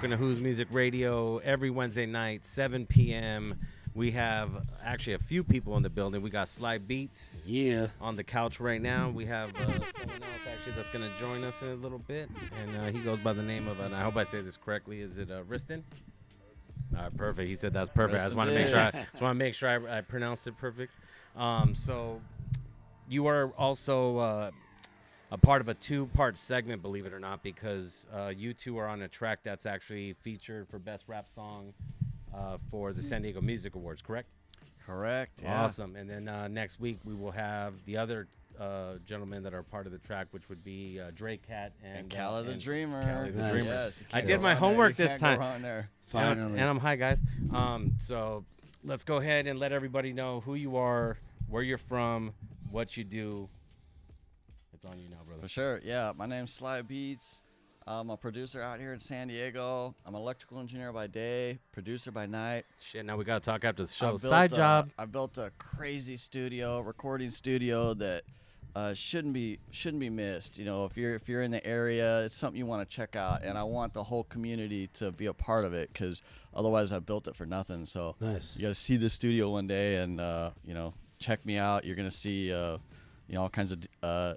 Welcome to Who's Music Radio every Wednesday night, 7 p.m. We have actually a few people in the building. We got Sly Beats on the couch right now. We have someone else actually that's going to join us in a little bit. And he goes by the name of, and I hope I say this correctly, is it Riston? All right, perfect. He said that's perfect. I just want to make sure I pronounced it perfect. So you are also a part of a two-part segment, believe it or not, because you two are on a track that's actually featured for Best Rap Song for the San Diego Music Awards, correct? Correct. Yeah. Awesome. And then next week we will have the other gentlemen that are part of the track, which would be Dre Cat and Cali the Dreamer. Cali the Dreamer. Yes, I did my homework this time. Finally. And I'm hi, guys. So let's go ahead and let everybody know who you are, where you're from, what you do. It's on you now, brother. For sure. Yeah. My name's Sly Beats. I'm a producer out here in San Diego. I'm an electrical engineer by day, producer by night. Shit, now we got to talk after the show. Side job. I built a crazy studio, recording studio that shouldn't be missed. You know, if you're in the area, it's something you want to check out, and I want the whole community to be a part of it, because otherwise I built it for nothing. So nice. You got to see the studio one day, and check me out. You're gonna see all kinds of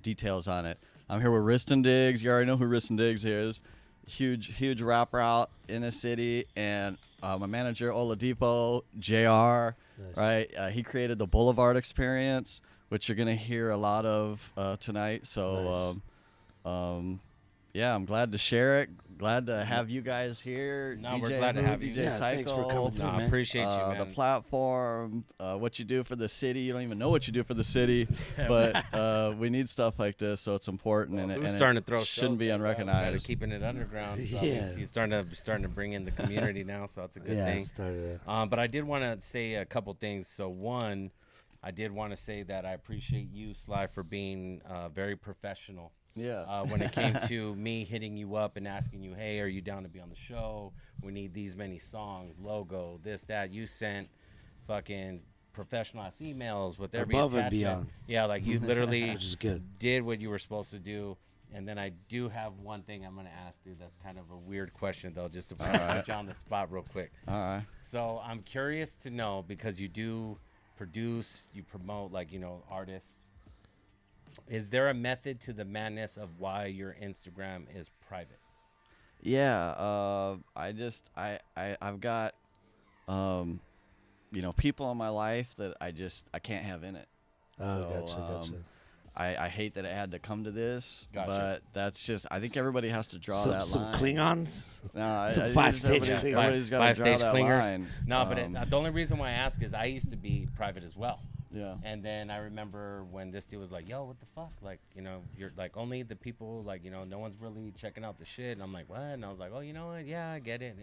details on it. I'm here with Riston Diggs. You already know who Riston Diggs is. Huge rapper out in the city, and my manager Oladipo Jr. Nice. Right, he created the Boulevard Experience, which you're gonna hear a lot of tonight. So, nice. Yeah, I'm glad to share it. Glad to have you guys here. No, DJ we're glad to have you. DJ Syko, thanks for coming through, man. I appreciate you, man. The platform, what you do for the city. You don't even know what you do for the city, but we need stuff like this, so it's important. Well, and it it starting to throw shouldn't be unrecognized. Keeping it underground. So Yeah. he's starting to bring in the community now, so that's a good thing. Started But I did want to say a couple things. So one, I did want to say that I appreciate you, Sly, for being very professional. Yeah. When it came to me hitting you up and asking you, hey, are you down to be on the show? We need these many songs, logo, this, that. You sent fucking professionalized emails with every above and attachment. beyond. Yeah, like you literally which is good. did what you were supposed to do. And then I do have one thing I'm going to ask, dude. That's kind of a weird question, though, just to put you on the spot real quick. All right. So I'm curious to know, because you do produce, you promote, artists. Is there a method to the madness of why your Instagram is private? Yeah, I've got people in my life that I can't have in it. Oh, gotcha. I hate that it had to come to this, Gotcha. but that's just, I think everybody has to draw that some line. Klingons. No, Some five-stage Klingons. everybody's got to draw that clingers. line. No, but the only reason why I ask is I used to be private as well. Yeah. And then I remember when this dude was like, yo, what the fuck? Like, you're like, only the people, no one's really checking out the shit. And I'm like, what? And I was like, oh, you know what? Yeah, I get it.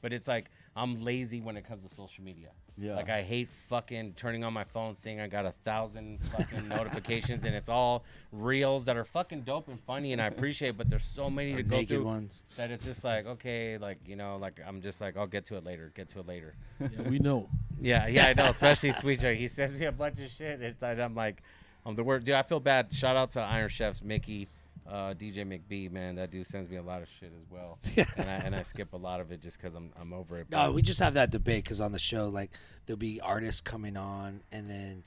But it's like, I'm lazy when it comes to social media. Yeah. Like, I hate fucking turning on my phone saying I got 1,000 fucking notifications, and it's all reels that are fucking dope and funny, and I appreciate it, but there's so many to go through ones. that it's just like, okay, I'm just like, I'll get to it later. Yeah, we know. Yeah, I know, especially Sweet Joy. He sends me a bunch of shit. I'm like, I'm the word. Dude, I feel bad. Shout out to Iron Chefs, Mickey, DJ McB, man. That dude sends me a lot of shit as well. and I skip a lot of it just because I'm over it. No, we just have that debate because on the show, there'll be artists coming on, and then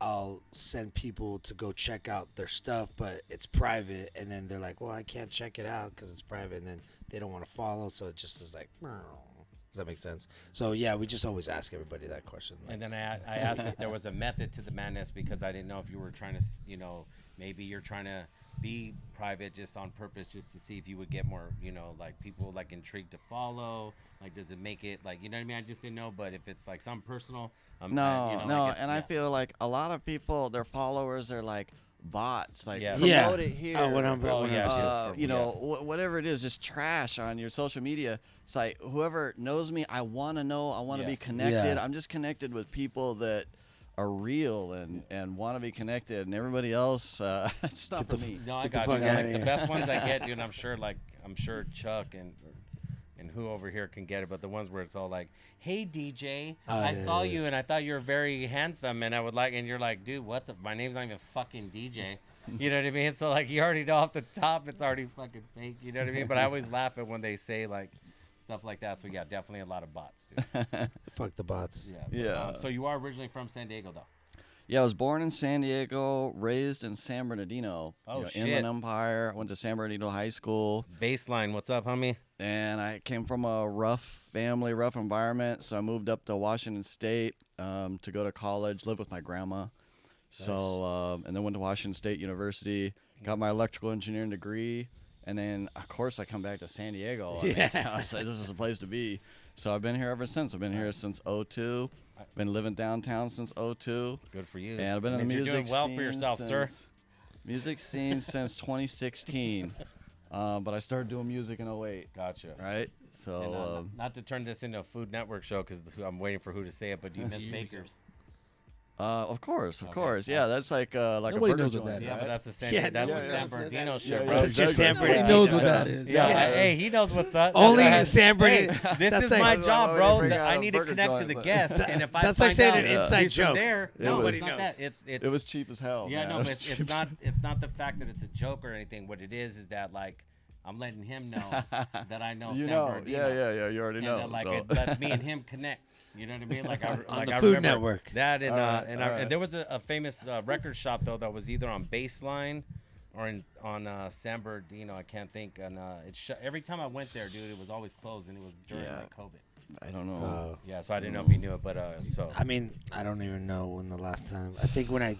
I'll send people to go check out their stuff, but it's private, and then they're like, well, I can't check it out because it's private, and then they don't want to follow, so it just is like, does that make sense? So, yeah, we just always ask everybody that question. And then I asked if there was a method to the madness, because I didn't know if you were trying to, maybe you're trying to be private just on purpose, just to see if you would get more, people intrigued to follow. Does it make it you know what I mean? I just didn't know. But if it's something personal, I feel like a lot of people, their followers are like bots, promote it here. Whatever it is, just trash on your social media. It's like, whoever knows me, I want to know, I want to be connected. I'm just connected with people that are real and want to be connected, and everybody else, it's not for me. No, I got you. The best ones I get, dude. I'm sure Chuck and who over here can get it, but the ones where it's all like, hey DJ, I saw you and I thought you were very handsome and I would like, and you're like, dude, what the, my name's not even fucking DJ. You know what I mean? So like, you already know off the top it's already fucking fake, you know what I mean? But I always laugh at when they say like stuff like that. So yeah, definitely a lot of bots, dude. Fuck the bots. Yeah. So you are originally from San Diego though? Yeah, I was born in San Diego, raised in San Bernardino. Oh, shit. Inland Empire. Went to San Bernardino High School. Baseline, what's up, homie? And I came from a rough family, rough environment. So I moved up to Washington State to go to college, live with my grandma. Nice. So, and then went to Washington State University, got my electrical engineering degree. And then, of course, I come back to San Diego. I mean, I was like, this is a place to be. So I've been here ever since. I've been here since 2002. Been living downtown since 2002. Good for you. And I've been in the music you're doing well scene for yourself, sir. Music scene since 2016. But I started doing music in 2008. Gotcha. Right? So and, not to turn this into a Food Network show because I'm waiting for who to say it, but do you miss Baker's? Of course. Yeah, that's like Nobody a burger knows what joint, that Yeah, is. but that's the San, Yeah, that's no the one San knows Bernardino that. shit, Yeah, bro. That's just San Nobody Bernardino. knows what that is. Yeah, Yeah. hey, he knows what's up. Only Hey, in San Bernardino. this That's is like- my That's job, why bro. we bring out I a need to burger connect to joint, the but- guest, and if I That's find like saying out an inside he's from joke. there, It no, was- it's not that. It's it was cheap as hell. yeah, man. no, It but was cheap it's not the fact that it's a joke or anything. What it is that like I'm letting him know that I know You San know, Bernardino. yeah. You already And know. that, like so. it lets me and him connect. You know what I mean? Like On the I Food remember Network. that, and All right. and there was a famous record shop though that was either on Baseline or on San Bernardino. I can't think. And every time I went there, dude, it was always closed, and it was during Yeah. like COVID. I don't know. Yeah, so I didn't know if he knew it, but so I mean, I don't even know when the last time. I think when I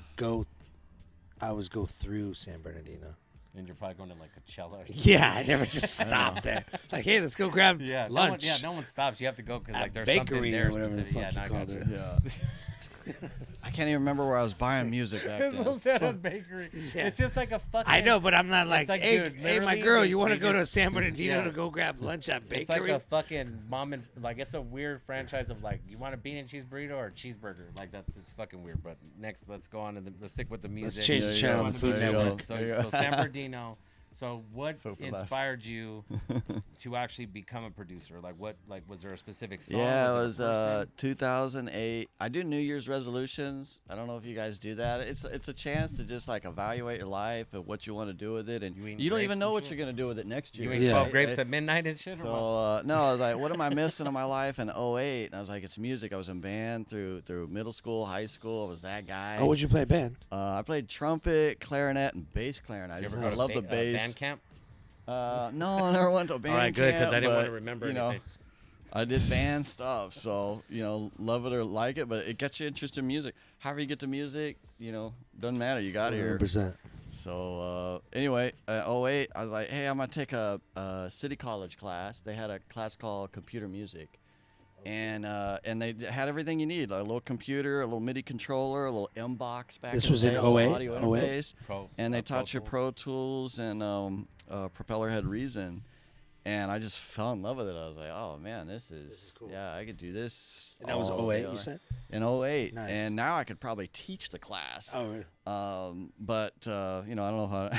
always go through San Bernardino. and you're probably going to like Coachella or something. Yeah, I never just stopped there. Like, hey, let's go grab lunch. No one stops. You have to go because like there's bakery something there or whatever the specific. fuck Yeah, you no, I called got it. you. Yeah. I can't even remember where I was buying music back It's then. supposed to have a bakery. Yeah. It's just like a fucking. I know, but I'm not like, like, hey, dude, hey, my literally, girl, they- you want to they go to just- San Bernardino yeah. to go grab lunch at bakery? It's like a fucking mom and like it's a weird franchise of like you want a bean and cheese burrito or a cheeseburger. Like it's fucking weird. But next, let's go on to let's stick with the music. Let's change the channel on the Food There you go. Network. So, There you go. so San Bernardino. So what Food for less. inspired you to actually become a producer? Like what? Like was there a specific song? Yeah, it there a was person? 2008. I do New Year's resolutions. I don't know if you guys do that. It's a chance to just like evaluate your life and what you want to do with it, and You eat you don't grapes even and know what shit? you're gonna do with it next year. You ate Yeah. 12 grapes Right? at midnight and shit. So or what? no, I was like, what am I missing in my life in 2008? And I was like, it's music. I was in band through middle school, high school. I was that guy. Oh, would you play band? I played trumpet, clarinet, and bass clarinet. You I ever go to love the bass. band camp? No, I never went to band All right, good, camp, because I didn't want to but, remember you know, anything. I did band stuff, so love it or like it, but it gets you interested in music. However you get to music, doesn't matter. You got here. 100%. So anyway, 2008, I was like, hey, I'm gonna take a city college class. They had a class called computer music, and they had everything you need, like a little computer, a little MIDI controller, a little M box back. This in the was in day, a little 08? audio 08? interface. And they taught you Pro Tools and Propeller Head Reason, and I just fell in love with it. I was like, oh man, this is cool. yeah, I could do this. And that was all 08, day. you said? In 08, Nice. and now I could probably teach the class. Oh, really? But I don't know how.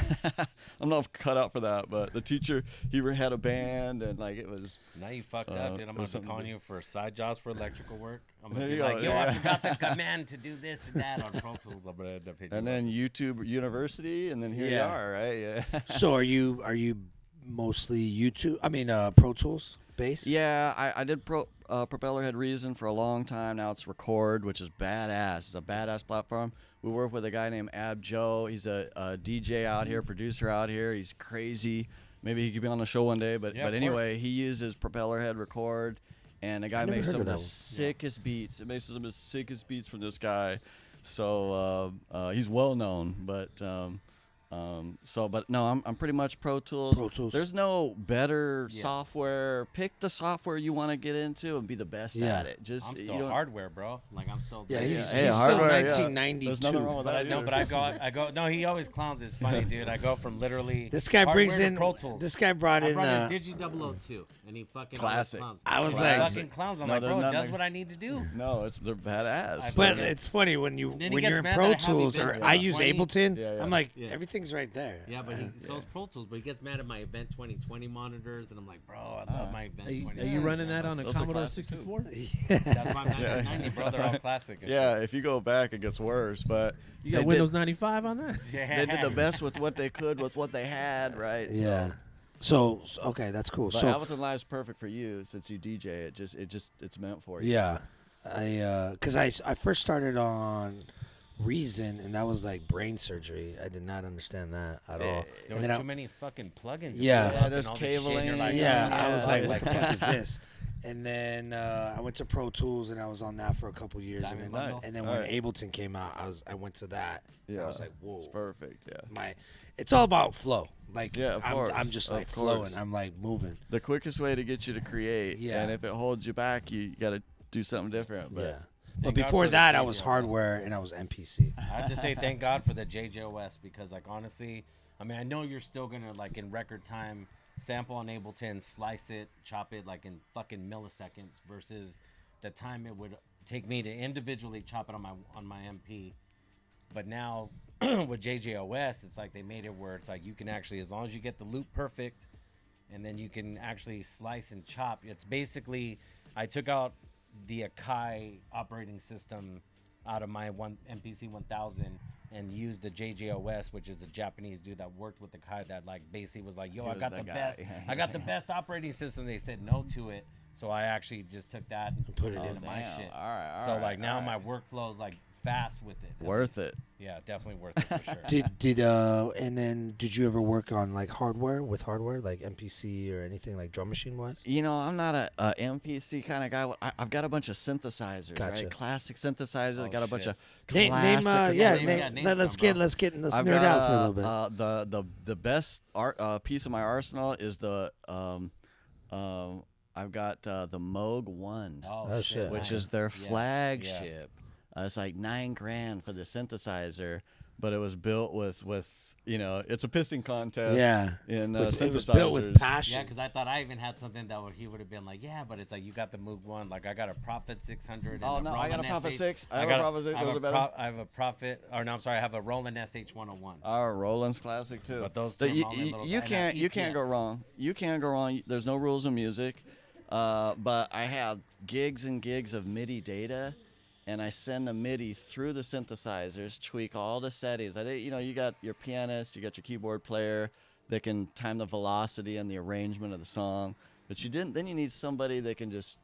I'm not cut out for that. But the teacher, he had a band, and like it was. Now you fucked up, dude. I'm it gonna was be something calling to- you for side jobs for electrical work. I'm There gonna be you go, like, yo, yeah. I forgot the command to do this and that on Pro Tools. I'm gonna end up hitting And you then up. YouTube University, and then here you Yeah. are, right? Yeah. So are you mostly YouTube? I mean, Pro Tools bass? Yeah, I did Propeller Head Reason for a long time. Now it's Record, which is badass. It's a badass platform. We work with a guy named Ab Joe. He's a DJ out here, producer out here. He's crazy. Maybe he could be on the show one day. But Yeah, of anyway, he uses Propeller Head Record, and the guy never makes heard some of of the that one. sickest beats. It makes some of the sickest beats from this guy. So he's well known, but. But no, I'm pretty much Pro Tools. Pro Tools. There's no better software. Pick the software you want to get into and be the best Yeah. at it. Just I'm you still don't- hardware, bro. Like I'm still. Yeah, he's Hey, still hardware, yeah. 1992. There's nothing wrong with But that. I know, either. but I go. No, he always clowns. It's funny, dude. I go from literally. This guy hardware brings to in. Pro Tools. This guy brought I in. brought in Digi 002, and he fucking Classic. always clowns. I was He like- fucking clowns. I'm No, like, there's bro, it nothing- does what I need to do. No, they're badass. I but fucking- it's funny when Then he when gets you're in mad Pro that I haven't Tools been or to I it. use 20. Ableton. Yeah, yeah. I'm like Yeah. everything everything's right there. Yeah, but he sells Pro Tools, but he gets mad at my Event 2020 monitors, and I'm like, bro, I love my Event 2020. Are you running that on a Commodore 64? That's why I'm 1990, bro. They're all classic. Yeah, if you go back, it gets worse. But you got Windows 95 on that? They did the best with what they could with what they had, right? Yeah. So okay, that's cool. But so Ableton Live's perfect for you since you DJ. It's meant for you. Yeah, because I first started on Reason, and that was like brain surgery. I did not understand that at all. There was too many fucking plugins. Yeah, there's cabling. Like, I was like, what the fuck is this? And then I went to Pro Tools, and I was on that for a couple years. And then when Ableton came out, I went to that. Yeah, I was like, whoa, it's perfect. Yeah, it's all about flow. Like, of course. I'm just like flowing. I'm like moving. The quickest way to get you to create. Yeah, and if it holds you back, you got to do something different. But But before that, I was hardware and I was MPC. I have to say thank God for the JJOS, because like honestly, I mean, I know you're still gonna like in record time sample on Ableton, slice it, chop it like in fucking milliseconds versus the time it would take me to individually chop it on my MP. But now with JJOS, it's like they made it where it's like you can actually, as long as you get the loop perfect, and then you can actually slice and chop. It's basically, I took out the Akai operating system out of my MPC 1000 and used the JJOS, which is a Japanese dude that worked with Akai that like basically was like, yo, I got the best, I got the best operating system. They said no to it, so I actually just took that and put it into my shit. All right, so like now my workflow is like fast with it. Worth it. Yeah, definitely worth it for sure. And then did you ever work on like hardware like MPC or anything like drum machine wise? You know, I'm not a MPC kind of guy. I've got a bunch of synthesizers, right? Classic synthesizers. I got a bunch of classic. Let's nerd out for a little bit. The best piece of my arsenal is the I've got the Moog 1, which is their flagship. It's like $9,000 for the synthesizer, but it was built with you know, it's a pissing contest. Yeah, in synthesizers. It was built with passion. Yeah, because I thought I even had something that he would have been like, yeah, but it's like you got the Moog 1. Like I got a Prophet 600. Oh no, I got a Prophet 6. I have a Prophet 6. Those are better. I have a Prophet. Or no, I'm sorry, I have a Roland SH101. Roland's classic too. But those two you can't go wrong. You can't go wrong. There's no rules in music. But I have gigs and gigs of MIDI data. And I send the MIDI through the synthesizers, tweak all the settings. You know, you got your pianist, you got your keyboard player that can time the velocity and the arrangement of the song. But then you need somebody that can just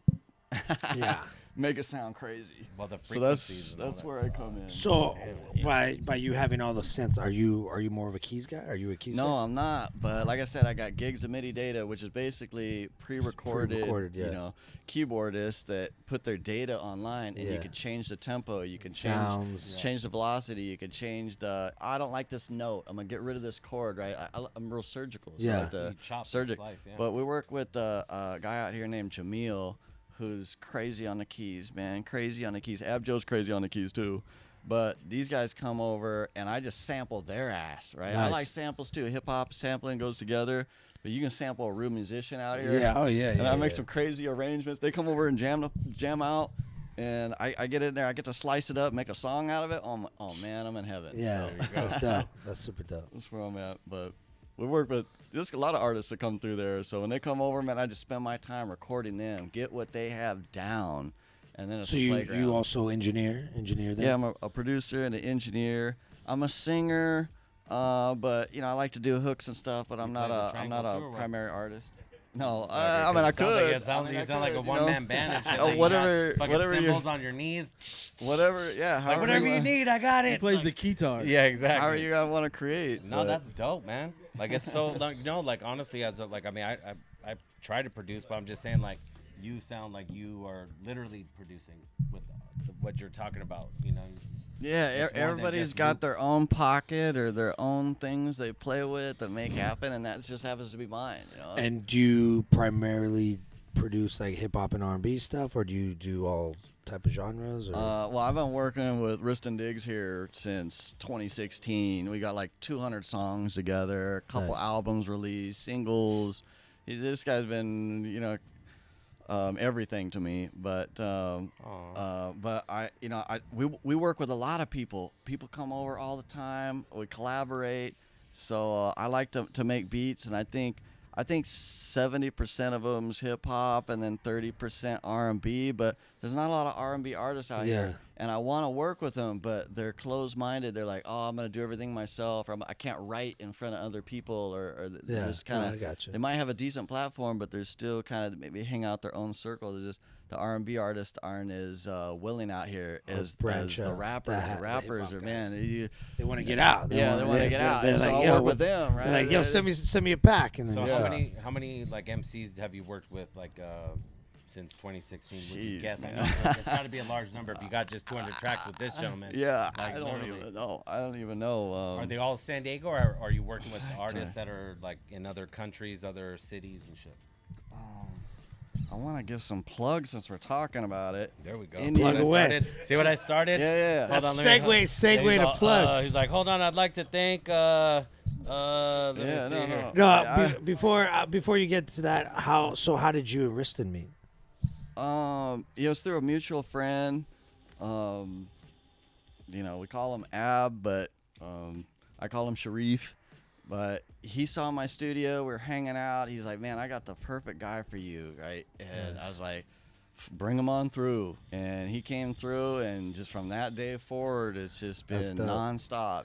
make it sound crazy. Well, the frequencies. So that's where I come in. So by you having all the synths, are you more of a keys guy? Are you a keys guy? No, I'm not. But like I said, I got gigs of MIDI data, which is basically pre-recorded you know, keyboardists that put their data online, and you can change the tempo, you can change the velocity, you can change the. I don't like this note. I'm gonna get rid of this chord, right? I'm real surgical. So I like to slice, But we work with a guy out here named Jamil, who's crazy on the keys, man. Crazy on the keys. Abjo's crazy on the keys too. But these guys come over and I just sample their ass, right? Nice. I like samples too. Hip hop sampling goes together. But you can sample a real musician out here. Yeah, And I make some crazy arrangements. They come over and jam out. And I get in there. I get to slice it up, make a song out of it. Oh man, I'm in heaven. Yeah, so that's dope. That's super dope. That's where I'm at. But we work with, there's a lot of artists that come through there. So when they come over, man, I just spend my time recording them, get what they have down, and then it's a playground. You also engineer them? Yeah, I'm a producer and an engineer. I'm a singer, but you know I like to do hooks and stuff. But I'm not a primary artist. No, I mean I could. You sound like a one-man band and shit. Like whatever cymbals on your knees. Whatever, yeah. Like whatever you need, I got it. He plays the guitar. Yeah, exactly. However you gotta want to create. No, that's dope, man. Like it's so like like honestly, as a, like I mean I try to produce, but I'm just saying like you sound like you are literally producing with what you're talking about, you know. Yeah, everybody's got their own pocket or their own things they play with that make happen, and that just happens to be mine. You know? And do you primarily produce like hip hop and R&B stuff, or do you do all type of genres? Or? Well, I've been working with Riston Diggs here since 2016. We got like 200 songs together, a couple albums released, singles. This guy's been, you know, everything to me, but we work with a lot of people. People come over all the time. We collaborate. So I like to make beats, and I think 70% of them's hip hop, and then 30% R&B. But there's not a lot of R&B artists out here, and I want to work with them, but they're closed-minded. They're like, oh, I'm gonna do everything myself, or I can't write in front of other people, or they're just kind of. I gotcha. They might have a decent platform, but they're still kind of maybe hang out their own circle. They're just the R&B artists aren't as willing out here as the rappers. The rappers are, man, they want to get out. They want to get out. They're like, I'll yo, work with them, right? They're like, yo, send me a pack. And then so how many like MCs have you worked with, like since 2016? Would you guess? I know it's got to be a large number if you got just 200 tracks with this gentleman. Yeah, like, I don't even know. Are they all San Diego, or are you working with artists that are like in other countries, other cities and shit? I want to give some plugs since we're talking about it. There we go. Plug away. See what I started? Yeah. That's segue to plugs. He's like, hold on, I'd like to thank. Let me see here. No, before you get to that, how did you and Riston meet? It was through a mutual friend. We call him Ab, but I call him Sharif. But he saw my studio. We were hanging out. He's like, man, I got the perfect guy for you, right? And I was like, bring him on through. And he came through, and just from that day forward, it's just been nonstop.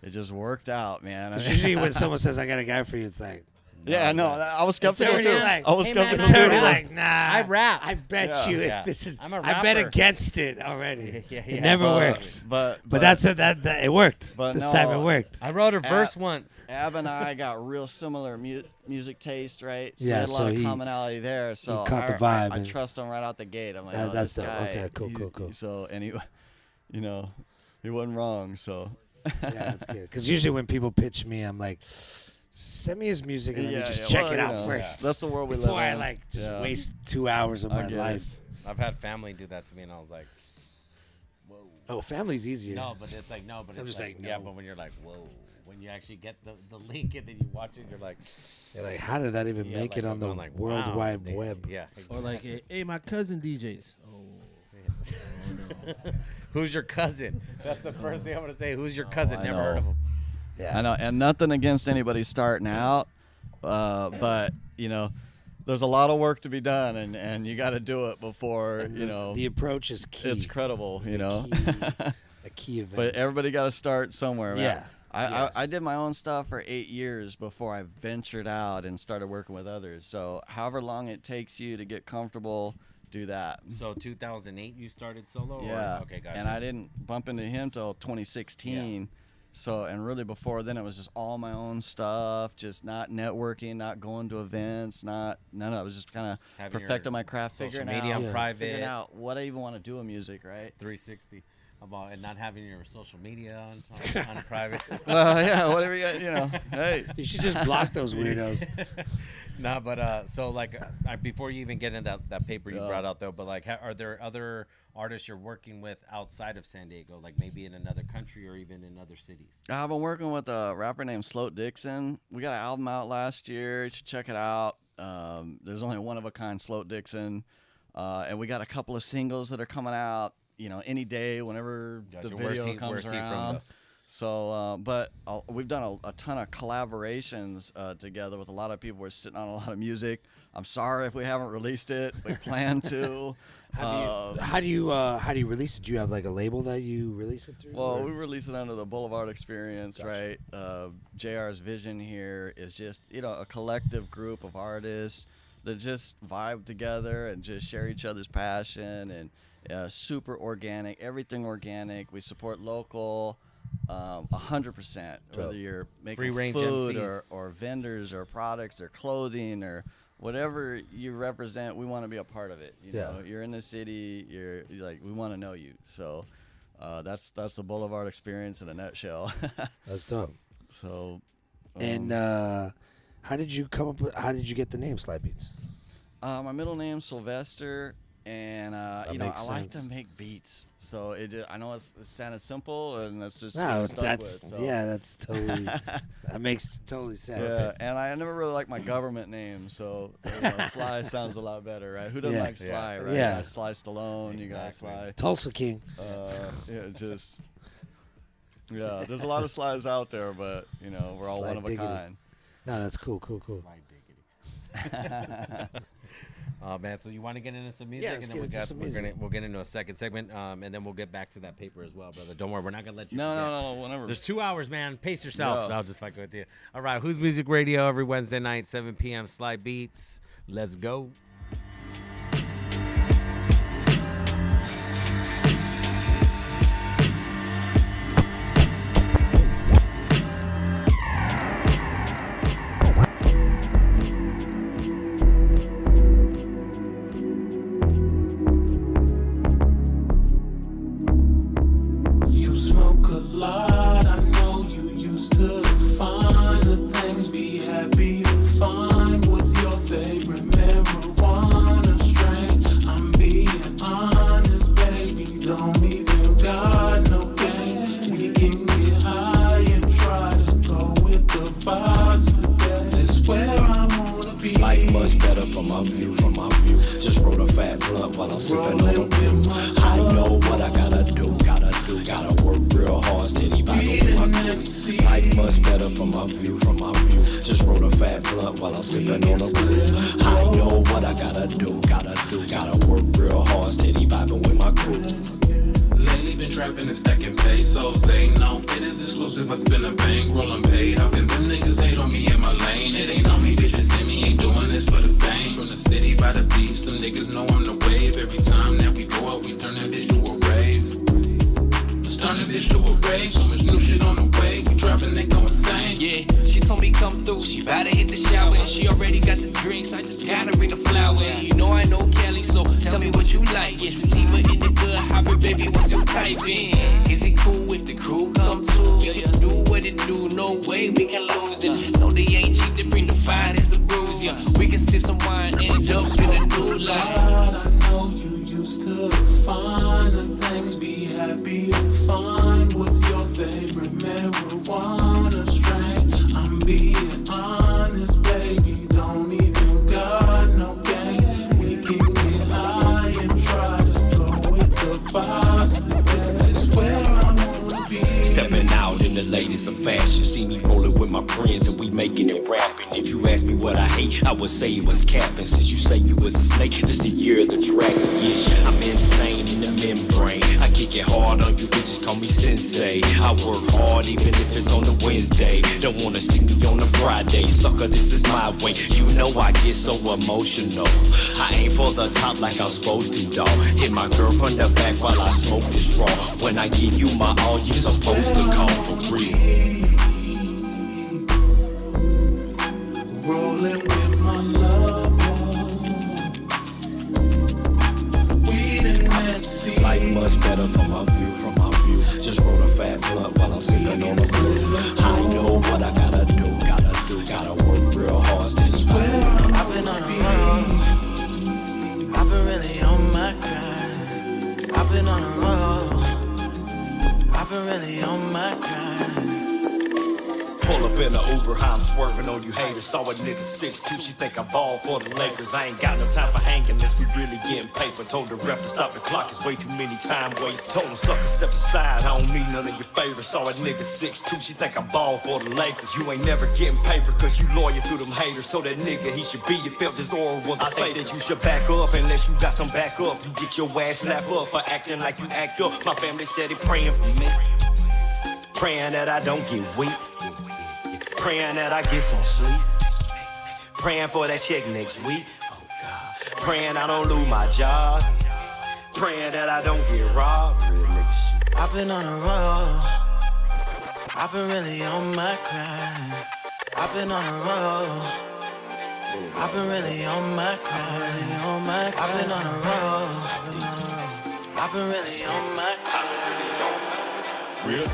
It just worked out, man. Usually when someone says, I got a guy for you, it's like, yeah, no, I was skeptical too. Like, I was skeptical too. Like, like, nah, I rap. I bet you Yeah. this is. I'm a I bet rapper. against it already. Yeah. It never works. But that's it. That it worked. But This no, time it worked. I wrote a verse once. Ab and I got real similar music taste, right? So Yeah, we had a lot so of commonality there. So he caught the vibe. I trust him right out the gate. I'm like, that's this dope. guy, Okay, cool. So and he wasn't wrong. So Yeah, that's good. Because usually when people pitch me, I'm like, send me his music and let me just check it out first. That's the world we live in. Before I just waste 2 hours of my life. I've had family do that to me, and I was like, whoa. Oh, family's easier. No, but it's like, no, but I'm it's just like, yeah, no. but when you're like, whoa, when you actually get the link and then you watch it, you're like, how did that even make it on the World Wide Web? Yeah. Or like, hey, my cousin DJs. Oh no. Who's your cousin? That's the first thing I'm gonna say. Who's your cousin? I Never know. heard of him. Yeah. I know, and nothing against anybody starting out, but there's a lot of work to be done, and you got to do it before The approach is key. it's credible, A key event. But everybody got to start somewhere, man. Yeah. I did my own stuff for 8 years before I ventured out and started working with others. So however long it takes you to get comfortable, do that. So 2008 you started solo? Yeah. Or? Okay, gotcha. And I didn't bump into him till 2016. So, and really before then it was just all my own stuff, just not networking, not going to events, none of it. I was just kind of perfecting my craft, social figuring media out, on private, figuring out what I even want to do in music, right? 360. About and not having your social media on private. Yeah, whatever hey. You should just block those weirdos. Nah, but so like before you even get into that paper you brought out though, but like are there other artists you're working with outside of San Diego, like maybe in another country or even in other cities? I've been working with a rapper named Sloat Dixon. We got an album out last year. You should check it out. There's only one of a kind, Sloat Dixon, and we got a couple of singles that are coming out. Any day, whenever the video comes around. So, but we've done a ton of collaborations together with a lot of people. We're sitting on a lot of music. I'm sorry if we haven't released it. We plan to. How do you release it? Do you have like a label that you release it through? Well, we release it under the Boulevard Experience, right? JR's vision here is just a collective group of artists that just vibe together and just share each other's passion and. Super organic, everything organic. We support local, 100%. Whether you're making Free-range food MCs. or vendors or products or clothing or whatever you represent, we want to be a part of it. You're in the city. You're like, we want to know you. So that's the Boulevard Experience in a nutshell. That's dope. So, and how did you get the name Slide Beats? my middle name's Sylvester. And I like to sense. make beats, so I know it sounded simple, and that's just that's totally that makes totally sense. Yeah, and I never really liked my government name, so Sly sounds a lot better, right? Who doesn't like Sly, right? Yeah. You got Sly Stallone, you got Sly Tulsa King. just Yeah, there's a lot of slides out there, but you know we're all Slide one of diggity. a kind. No, that's cool. Oh man, so you want to get into some music, Yeah, let's and then get into some music. we'll get into a second segment, and then we'll get back to that paper as well, brother. Don't worry, we're not gonna let you. No, whenever. There's 2 hours, man. Pace yourself. Yeah. I'll just fuck with you. All right, Who's Music Radio every Wednesday night, 7 p.m. Slide Beats. Let's go. You smoke a lot, I know you used to find the things be happy to find. What's your favorite marijuana strain? I'm being honest, baby, don't even got no game. We can get high and try to go with the vibes today. It's where I wanna be. Life much better from my view, Just roll a fat blunt while I'm sipping on a brew. I know what I gotta do. Gotta work real hard, steady vibing with my crew. Life much better from my view, Just roll a fat blunt while I'm sipping on a brew. I know what I gotta do. Gotta work real hard, steady vibing with my crew. Lately been trapping and stacking pesos. They ain't no fit is exclusive. I spin a bankroll, I'm paid. How can them niggas hate on me in my lane? It ain't on me, bitches see me, ain't doing this for the fame. From the city by the beach, them niggas know I'm the wave. Every time that we go out, we turn that bitch to a rave. Let's turn that bitch to a rave. So much new shit on the way. We dropping, they go insane. Yeah, she told me come through, she bout to hit the shower. And she already got the drinks, I just gotta bring the flower. And you know I know Kelly, so tell me what you like. Yeah, sativa in the good hybrid, baby, what's your type in? Is it cool if the crew come too? Yeah, do what it do, no way we can lose it. No, they ain't cheap, they bring the fire, it's a bruise, yeah. We can sip some wine, end up in a new life. I know you used to find the things be happy to find. What's your favorite marijuana strain? I'm being honest, baby, don't even got no game. We can get high and try to go with the vibes today. It's where I wanna be. Stepping out in the latest of fashion. See me rolling with my friends and we making it rapping. If you ask me what I hate, I would say it was capping. Since you say you was a snake, this the year of the dragon. Yes, I'm insane in the membrane. I kick it hard on you bitches, call me sensei. I work hard even if it's on a Wednesday. Don't wanna see me on a Friday. Sucker, this is my way. You know I get so emotional. I aim for the top like I'm supposed to, dawg. Hit my girl from the back while I smoke this raw. When I give you my all, you supposed to call for real. Rolling with my love. Weed and ecstasy. Life much better from my view, Just roll a fat blunt while I'm sipping on a brew. I know what I gotta do. Gotta work real hard, steady vibing. I've been on a roll. I've been really on my grind. I've been on a roll. I've been really on my grind. Pull up in a Uber, how I'm swerving on you haters. Saw a nigga 6'2", she think I ball for the Lakers. I ain't got no time for hanging unless we really getting paper. Told the ref to stop the clock, it's way too many time wastes. Told him sucker step aside, I don't need none of your favors. Saw a nigga 6'2", she think I ball for the Lakers. You ain't never getting paper cause you loyal to them haters. Told that nigga he should be, you felt his aura was a I think that you should back up unless you got some backup. You get your ass slapped up for acting like you act up. My family steady praying for me, praying that I don't get weak, praying that I get some sleep, praying for that check next week, praying I don't lose my job, praying that I don't get robbed. I've been on a roll. I've been really on my grind. I've been on a roll. I've been really on my grind. I've been on a roll. I've been really on my grind. Real,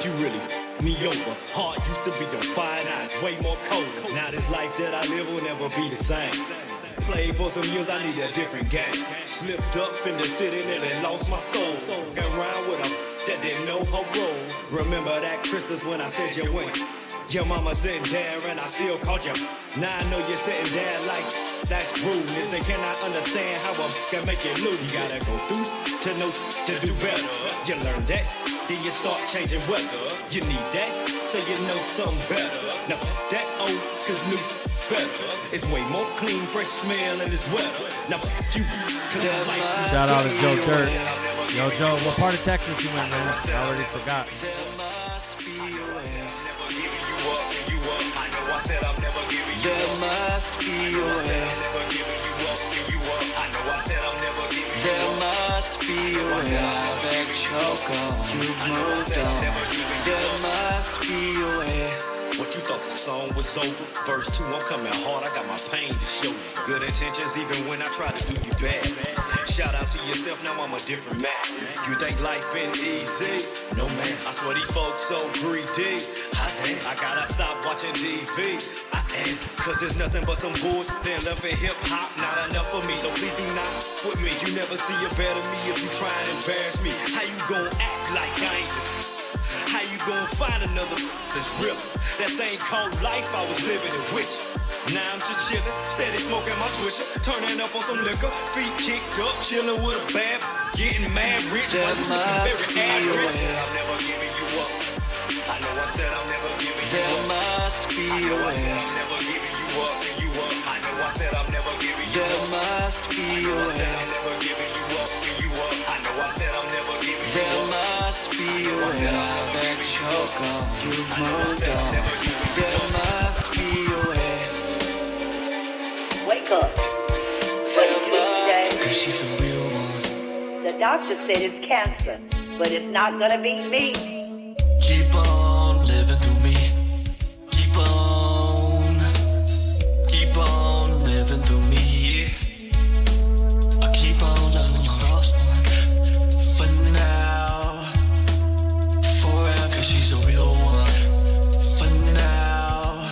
you really me over. Heart used to be on fine eyes, way more cold. Now this life that I live will never be the same. Played for some years, I need a different game. Slipped up in the city, nearly lost my soul. Got around with them that didn't know her role. Remember that Christmas when I said you went? Your mama sitting there and I still called you. Now I know you're sitting there like that's rudeness. And cannot understand how I can make you lose. You gotta go through to know to do better. You learn that then you start changing weather. You need that, so you know something better. Now that old, cause new better. It's way more clean, fresh smell, and it's wetter. Now you, cause I like you. Shout out to Joe Dirt. Yo, Joe, what part of Texas you in, man? I already forgot. There must be a way. There must be a way. I've been choco. You've moved on. There must be a way. What you thought the song was over? Verse 2, I'm coming hard, I got my pain to show you. Good intentions even when I try to do you bad. Shout out to yourself, now I'm a different man. You think life been easy? No man, I swear these folks so greedy. I gotta stop watching TV. Cause there's nothing but some bullshit left in hip-hop, not enough for me. So please do not with me. You never see a better me if you try and embarrass me. How you gon' act like I ain't the How you gon' find another that's real? That thing called life I was living it with you. Now I'm just chillin', steady smoking my swisher, turning up on some liquor, feet kicked up, chillin' with a bad, getting mad rich. There must be a way. I'm never giving you up. I know I said I'm never giving you There up. must be I know a I said way. I'm never giving you up. I know I said I'm never giving you There up. must be I a know I said way. I'm never giving you up. I know I said I'm never giving you There up. must be a way. I've been choco. You've moved on. There must be a way. Wake up. What There did you eat today? must, cause she's a real one. The doctor said it's cancer, but it's not gonna be me. Keep on living through me. Keep on living through me. Yeah. I keep on loving you lost one. For now, forever. Cause she's a real one. For now,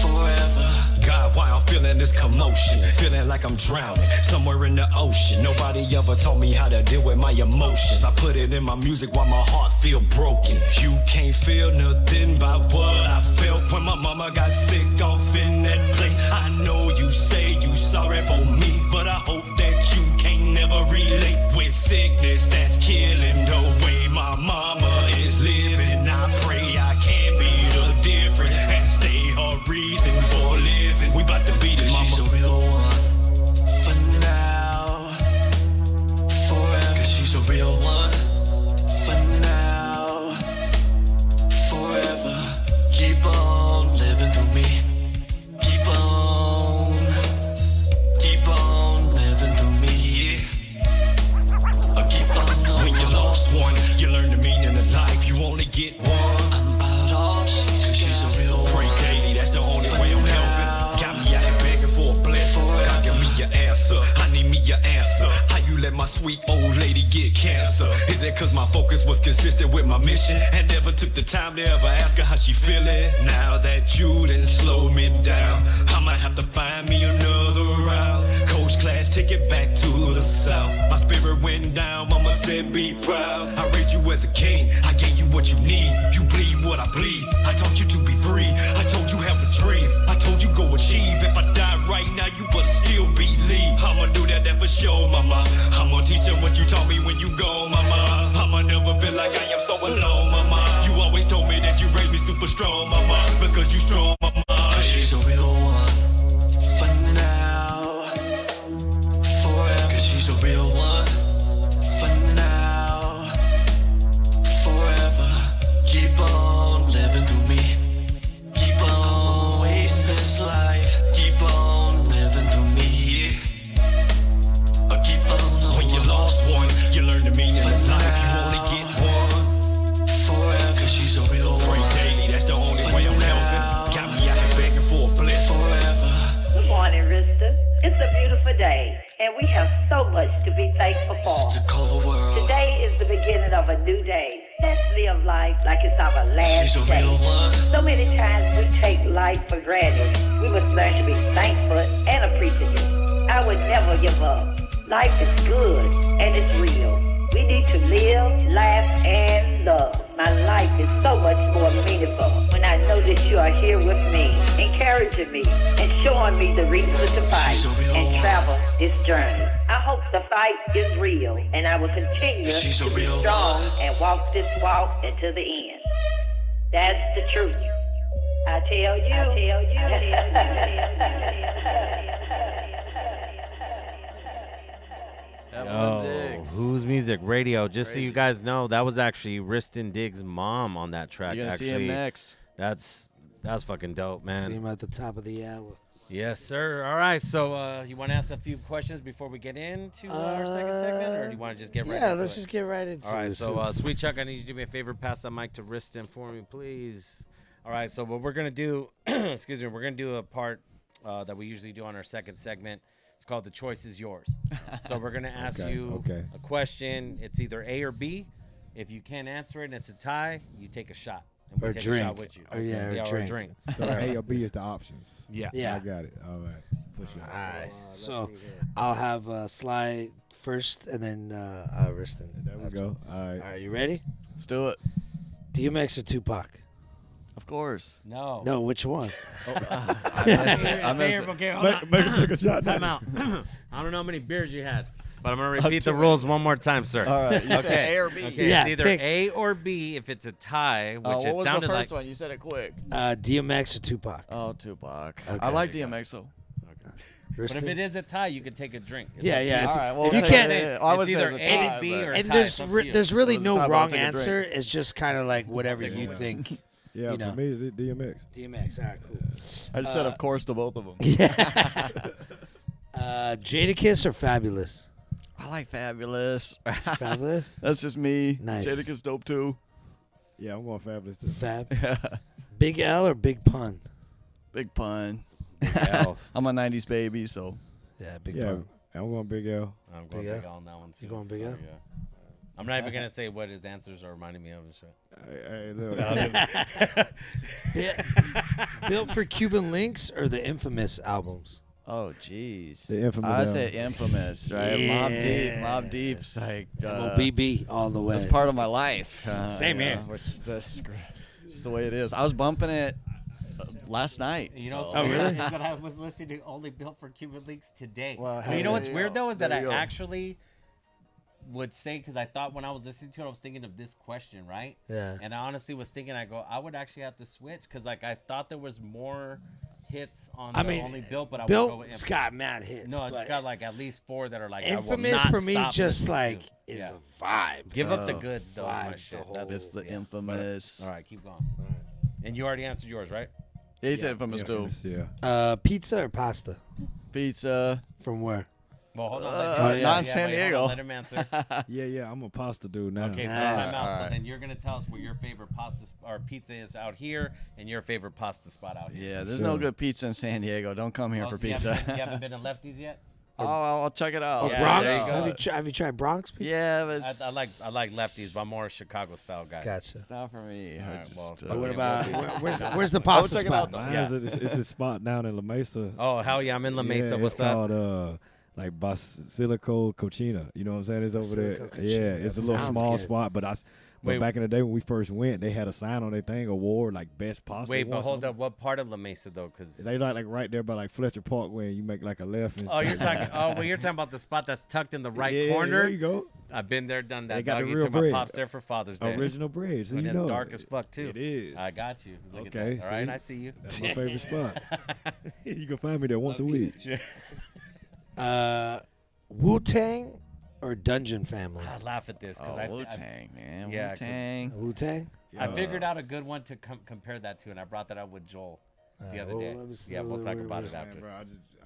forever. God, why I'm feeling this commotion, feeling like I'm drowning somewhere in the ocean. Nobody ever taught me how to deal with my emotions. I put it in my music while my heart feel broken. You can't feel nothing about what I felt when my mama got sick off in that place. I know you say you sorry for me, but I hope that you can't never relate with sickness that's killing the way my mama is living. I pray I can be the difference and stay her reason for living. We bout to beat it, mama. She's a real one. For now, forever. Cause she's a real one. For now, forever. Keep on living through me. Keep on living through me. Yeah. I keep on. When you lost one, you learn the meaning of life. You only get one. I'm about all she's a real one. Pray daily, that's the only way I'm helping. Got me out here begging for a blessing. God, give me your answer. I need me your answer. How you let my sweet old lady get cancer? Is it cause my focus was consistent with my mission and never took the time to ever ask her how she feeling? Now that you done slowed me down, I might have to find me another route. Coach class ticket back to the south. My spirit went down, mama said be proud. I raised you as a king, I gave you what you need. You bleed what I bleed, I taught you to be free. I told you have a dream, I told you go achieve. If I die right now, you better still believe. I'ma do that for sure, mama. I'ma teach her what you taught me when you go, mama. I'ma never feel like I am so alone, mama. You always told me that you raised me super strong, mama. Because you strong, mama. Cause she's a real one. For now, forever. Cause she's a real one. For now, forever. Keep on living through me. Keep on wasting this life. Keep on living through me. Yeah. I keep on. When you lost one, you learn the meaning of life. You only get one. Forever. Cause she's a real one. Pray daily, that's the only way I'm helping. Got me out here begging for a blessing. Forever. Good morning, Riston. It's a beautiful day, and we have so much to be thankful It's for. a cold world. Today is the beginning of a new day. Let's live life like it's our last She's a day. real one. So many times we take life for granted. We must learn to be thankful and appreciative. I would never give up. Life is good and it's real. We need to live, laugh, and love. My life is so much more meaningful when I know that you are here with me and care encouraging me and showing me the reason to fight and travel this journey. I hope the fight is real, and I will continue to be strong and walk this walk until the end. That's the truth. I tell you. Oh, Who's Music Radio. Just so you guys know, that was actually Riston Diggs' mom on that track. You're gonna see him next. That's fucking dope, man. See him at the top of the hour. Yes, sir. All right, so you want to ask a few questions before we get into our second segment, or do you want to just get right into it? Yeah, let's just get right into it. All right, so Sweet Chuck, I need you to do me a favor. Pass the mic to Riston for me, please. All right, so what we're going to do, excuse me, we're going to do a part that we usually do on our second segment. It's called The Choice Is Yours. So we're going to ask you a question. It's either A or B. If you can't answer it and it's a tie, you take a shot. And we take a shot with you. Or a drink. So A or B is the options. Yeah. I got it. All right. For sure. All right. So I'll have Sly first and then Riston. There we go. All right. All right, you ready? Let's do it. DMX or Tupac? Of course. No. No, which one? I missed it. Okay, hold on. Make a shot. Time out. I don't know how many beers you had, but I'm going to repeat the rules one more time, sir. All right. You said A or B. Okay, Yeah, it's either pick. A or B if it's a tie, which What it was sounded the first like. one? You said it quick. DMX or Tupac? Oh, Tupac. Okay. I like DMX though. But if it is a tie, you can take a drink. It's Yeah, up to yeah. you. All right. Well, If you we'll can't- say I would it's say either it's A, a tie, B, but- or And tie. there's It's up to you. there's really It was a no tie, but I'll wrong take a drink. answer. It's just kind of like whatever take you one. think. Yeah, You know. for me, it's DMX. DMX. All right, cool. I just said of course to both of them. Yeah. Jadakiss or Fabulous? I like Fabulous. Fabulous? That's just me. Nice. Jadakiss dope too. Yeah, I'm going Fabulous too. Fab. Big L or Big Pun? Big pun. L. I'm a 90s baby, so. Yeah, Big Yeah, Pun. I'm going Big L. I'm going Big big L? on that one too. You going Big L? Yeah. I'm not even gonna say what his answers are reminding me of and shit. Hey, look. Built for Cuban Links or the Infamous albums? Oh, jeez. The Infamous I say album. Infamous, right? Yeah. Mob Deep's like. MOBB all the way. That's part of my life. Same here. That's just the way it is. I was bumping it last night. You know, so. what's weird is that I was listening to Only Built for Cuban Links today. Well, But you know what's hey, weird though is that there I you go. actually would say, because I thought when I was listening to it, I was thinking of this question, right? Yeah. And I honestly was thinking, I go, I would actually have to switch because like I thought there was more hits on Only Built, but I would go with Built's Infamous. got mad hits. No, it's but got like at least 4 that are like Infamous I will not for me stop just listening like to. is Yeah. a vibe. Give up the Oh, goods though. Is my vibe, shit. the whole- That's It's the Yeah. Infamous. all right. Keep going. And you already answered yours, right? Yeah, he said Infamous too. Yeah. Pizza or pasta? Pizza. From where? Well, hold on. not in San Diego. Let him answer. Yeah, I'm a pasta dude now. Okay, so Ah, time out. all So right. then you're gonna tell us where your favorite or pizza is out here, and your favorite pasta spot out here. Yeah, there's Sure. no good pizza in San Diego. Don't come here Oh, for so you pizza. haven't been to Lefty's yet? Oh, I'll check it out. Yeah, Bronx? there you go. Have you tried Bronx pizza? Yeah, but it's, I like Lefty's, but I'm more a Chicago style guy. Gotcha. it's not for me. All I right, just, well, But fuck what it, about we'll do- where's the pasta check it spot? out, though. Mine's it's this spot down in La Mesa. Oh hell yeah, I'm in La Mesa. Yeah, What's it's up? called like Basilico Cochina. You know what I'm saying? It's over Basilico there. Cochina. Yeah, it's a That little sounds small good. spot, but Wait. back in the day when we first went, they had a sign on their thing, award like best pasta. Wait, but once hold a- up. What part of La Mesa though? Because They like right there by like Fletcher Park where you make like a left. And oh, you're talking. Oh, well, you're talking about the spot that's tucked in the right yeah, corner. There you go. I've been there, done that. They got Dog. the You real took my bread. pops there for Father's Day. Original bread. So And you it's know dark as fuck too. It is. I got you. Look at Okay, that. All right, see? I see you. That's my favorite spot. You can find me there once a week. Wu-Tang or Dungeon Family? I laugh at this because Oh, Wu-Tang, man. yeah, 'cause- Wu-Tang. Wu-Tang? I figured out a good one to compare that to, and I brought that up with Joel the other day. Yeah, we'll talk about it after. Bro,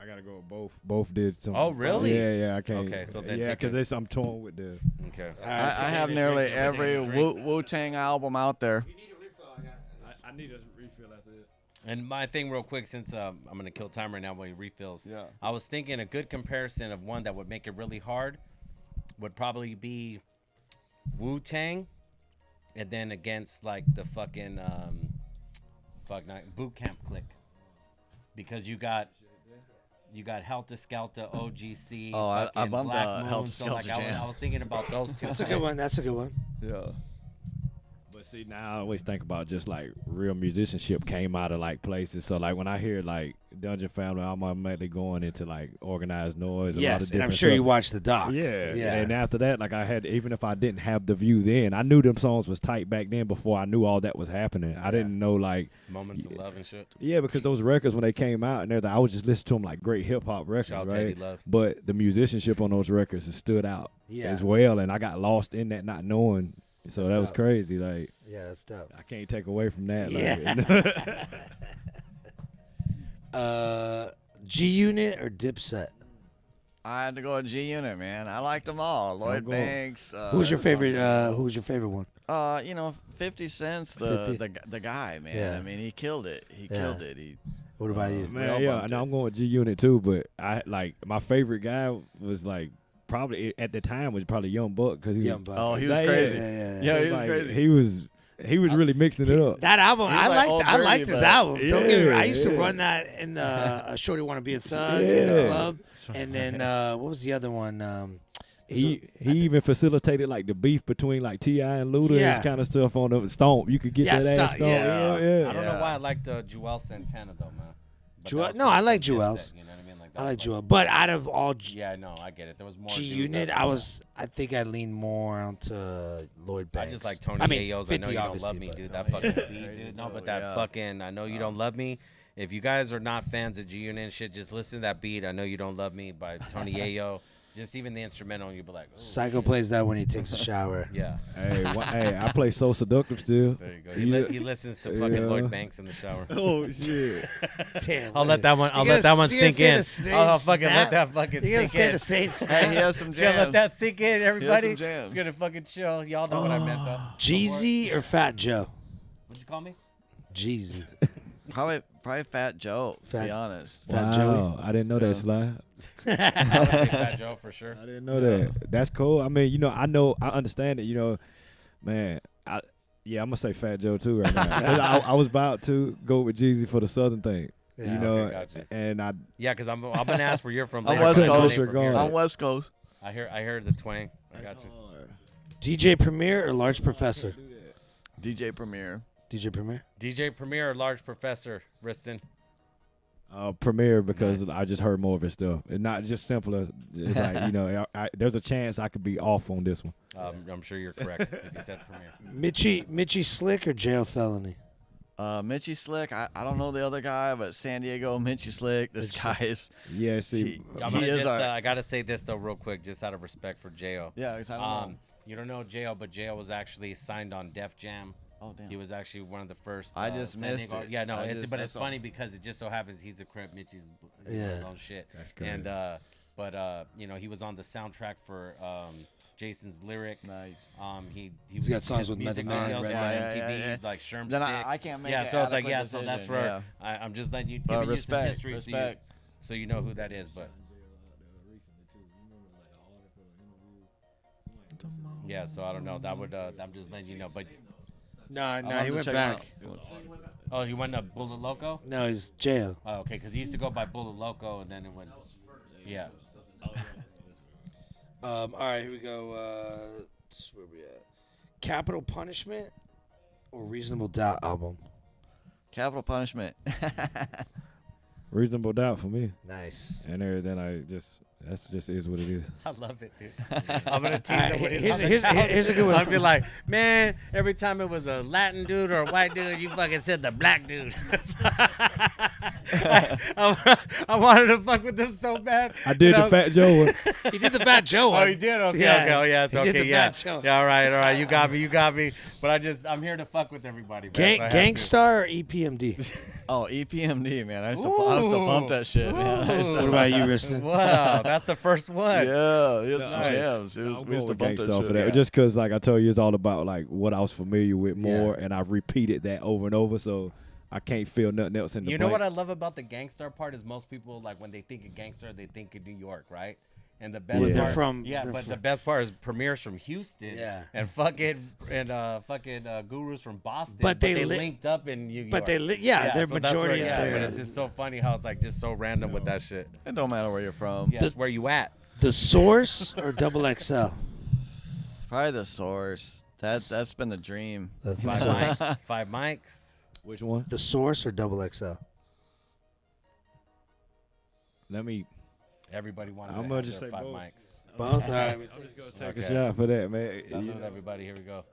I gotta go with both. Both did something. Oh, really? Yeah, I can't. Okay, so then yeah, take because I'm torn with the. Okay. I have nearly every Wu-Tang album out there. I need a refill after it. And my thing, real quick, since I'm gonna kill time right now while he refills. Yeah. I was thinking a good comparison of one that would make it really hard would probably be Wu-Tang, and then against like the fucking Boot Camp Click, because you got Helter Skelter, OGC. Oh, I fucking bumped Black the Moon, Helter so like Skelter jam. I was thinking about those two. That's a good one. That's a good one. Yeah. But But see, now I always think about just like real musicianship came out of like places. So like when I hear like Dungeon Family, I'm automatically going into like organized noise. Yes, and I'm sure you watched the doc. Yeah. And after that, like I had, even if I didn't have the view then, I knew them songs was tight back then before I knew all that was happening. I didn't know like Moments of Love and shit. Yeah, because those records when they came out and everything, I was just listening to them like great hip hop records, Shout out right? Teddy Love. But the musicianship on those records has stood out as well, and I got lost in that not knowing. So That's that was dope. crazy. Like, Yeah, that's dope. I can't take away from that. G Unit or Dipset? I had to go with G Unit, man. I liked them all. Lloyd Banks. Who's your favorite? Who's your favorite one? 50 Cent's the guy, man. Yeah. I mean, he killed it. He killed it. What about you? Man, yeah, I know I'm going with G Unit too, but I like my favorite guy was like probably at the time was probably Young Buck because he Young Buck. Oh, he was crazy. Yeah, he was like, crazy. He was really mixing it up. That album, He's I like liked. I Old liked Dirty, his but- album. Don't get me wrong. I used to Yeah. run that in the Shorty Wanna Be a Thug in the club, and then what was the other one? He even facilitated like the beef between like T.I. and Luda Yeah. and kind of stuff on the Stomp. You could get that ass Stomp. I don't know why I liked Joel Santana though, man. But Joel, that was no, I like Dipset, Joel's. You know what I mean? Like, I like Joel, but out of all Yeah, no, I get it. There was more G dudes Unit, that- I think I leaned more onto Lloyd Banks. I just like Tony I mean, Ayo's I Know 50 You Don't obviously, Love Me, but- dude. That fucking beat, dude. No, but that fucking I Know You Don't Love Me. If you guys are not fans of G Unit and shit, just listen to that beat, I Know You Don't Love Me by Tony Ayo. Just even the instrumental, you'll be like, oh, Psycho shit. plays that when he takes a shower. Yeah. Hey, I play So Seductive still. There you go. He listens to fucking Lloyd Banks in the shower. Oh shit! Damn. I'll let that one. I'll You let that gonna- one you gonna sink say in. the same I'll fucking let snap? that fucking You gonna sink say in. the same Hey, snap? he has some Just gonna let jams. that sink in, everybody. some jams. It's gonna fucking chill. Y'all know what I meant though. Jeezy or Fat Joe? What'd you call me? Jeezy. Probably Fat Joe, to be honest. Fat Wow, Joey. I didn't know that, Sly. I would say Fat Joe for sure. I didn't know that. That's cool. I mean, I understand it. Man. I'm gonna say Fat Joe too right now. 'Cause I was about to go with Jeezy for the Southern thing. Yeah. Okay, gotcha. And I Yeah, because I'm gonna ask where you're from. I'm later. West I couldn't Coast. name from here. I'm West Coast. I heard the twang. I got you. DJ Premier or Large Professor? DJ Premier. DJ Premier. DJ Premier or Large Professor, Riston? Premiere because I just heard more of his stuff. It's not just simpler. It's like, there's a chance I could be off on this one. I'm sure you're correct if you said Premier. Mitchie Slick or Jail Felony? Mitchie Slick. I don't know the other guy, but San Diego Mitchie Slick. This guy is. Yeah, see, I'm he gonna is just, our. I gotta say this though, real quick, just out of respect for Jo. Yeah, 'cause I don't know. You don't know Jo, but Jo was actually signed on Def Jam. Oh damn. He was actually one of the first. I just San missed Diego- it. Yeah, no, I it's just- but it's that's all. funny because it just so happens he's a Crip. Mitchie's Yeah. his own shit. That's crazy. And he was on the soundtrack for Jason's Lyric. Nice. He's got songs his with music Method Man, videos Red on Light. MTV, Yeah. like Sherm Then Stick. I can't make Yeah, an so it's like adequate so that's decision, where yeah. I'm just letting you giving you some Respect. history Respect. so you know who that is, but. Yeah, so I don't know. That would I'm just letting you know. But No, I'll he have to went check back. him out. oh, you went to Bullet Loco? No, he's jail. Oh, okay, because he used to go by Bullet Loco, and then it went. Yeah. All right, here we go. Where we at? Capital Punishment or Reasonable Doubt album? Capital Punishment. Reasonable Doubt for me. Nice. And then that's just is what it is. I love it, dude. I'm gonna tease him when he's Here's on a- the here's a- couch. here's a good one. I'd be like, man, every time it was a Latin dude or a white dude, you fucking said the black dude. I wanted to fuck with them so bad. I did the Fat Joe one. He did the Fat Joe one. Oh, he did? Okay, Yeah, okay. Oh, yeah, it's he did okay. the Yeah. Fat Joe. Yeah, all right. You got me. But I'm here to fuck with everybody, man. so I have to. Gangstar or EPMD? Oh, EPMD, man. I used to pump that shit, man. I used to- What about you, Riston? Wow, that's the first one. Yeah, he had some Nice. jams. We used to bump that shit. that. Just because, like I told you, it's all about like what I was familiar with more, and I've repeated that over and over, so I can't feel nothing else in the You know blank. what I love about the Gangstar part is most people, like, when they think of Gangstar, they think of New York, right? And the best Well, they're part, from- yeah, they're but from- the best part is Premier's from Houston, Yeah. and Guru's from Boston, But they li- linked up in New York. But they're so majority that's of where, yeah, there. but it's just so funny how it's like just so random with that shit. It don't matter where you're from. Yeah, it's where you at. The Source or Double XL? Probably the Source. That's been the dream. The Five Source. mics. 5 mics. Which one? The Source or XXL? Let me. Everybody wanted I'm to gonna have just their say 5 both. mics. Both. All right. I'm just gonna take Okay. a shot for that, man. Salute everybody. Here we go.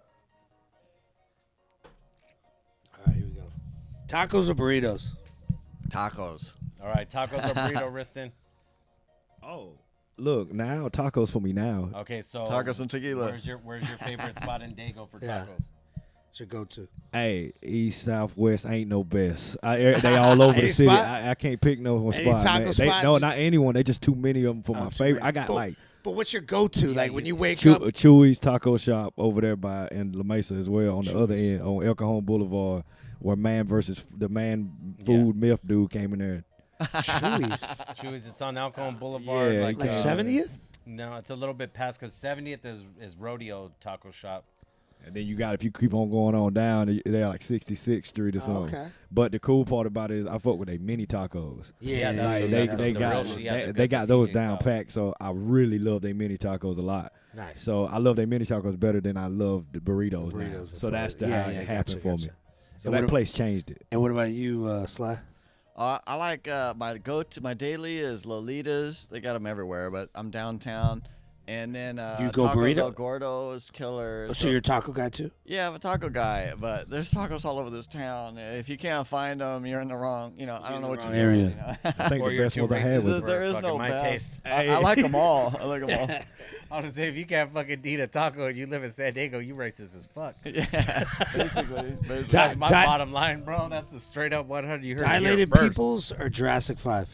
All right, here we go. Tacos or burritos? Tacos. All right, tacos or burrito, Riston? Oh, look now, tacos for me now. Okay, so Tacos and tequila. Where's your favorite spot in Dago for Yeah. tacos? It's your go-to. Hey, east, south, west ain't no best. They all over the Any city. spot? I can't pick no one Any spot. taco Man. spots? No, not anyone. They just too many of them for my too favorite. many. I got But- like But what's your go-to? Like when you wake Chew- up? Chewy's Taco Shop over there by in La Mesa as well on the other end on El Cajon Boulevard, where Man versus the Man Food Myth dude came in there. Chewy's. Chewy's. It's on Alcon Boulevard. Yeah, like Like 70th? No, it's a little bit past because 70th is Rodeo Taco Shop. And then you got, if you keep on going on down, they're like 66th Street or Oh, something. okay. But the cool part about it is I fuck with they mini tacos. Yeah, that's Like the- they that's they the got real shit. Yeah, they're they good got for those TJ down style. packed, so I really love their mini tacos a lot. Nice. So I love their mini tacos better than I love the burritos, The burritos now. and So stuff. that's the Yeah, how yeah, it happened gotcha, for me. gotcha. So And that what place changed it. And what about you, Sly? I like my daily is Lolitas. They got them everywhere, but I'm downtown. And then You go Tacos burrito? El Gordo's killer. Oh, so you're a taco guy too? Yeah, I'm a taco guy, but there's tacos all over this town. If you can't find them, you're in the wrong. I don't know what you're area. doing. I think Or the you're best too ones I had racist was for There is fucking no my best. taste. I like them all. I like them all. I was say if you can't fucking eat a taco and you live in San Diego, you racist as fuck. Yeah, basically. That's my Di- bottom line, bro. That's the straight up 100. You heard it here Dilated first. Peoples or Jurassic 5?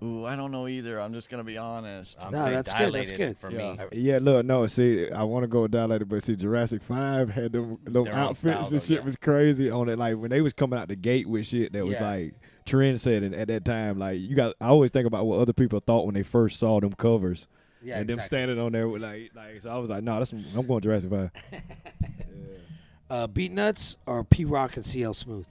Ooh, I don't know either. I'm just gonna be honest. I'm No, saying that's good, that's dilated good. for Yeah. me. Yeah, look, no, see, I want to go with Dilated, but see, Jurassic 5 had them Their own outfits style, and though, shit yeah. was crazy on it. Like, when they was coming out the gate with shit that was, Yeah. like, trend setting at that time. Like, I always think about what other people thought when they first saw them covers. Yeah, and them standing on there with, like, so I was like, no, I'm going Jurassic 5. Beat Nuts or P-Rock and CL Smooth?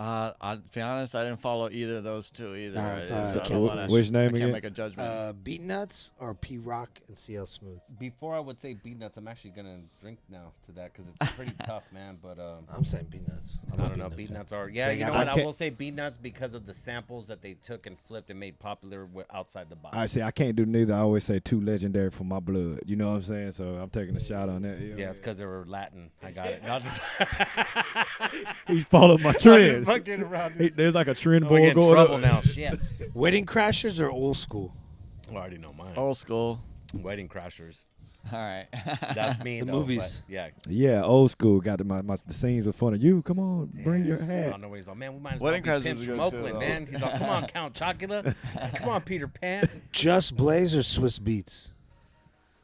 I'll be honest. I didn't follow either of those two either. No, it's all right. So I can't- which name I can't again? make a judgment. Beat Nuts or P-Rock and CL Smooth? Before I would say beat nuts, I'm actually gonna drink now to that because it's pretty tough, man. But I'm saying Beat Nuts. I don't know. Beat nuts are Say you know I what? I can't- will say beat nuts because of the samples that they took and flipped and made popular outside the box. I see. I can't do neither. I always say too legendary for my blood. You know what I'm saying? So I'm taking a shot on that. Yeah, it's because they were Latin. I got it. I'll just He's following my trends. fucking around. There's like a trend Oh, board we get in going trouble up. now. Shit. Wedding Crashers or Old School? I already know mine. Old school. Wedding Crashers. All right. That's me. The though, movies. but yeah. Yeah, old school. Got the scenes were funny. You come on, bring your I hat. don't know where he's like, man, we might as well Wedding be Crashers pimps is from good too, Oakland, though. man. He's like, come on, Count Chocula. Come on, Peter Pan. Just Blaze or Swiss Beats?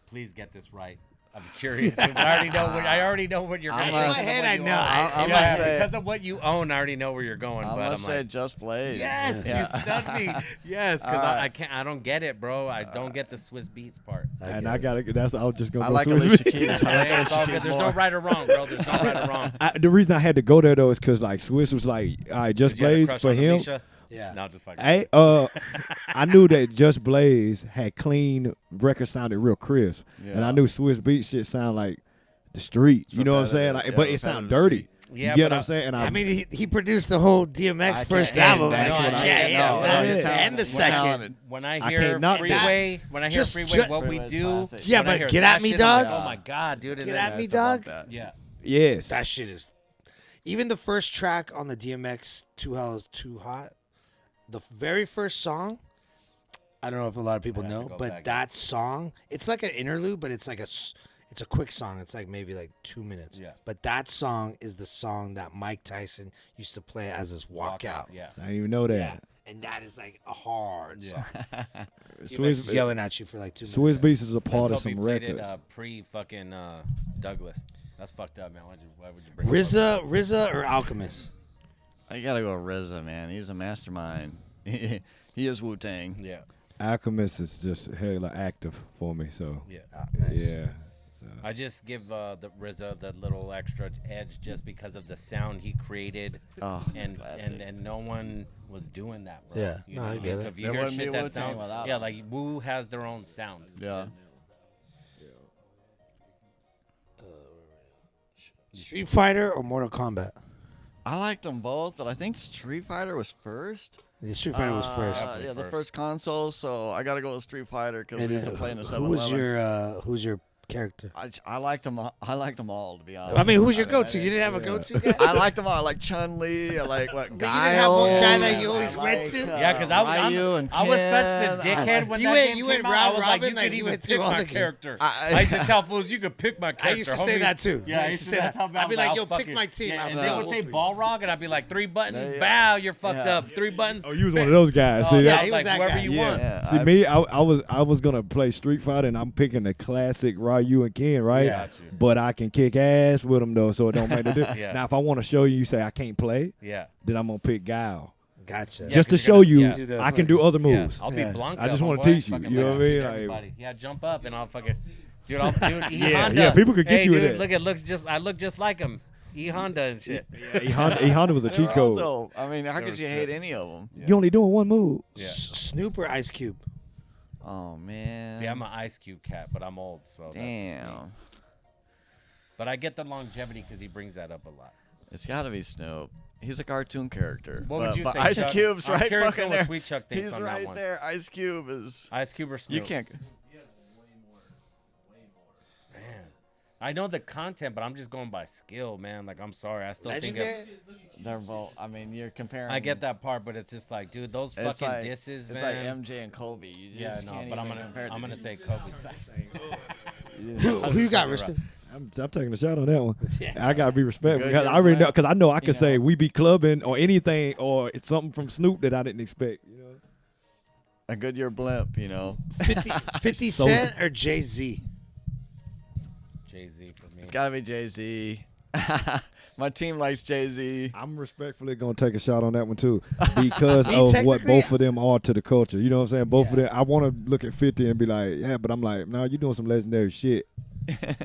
Please get this right. I'm curious. I already know what you're I'm going. gonna- In my head, I know. I'm Yeah, gonna say- because of what you own, I already know where you're going. I'm but gonna I'm say like, Just Blaze. yes, Yeah. you stunned me. Yes, because Alright. I can't. I don't get it, bro. I don't get the Swiss Beats part. And I got to. That's. I was just gonna. I go like Swiss Alicia Beats. Keys. I like Hey, it's Alicia all Keys good. There's more. no right or wrong, bro. There's no right or wrong. The reason I had to go there though is because like Swiss was like, all right, Just Did you have a Blaze crush for on him. Alicia? Yeah. No, just fucking. Hey, I knew that Just Blaze had clean records, sounded real crisp, and I Yeah. knew Swiss Beats shit sound like the street. You know what I'm saying? Repetitive, Like, yeah, but it sound repetitive dirty. street. Yeah, you get but what I'm saying? And I mean, he produced the whole DMX first album. that's what I- yeah, no, yeah. he's And talented. the He's second. talented. When I I hear can't knock Freeway, when I hear Just- Freeway, ju- what we Freeway's do. classic. Yeah, when I but hear Get that At Me, shit, I'm like, Dog? oh my god, dude! and Get then- At Me, Asked about Dog? that. Yeah. yes, That shit is. Even the first track on the DMX Too Hell is Too Hot, the very first song, I don't know if a lot of people I'd have to know, go but back. that song, it's like an interlude, but it's like it's a quick song. It's like maybe like 2 minutes. Yeah. But that song is the song that Mike Tyson used to play as his walkout. Yeah. I didn't even know that. Yeah. And that is like a hard song. Swiss, Swiss yelling at you for like 2 minutes. Swiss Beats is a part of Let's hope some he played it, records. pre fucking Douglas. That's fucked up, man. Why would you bring RZA or Alchemist? I gotta go RZA, man. He's a mastermind. He is Wu-Tang. Yeah. Alchemist is just hella active for me. So Yeah. yeah. So. I just give the RZA the little extra edge just because of the sound he created, Oh, and classic. no one was doing that, bro. Yeah. You No, know I what get mean? it. So if you There hear wouldn't be shit that Wu-Tang sounds, without yeah, him. like Wu has their own sound. Yeah. Street Fighter or Mortal Kombat? I liked them both, but I think Street Fighter was first. The Street Fighter was first. Yeah, the first console. So I gotta go with Street Fighter because we used to play in the 7-Eleven. Who's your character? I liked them. I liked them all, to be honest. I mean, who's your go-to? You didn't have a go-to guy? I liked them all. I like Chun-Li. I like what? You didn't have one guy that you always went to? Yeah, because I was such a dickhead when that game came out. I was like, you could even pick my character. I used to tell fools, you could pick my character. I used to say that too. Yeah, I used to say that. I'd be like, yo, pick my team. And they would say Balrog, and I'd be like, 3 buttons, bow, you're fucked up. 3 buttons. Oh, you was one of those guys. See, yeah, he was that whoever guy. you want. See, me, I was gonna play Street Fighter, and I'm picking the classic Ryu and Ken, right? Yeah. But I can kick ass with them though, so it don't make a difference. Yeah. Now, if I want to show you, you say I can't play, Yeah. then I'm gonna pick Guile. Gotcha. Just to 'cause show you, you're gonna- I can do other Yeah, moves. I'll be Blanca. I just my want boy. to teach you. Fucking You know what I let mean? everybody. Yeah, jump up and I'll fucking. Dude, E Yeah, Honda. yeah, people could get hey, you with dude, that. Look, it looks just. I look just like him. E Honda and shit. E Honda was a cheat code. Though. I mean, how could you hate any of them? You only doing one move. Yeah. Snoop or Ice Cube? Oh man. See, I'm an Ice Cube cat, but I'm old, so that's just me. Damn. But I get the longevity because he brings that up a lot. It's got to be Snoop. He's a cartoon character. What would you but say, Ice Chuck? Cube's I'm right curious fucking on what there. Sweet Chuck thinks He's on that right one. there. Ice Cube is. Ice Cube or Snoop? You can't. Man, I know the content, but I'm just going by skill, man. Like, I'm sorry, I still think They're both. I mean, you're comparing. I get that part, but it's just like, dude, those It's fucking like, disses, it's man. like MJ and Kobe. You Yeah, just no, can't but I'm even compare gonna the- say Kobe. Who you got, Riston? I'm taking a shot on that one. Yeah. I gotta be respectful. Good, Because good I already know, plan. because I know I can You say know. we be clubbing or anything, or it's something from Snoop that I didn't expect. You know, A Goodyear blimp, you know. 50 Cent or Jay-Z? Jay-Z for me. It's gotta be Jay-Z. My team likes Jay-Z. I'm respectfully gonna take a shot on that one too, because Me, of what technically, both of them are to the culture. You know what I'm saying? Both of them. I want to look at 50 and be like, yeah, but I'm like, no, you're doing some legendary shit.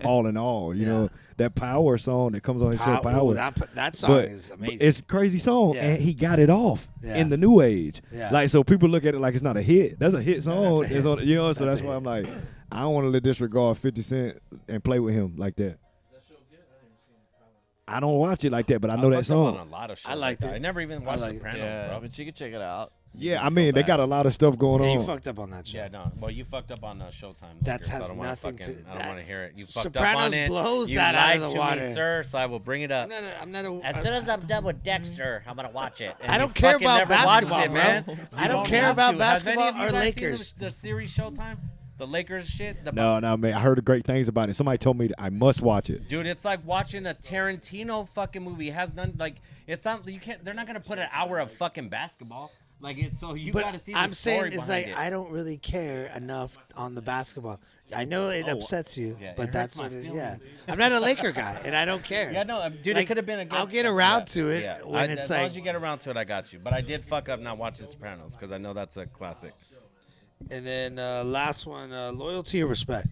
All in all, you know, that Power song that comes on his show, Power. That song But is amazing. it's a crazy song, Yeah. and he got it off Yeah. in the new age. Yeah. Like, so people look at it like it's not a hit. That's a hit song. that's a It's hit. on, you know, so That's that's a why hit. I'm like, I don't want to disregard 50 Cent and play with him like that. I don't watch it like that, but I know that fucked up on song. a lot of shows I liked like that. it. I never even watched like it. Sopranos, Yeah, bro. but you can check it out. Yeah, I mean, they got a lot of stuff going Yeah, on. you fucked up on that show. Yeah, no. Well, you fucked up on Showtime. That Lakers, so has I don't wanna nothing fucking, to- I don't that- want to hear it. You fucked Sopranos up on it. blows you that lied out of the to water. me, sir. So I will bring it up. I'm not a. As soon as I'm done with Dexter, I'm gonna watch it. And I you don't care fucking about never basketball, watched it, man. bro. You I don't care have about to. Has any basketball of you or guys seen Lakers. The series Showtime, the Lakers shit. No, man, I heard great things about it. Somebody told me that I must watch it. Dude, it's like watching a Tarantino fucking movie. It has none. Like, it's not. You can't. They're not gonna put an hour of fucking basketball. Like, it's so you gotta see the I'm saying story it's behind like it. I don't really care enough on the basketball. I know it upsets you, Yeah, it but hurts that's my what it is. feelings. Yeah, I'm not a Laker guy, and I don't care. Yeah, no, dude, Like, it could have been a good. I'll get around yeah, to it yeah. when it's as long like- as you get around to it, I got you. But I did fuck up not watching Sopranos because I know that's a classic. And then last one, loyalty or respect.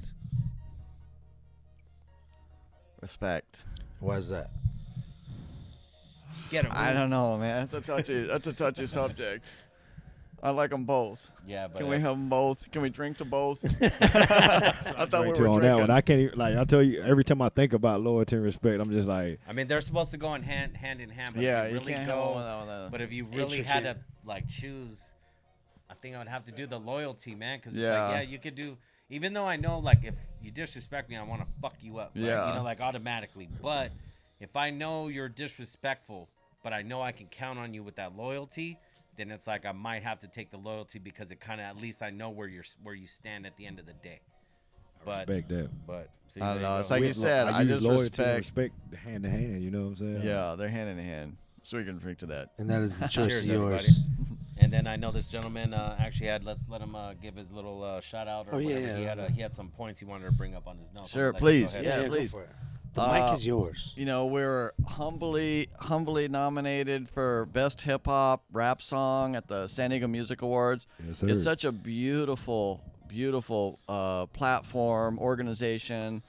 Respect. Why is that? Get him. I don't know, man. That's a touchy subject. I like them both. Yeah, but Can we have them both? Can we drink to both? I thought we Drink were to on that drinking. one. I can't even, like, I tell you, every time I think about loyalty and respect, I'm just like, I mean, they're supposed to go in hand in hand. But Yeah, if you you really can't go. have one without But if you really had to Intricate. like choose, I think I would have to do the loyalty, man. Because it's Yeah. like, yeah, you could do. Even though I know, like, if you disrespect me, I want to fuck you up. Right? Yeah. You know, like automatically. But if I know you're disrespectful, but I know I can count on you with that loyalty, then it's like I might have to take the loyalty because it kind of at least I know where you stand at the end of the day. But respect that. but see, I don't there you know. go. It's like you said. I use just loyalty respect. and respect hand to hand. You know what I'm saying? Yeah, they're hand in hand. So we can drink to that. And that is the choice Cheers, of yours. everybody. And then I know this gentleman actually had. Let's let him give his little shout out. Or Oh, yeah, whatever. yeah. He had some points he wanted to bring up on his notes. Sure, I'll let you go please. ahead. Yeah, go please. for it. The mic is yours. You know, we're humbly nominated for Best Hip Hop Rap Song at the San Diego Music Awards. Yes, sir. It's such a beautiful platform, organization.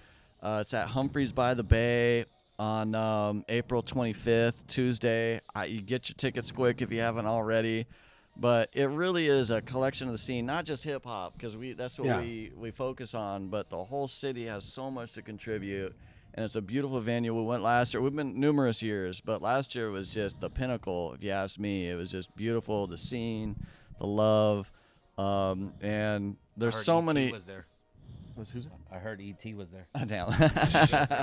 It's at Humphreys by the Bay on April 25th, Tuesday. You get your tickets quick if you haven't already. But it really is a collection of the scene, not just hip hop, because that's what Yeah. we focus on. But the whole city has so much to contribute, and it's a beautiful venue. We went last year. We've been numerous years, but last year was just the pinnacle, if you ask me. It was just beautiful, the scene, the love, and there's so many. Was there. Who's that? I heard E.T. was there. Damn.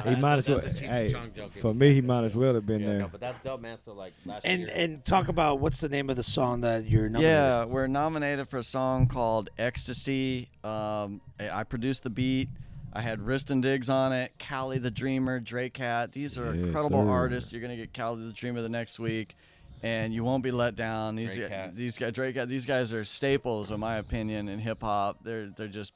He might as well. Hey, for me, he might as well have been there. No, but that's dope, man. So like last year. And talk about what's the name of the song that you're nominated. Yeah, we're nominated for a song called Ecstasy. I produced the beat. I had Riston Diggs on it, Callie the Dreamer, Dre Cat. These are incredible artists. You're gonna get Callie the Dreamer the next week, and you won't be let down. These guys, Dre Cat. These guys are staples, in my opinion, in hip hop. They're just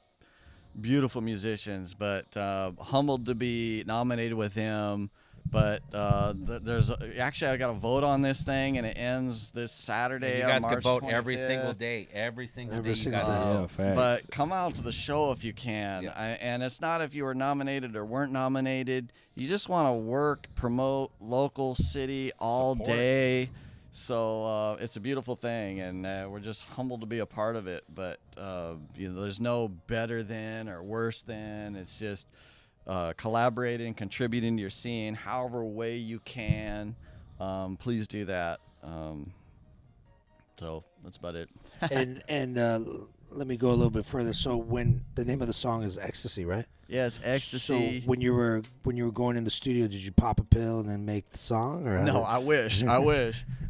beautiful musicians, but humbled to be nominated with him. But there's actually I got to vote on this thing, and it ends this Saturday. And you guys on March can vote 25th. every single day. Every single day. Yeah, facts. But come out to the show if you can. Yeah. And it's not if you were nominated or weren't nominated. You just want to work, promote local city all day. So it's a beautiful thing, and we're just humbled to be a part of it. But there's no better than or worse than. It's just collaborating, contributing to your scene, however way you can. Please do that. So that's about it. and let me go a little bit further. So when the name of the song is Ecstasy, right? Yes, Ecstasy. So when you were going in the studio, did you pop a pill and then make the song? Or No, I wish.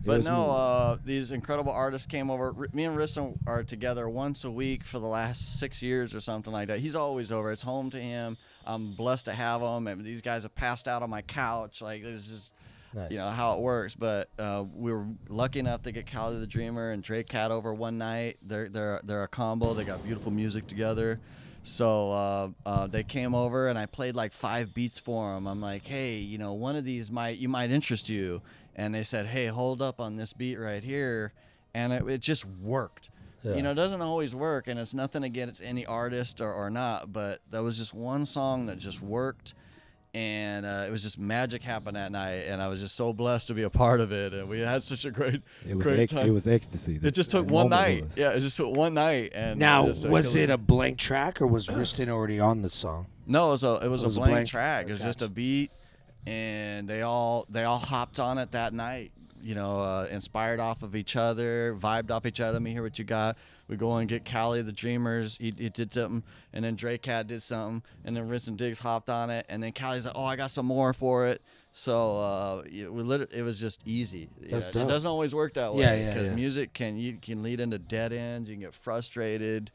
But no, these incredible artists came over. Me and Riston are together once a week for the last 6 years or something like that. He's always over. It's home to him. I'm blessed to have him. And these guys have passed out on my couch. Like, it's just, Nice. how it works. But we were lucky enough to get Callie the Dreamer and Dre Cat over one night. They're a combo. They got beautiful music together. So they came over, and I played like 5 beats for them. I'm like, hey, one of these might interest you. And they said, hey, hold up on this beat right here. And it just worked. Yeah. It doesn't always work, and it's nothing against any artist or not, but that was just one song that just worked. And it was just magic happened that night, and I was just so blessed to be a part of it. And we had such a great time. It was ecstasy. It just took one night. Yeah, it just took one night. And now, was it a blank track, or was Riston already on the song? No, it was a blank track. It was Gotcha. just a beat, and they all hopped on it that night. Inspired off of each other, vibed off each other. Let me hear what you got. We go and get Callie the Dreamers. He did something, and then Dre Cat did something, and then Riston Diggs hopped on it, and then Callie's like, oh, I got some more for it. So it was just easy. That's It dope. doesn't always work that way. Yeah, Because yeah. music can lead into dead ends. You can get frustrated.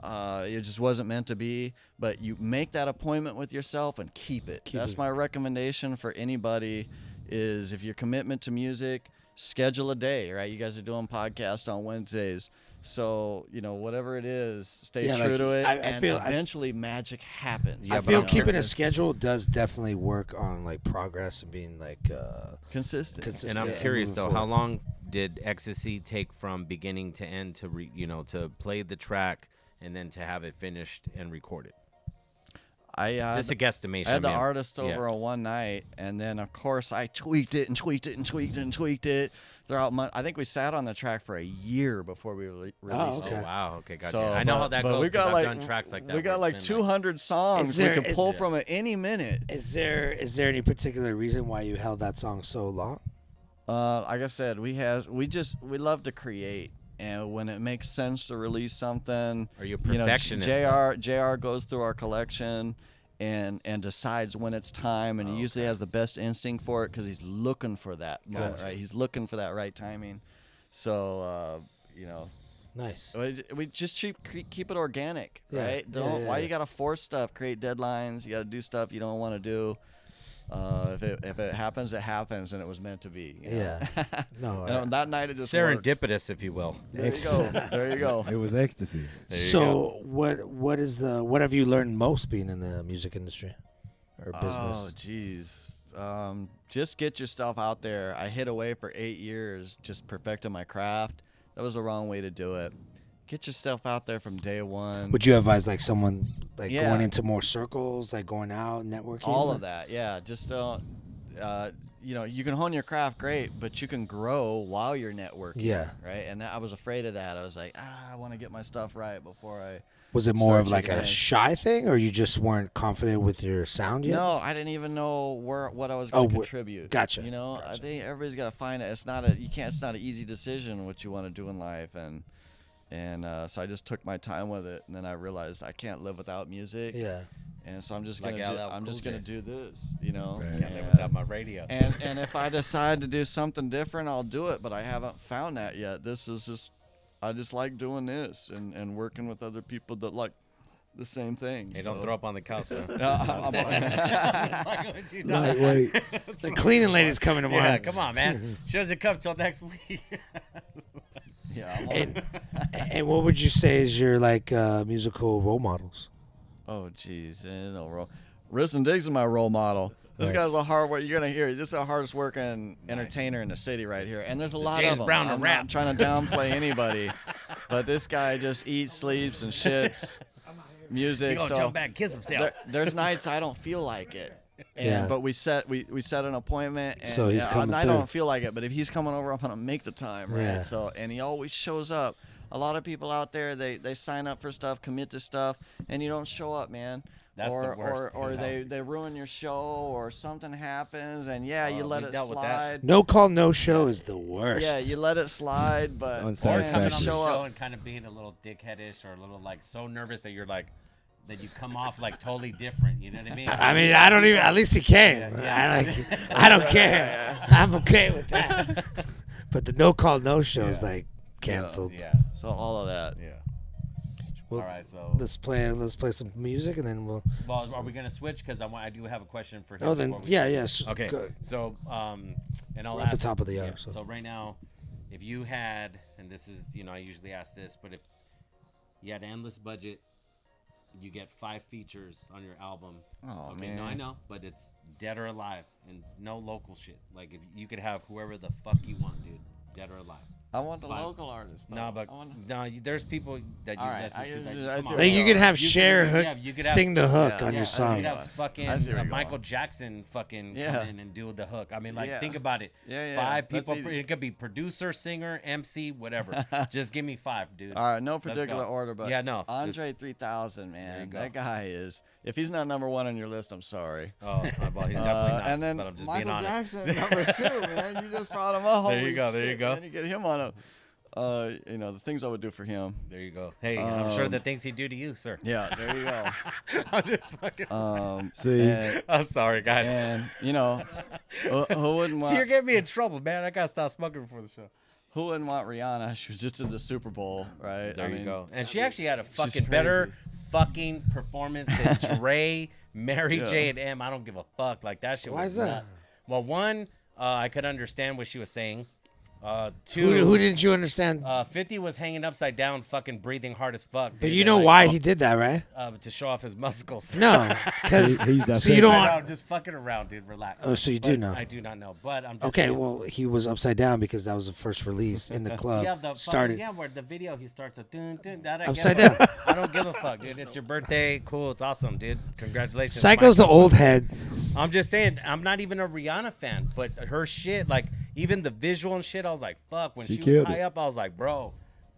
It just wasn't meant to be. But you make that appointment with yourself and keep it. That's my recommendation for anybody. Is if your commitment to music, schedule a day, right? You guys are doing podcasts on Wednesdays. So, whatever it is, stay true to it, and eventually magic happens. I feel keeping a schedule does definitely work on like progress and being like consistent. And I'm curious though, how long did Ecstasy take from beginning to end to to play the track and then to have it finished and recorded? Just a guesstimation. I had the man. artist over on one night, and then of course I tweaked it throughout month. I think we sat on the track for a year before we released okay. Oh wow, okay, gotcha. So, I know how that goes. We got I've done tracks like that. We got where like it's been 200 songs we could pull from at any minute. Is there any particular reason why you held that song so long? Like I said, we love to create. And when it makes sense to release something, Are you a perfectionist? JR goes through our collection and decides when it's time, and he usually has the best instinct for it because he's looking for that moment, right? He's looking for that right timing. So, Nice. we just keep it organic, Yeah. right? Why you gotta force stuff? Create deadlines. You gotta do stuff you don't want to do. If it happens, it happens, and it was meant to be. Yeah. No. And on that night, it just serendipitous, if you will. There you go. There you go. It was ecstasy. So what have you learned most being in the music industry or business? Oh, geez. Just get yourself out there. I hid away for 8 years, just perfecting my craft. That was the wrong way to do it. Get yourself out there from day one. Would you advise like someone like going into more circles, like going out, networking? All of that, yeah. Just don't. You can hone your craft great, but you can grow while you're networking. Yeah. Right. And I was afraid of that. I was like, I want to get my stuff right before Was it more start of like checking a in. shy thing, or you just weren't confident with your sound yet? No, I didn't even know what I was going to contribute. Gotcha. You know, I think everybody's got to find it. It's not it's not an easy decision what you want to do in life, and so I just took my time with it, and then I realized I can't live without music. Yeah. And so I'm just Like gonna do this, you know. Can't live without my radio. And if I decide to do something different, I'll do it. But I haven't found that yet. This is just I just like doing this and working with other people that like the same thing. Hey, don't throw up on the couch, man. Wait. The cleaning lady's coming tomorrow. Yeah, come on, man. She doesn't come till next week. Yeah. And what would you say is your like musical role models? Oh, jeez. No role. Riston Diggs is my role model. This Nice. guy's a hard work. You're gonna hear. This is the hardest working entertainer in the city right here, and there's a lot James of them. Brown to I'm rap. not trying to downplay anybody, but this guy just eats, sleeps, and shits music. He gonna So jump back and kiss himself. there's nights I don't feel like it. Yeah. But we set an appointment, and So he's coming I through. don't feel like it, but if he's coming over, I'm gonna make the time, right? Yeah. So and he always shows up. A lot of people out there, they sign up for stuff, commit to stuff, and you don't show up, man. That's the worst, Or you know? they ruin your show, or something happens, and you let we it dealt with that. slide. No call, no show is the worst. Yeah, you let it slide, but It's Or unsatisfactory. coming on the show show up. and kind of being a little dickheadish or a little like so nervous that you're like that you come off like totally different. You know what I mean? I mean, I don't even. At least he came. Yeah. I don't care. I'm okay with that. But the no call, no show is like canceled. Yeah. So all of that. Yeah. Well, All right, so let's play some music and then we'll. well, are we gonna switch? Because I do have a question for him. Oh, then before we yeah, switch. yes. Okay. Good. So and I'll We're at the ask- top of the hour, yeah, so. So right now, if you had, and this is, I usually ask this, but if you had endless budget, you get 5 features on your album. Oh, okay, man. no, I know, but it's dead or alive and no local shit. Like if you could have whoever the fuck you want, dude, dead or alive. I want the 5. local artist. Though. No, but there's people that you All right, listen I- to. That I come see on, what Hey, you could can have You Cher could- hook, yeah, you could have- sing the hook Yeah, on yeah. your you song. could have fucking I see where you're Michael going. Jackson fucking Yeah. come in and do the hook. I mean, like, Yeah. think about it. Yeah, 5 that's people. easy. It could be producer, singer, MC, whatever. Just give me 5, dude. All right, no Let's particular go. order, but Yeah, no, Andre just- 3000, There you man, go. that guy is. If he's not number 1 on your list, I'm sorry. Oh, well, he's definitely not. And then but I'm just Michael being honest. Jackson, number 2, man. You just brought him up. There you Holy go, there you shit, go. Man, you get him on a. The things I would do for him. There you go. Hey, I'm sure the things he'd do to you, sir. Yeah, there you go. I'm just fucking. See? and, I'm sorry, guys. and who wouldn't See, you're want getting me in trouble, man. I gotta stop smoking before the show. who wouldn't want Rihanna? She was just in the Super Bowl, right? There I you mean, go. And she actually had a she's fucking better crazy. fucking performance than Dre, Mary Yeah. J, and M. I don't give a fuck. Like that shit Why was is that? nuts. Well, one, I could understand what she was saying. 2, Who didn't you understand? 50 was hanging upside down, fucking breathing hard as fuck. But dude, you and know like, why he did that, right? to show off his muscles. No, because He's so that you big. don't. I know, Want, I'm just fucking around, dude. Relax. Oh, so you do But know. I do not know, but I'm just okay, saying. well, he was upside down because that was the first release in the club. Yeah, the started. fucking, where the video he starts a dun, dun, that I Upside get, down. I don't give a fuck, dude. It's your birthday. Cool. It's awesome, dude. Congratulations. Psycho's the old head. I'm just saying, I'm not even a Rihanna fan, but her shit, like even the visual and shit, I was like, fuck. When She she was killed high it. up, I was like, bro,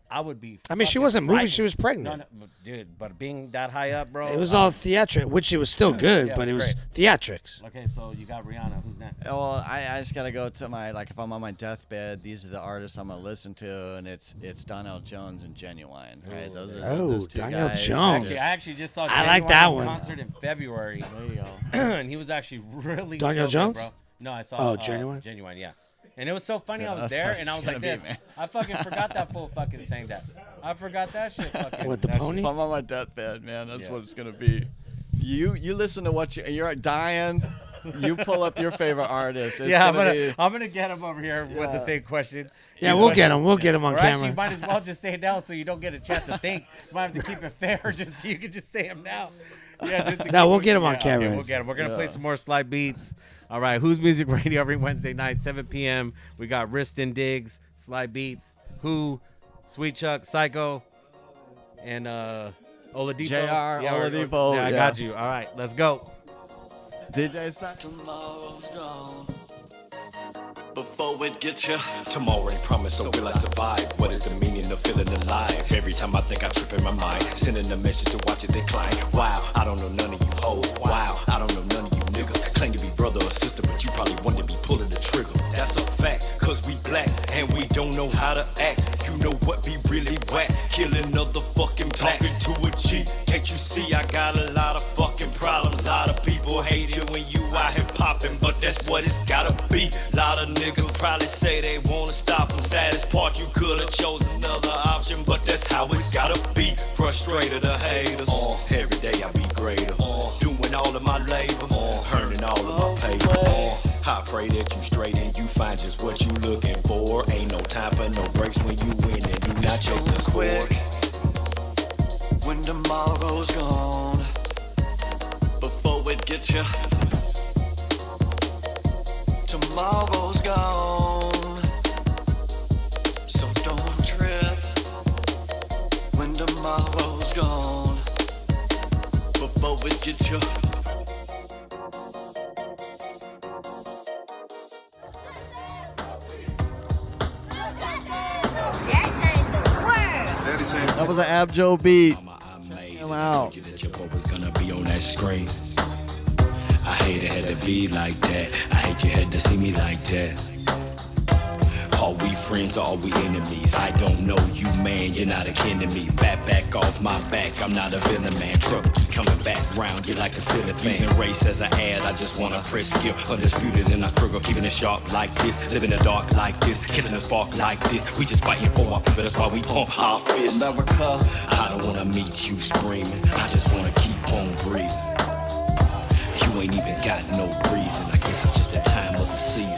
I would be. I mean, she fucking wasn't moving; frightened. she was pregnant. No, but dude, but being that high up, bro. It was all theatric, which it was still good, Yeah, but it it was was great. theatrics. Okay, so you got Rihanna. Who's next? Well, I just gotta go to my if I'm on my deathbed, these are the artists I'm gonna listen to, and it's Donnell Jones and Genuine, right? Those are Oh, those 2 Donnell guys. Jones. I actually just saw. I like Genuine that in one. Concert in February, There you go. and he was actually really. Donnell still good, Jones? bro. No, I saw. Oh, Genuine? Genuine, yeah. And it was so funny. Yeah, I was that's there, how and I it's was like gonna be, this. man. I fucking forgot that fool fucking sang that. I forgot that shit. Fucking. What, the that pony? If I'm on my deathbed, man, that's Yeah. what it's gonna be. You listen to what you're dying. You pull up your favorite artist. It's Yeah, be, I'm gonna get him over here with the Yeah. same question. Yeah, we'll get him. We'll get him on Or camera. actually, you might as well just say it now so you don't get a chance to think. You might have to keep it fair, just so you can just say him now. Yeah, just to No, keep we'll it- get him on yeah, camera. Okay, we'll get him. We're gonna play Yeah. some more slide beats. All right, Who's Music Radio every Wednesday night, 7 p.m. We got Riston Diggs, slide beats, Who, Sweet Chuck, Syko, and Oladipo. JR, Yeah, Oladipo, yeah, I yeah. got you. All right, let's go. DJ Sa- Tomorrow's gone. before it gets you. Tomorrow ain't promised, so will I survive? What is the meaning of feeling alive? Every time I think I trip in my mind, sending a message to watch it decline. Wow, I don't know none of you hoes. Wow, I don't know none of you niggas. Claim to be brother or sister, but you probably want to be pulling the trigger. That's a fact, cause we black and we don't know how to act. You know what be really whack? Killing other fucking blacks. Talking to a G, can't you see I got a lot of fucking problems? A lot of people hate you when you out here popping, but that's what it's gotta be. Lot of niggas probably say they wanna stop them. Saddest part, you could've chose another option, but that's how it's gotta be. Frustrated the haters. Every day I be greater. Doing all of my labor. Earning all of my paper. I pray that you straight and you find just what you looking for. Ain't no time for no breaks when you win and do not check the score. When tomorrow's gone, before it gets you. Tomorrow's gone, so don't trip. When tomorrow's gone, before it gets you. That was an Abjo beat. Come out. That your boy was gonna be on that screen. I hate it had to be like that. I hate you had to see me like that. Are we friends or are we enemies? I don't know you, man, you're not akin to me. Back off my back, I'm not a villain, man. Trouble keep coming back round, you're like a cylinder. Using race as an ad, I just wanna press skill. Undisputed and I struggle, keeping it sharp like this. Living in the dark like this, catching a spark like this. We just fighting for our people, that's why we pump our fists. I don't wanna meet you screaming, I just wanna keep on breathing. You ain't even got no reason, I guess it's just that time of the season.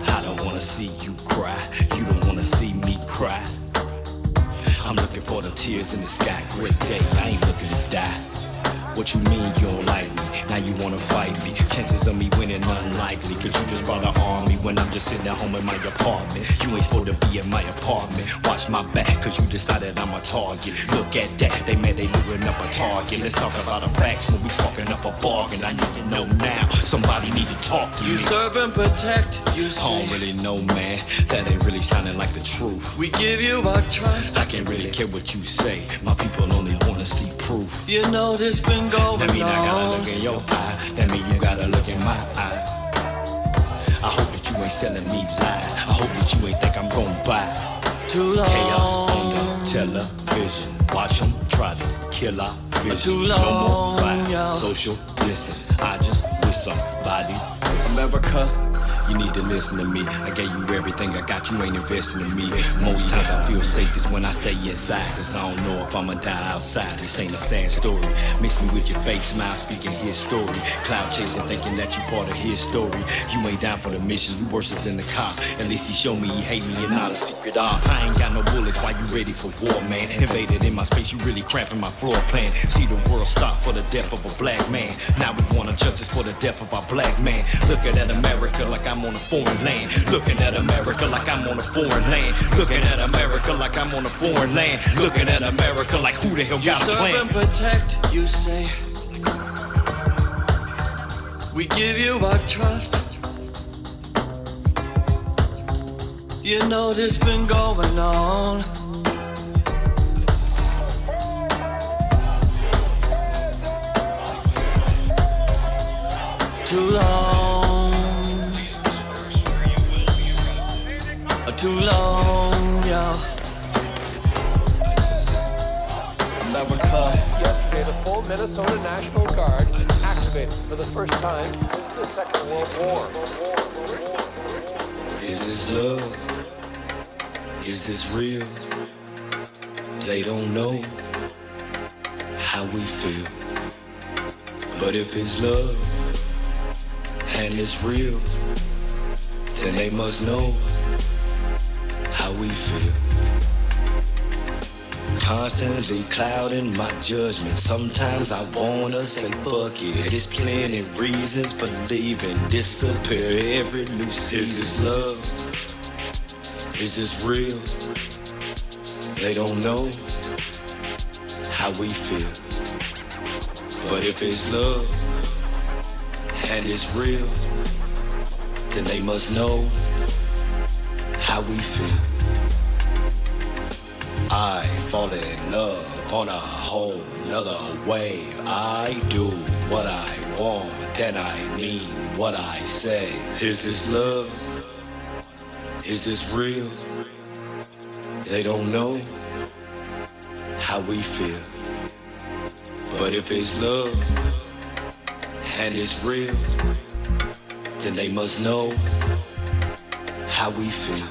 I don't wanna see you cry, you don't wanna see me cry. I'm looking for the tears in the sky, great day, I ain't looking to die. What you mean you don't like me? Now you wanna fight me. Chances of me winning unlikely, cause you just brought an army when I'm just sitting at home in my apartment. You ain't supposed to be in my apartment. Watch my back, cause you decided I'm a target. Look at that, they mad they luring up a target. Let's talk about the facts when we sparking up a bargain. I need to know now, somebody need to talk to me. You serve and protect, you say. I don't really know, man, that ain't really sounding like the truth. We give you our trust. I can't really care what you say, my people only wanna see proof. You know this been going that mean on. I gotta look in your eye, that mean you gotta look in my eye. I hope that you ain't selling me lies, I hope that you ain't think I'm gon' buy. Too long. Chaos on the television, watch them try to kill our vision. Too long, no more violence, social distance, I just wish somebody listen. America, you need to listen to me. I gave you everything I got, you ain't investing in me. Most times I feel safest when I stay inside, cause I don't know if I'ma die outside. This ain't a sad story. Mix me with your fake smile, speaking his story. Cloud chasing, thinking that you part of his story. You ain't down for the mission, you worse than the cop. At least he showed me he hate me and not a secret op. I ain't got no bullets, why you ready for war, man? Invaded in my space, you really cramping my floor plan. See the world stop for the death of a black man. Now we want a justice for the death of our black man. Looking at America like I'm on a foreign land. Looking at America like I'm on a foreign land. Looking at America like I'm on a foreign land. Looking at America like who the hell got a plan? You serve and protect, you say. We give you our trust. You know this been going on. Too long. Too long, yeah. America. Yesterday, the full Minnesota National Guard activated for the first time since the Second World War. Is this love? Is this real? They don't know how we feel. But if it's love and it's real, then they must know how we feel. Constantly clouding my judgment. Sometimes I wanna say fuck it. There's plenty reasons for leaving. Disappear every new season. Is this love? Is this real? They don't know how we feel. But if it's love and it's real, then they must know how we feel. I fall in love on a whole nother wave. I do what I want, then I mean what I say. Is this love? Is this real? They don't know how we feel. But if it's love and it's real, then they must know how we feel.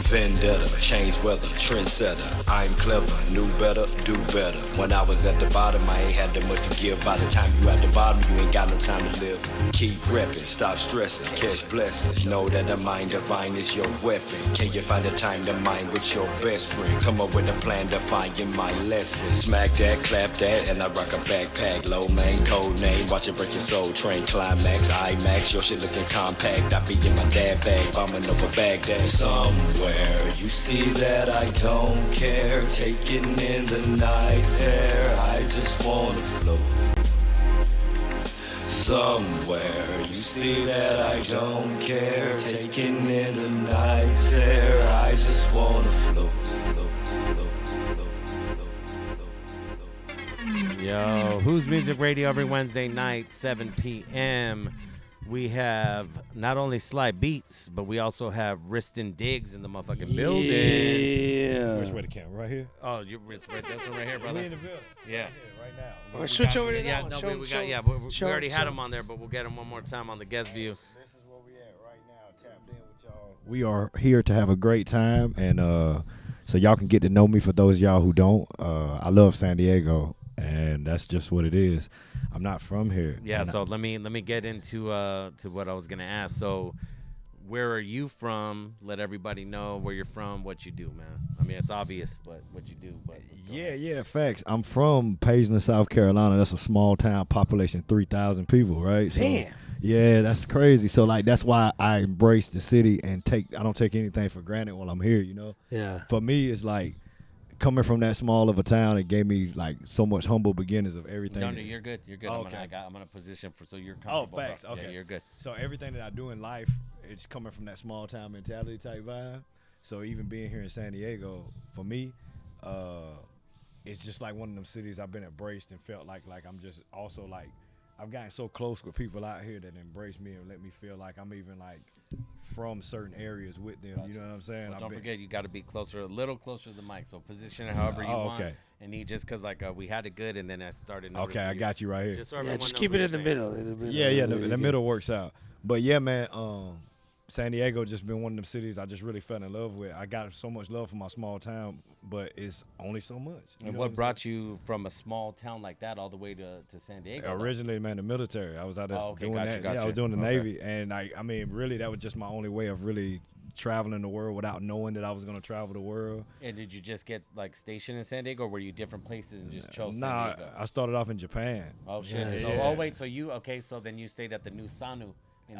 Vendetta, change weather, trendsetter. I'm clever, knew better, do better. When I was at the bottom, I ain't had that much to give. By the time you at the bottom, you ain't got no time to live. Keep repping, stop stressing, catch blessings. Know that the mind divine is your weapon. Can you find the time to mind with your best friend? Come up with a plan defying my lesson. Smack that, clap that, and I rock a backpack. Low man, code name, watch it break your soul. Train climax, IMAX, your shit looking compact. I be in my dad bag, bombing over Baghdad. Somewhere you see that I don't care, taking in the night air, I just wanna float. Somewhere you see that I don't care, taking in the night air, I just wanna float. Yo, Who's Music Radio every Wednesday night, 7 p.m. We have not only Sly Beats, but we also have Riston Diggs in the motherfucking building. Yeah. Which way the camera? Right here? Oh, it's right this one right here, brother. We in the building. Yeah. Right now. Or switch over to yeah, that no, one. we already had him on there, but we'll get him one more time on the guest view. This is where we at right now. Tapped in with y'all. We are here to have a great time, and so y'all can get to know me. For those of y'all who don't, I love San Diego, and that's just what it is. I'm not from here. Yeah, so let me get into to what I was gonna ask. So, where are you from? Let everybody know where you're from, what you do, man. I mean, it's obvious, but what you do. But yeah, facts. I'm from Paisley, South Carolina. That's a small town, population 3,000 people, right? Damn. So, yeah, that's crazy. So like that's why I embrace the city and I don't take anything for granted while I'm here. You know. Yeah. For me, it's like, coming from that small of a town, it gave me like so much humble beginnings of everything. No, you're good. You're good. Oh, okay. I'm in a position so you're comfortable. Oh, facts. Bro. Okay, yeah, you're good. So everything that I do in life, it's coming from that small town mentality type vibe. So even being here in San Diego, for me, it's just like one of them cities I've been embraced and felt like I'm just also like I've gotten so close with people out here that embrace me and let me feel like I'm even like from certain areas with them. You know what I'm saying? Well, don't forget, you got to be a little closer to the mic. So position it however you want. Okay. And just because like we had it good, and then I started. Okay, I got you right here. Just keep it in the middle. The middle works out. But yeah, man, San Diego just been one of them cities I just really fell in love with. I got so much love for my small town, but it's only so much. And what brought you from a small town like that all the way to San Diego? Originally, man, the military. I was out there doing that. Gotcha. I was doing the Navy, and I mean, really, that was just my only way of really traveling the world without knowing that I was going to travel the world. And did you just get like stationed in San Diego, or were you different places and just chose San Diego? I started off in Japan. Oh shit! Yeah. So then you stayed at the New Sanu.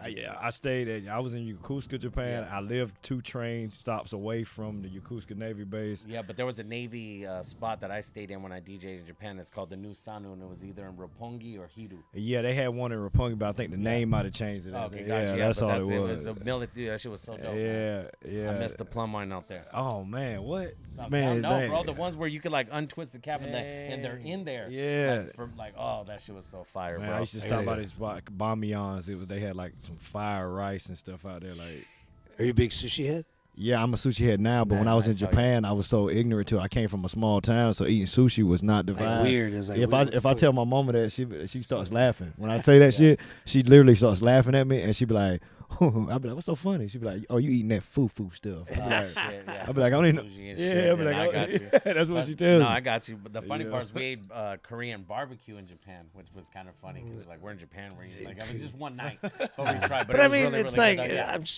I stayed I was in Yokosuka, Japan. Yeah. I lived 2 train stops away from the Yokosuka Navy base. Yeah, but there was a Navy spot that I stayed in when I DJed in Japan. It's called the New Sanu, and it was either in Roppongi or Hiru. Yeah, they had one in Roppongi, but I think the name might have changed it. Okay, gotcha. Yeah, that's all it was. It was a military. That shit was so dope. Yeah. I missed the plum wine out there. Oh man, what? Man, no, bro. The ones where you could like untwist the cap and they're in there. Yeah. That shit was so fire, man, bro. I used to stop by this spot, Bamiyans. They had like some fire rice and stuff out there. Like, are you a big sushi head? Yeah, I'm a sushi head now, but when I was in Japan, I was so ignorant to it. I came from a small town, so eating sushi was not the vibe. Like weird. It's like if I tell my mama that, she starts laughing. When I say that shit, she literally starts laughing at me, and she be like, I'll be like, what's so funny? She'd be like, oh, you eating that foo-foo stuff. I'll be like, I don't even know. Yeah, I'll be like, I got you. That's what she tells me. No, I got you. But the funny part is we ate Korean barbecue in Japan, which was kind of funny because like we're in Japan, like it was just one night, but we tried. But I mean, really, it's really like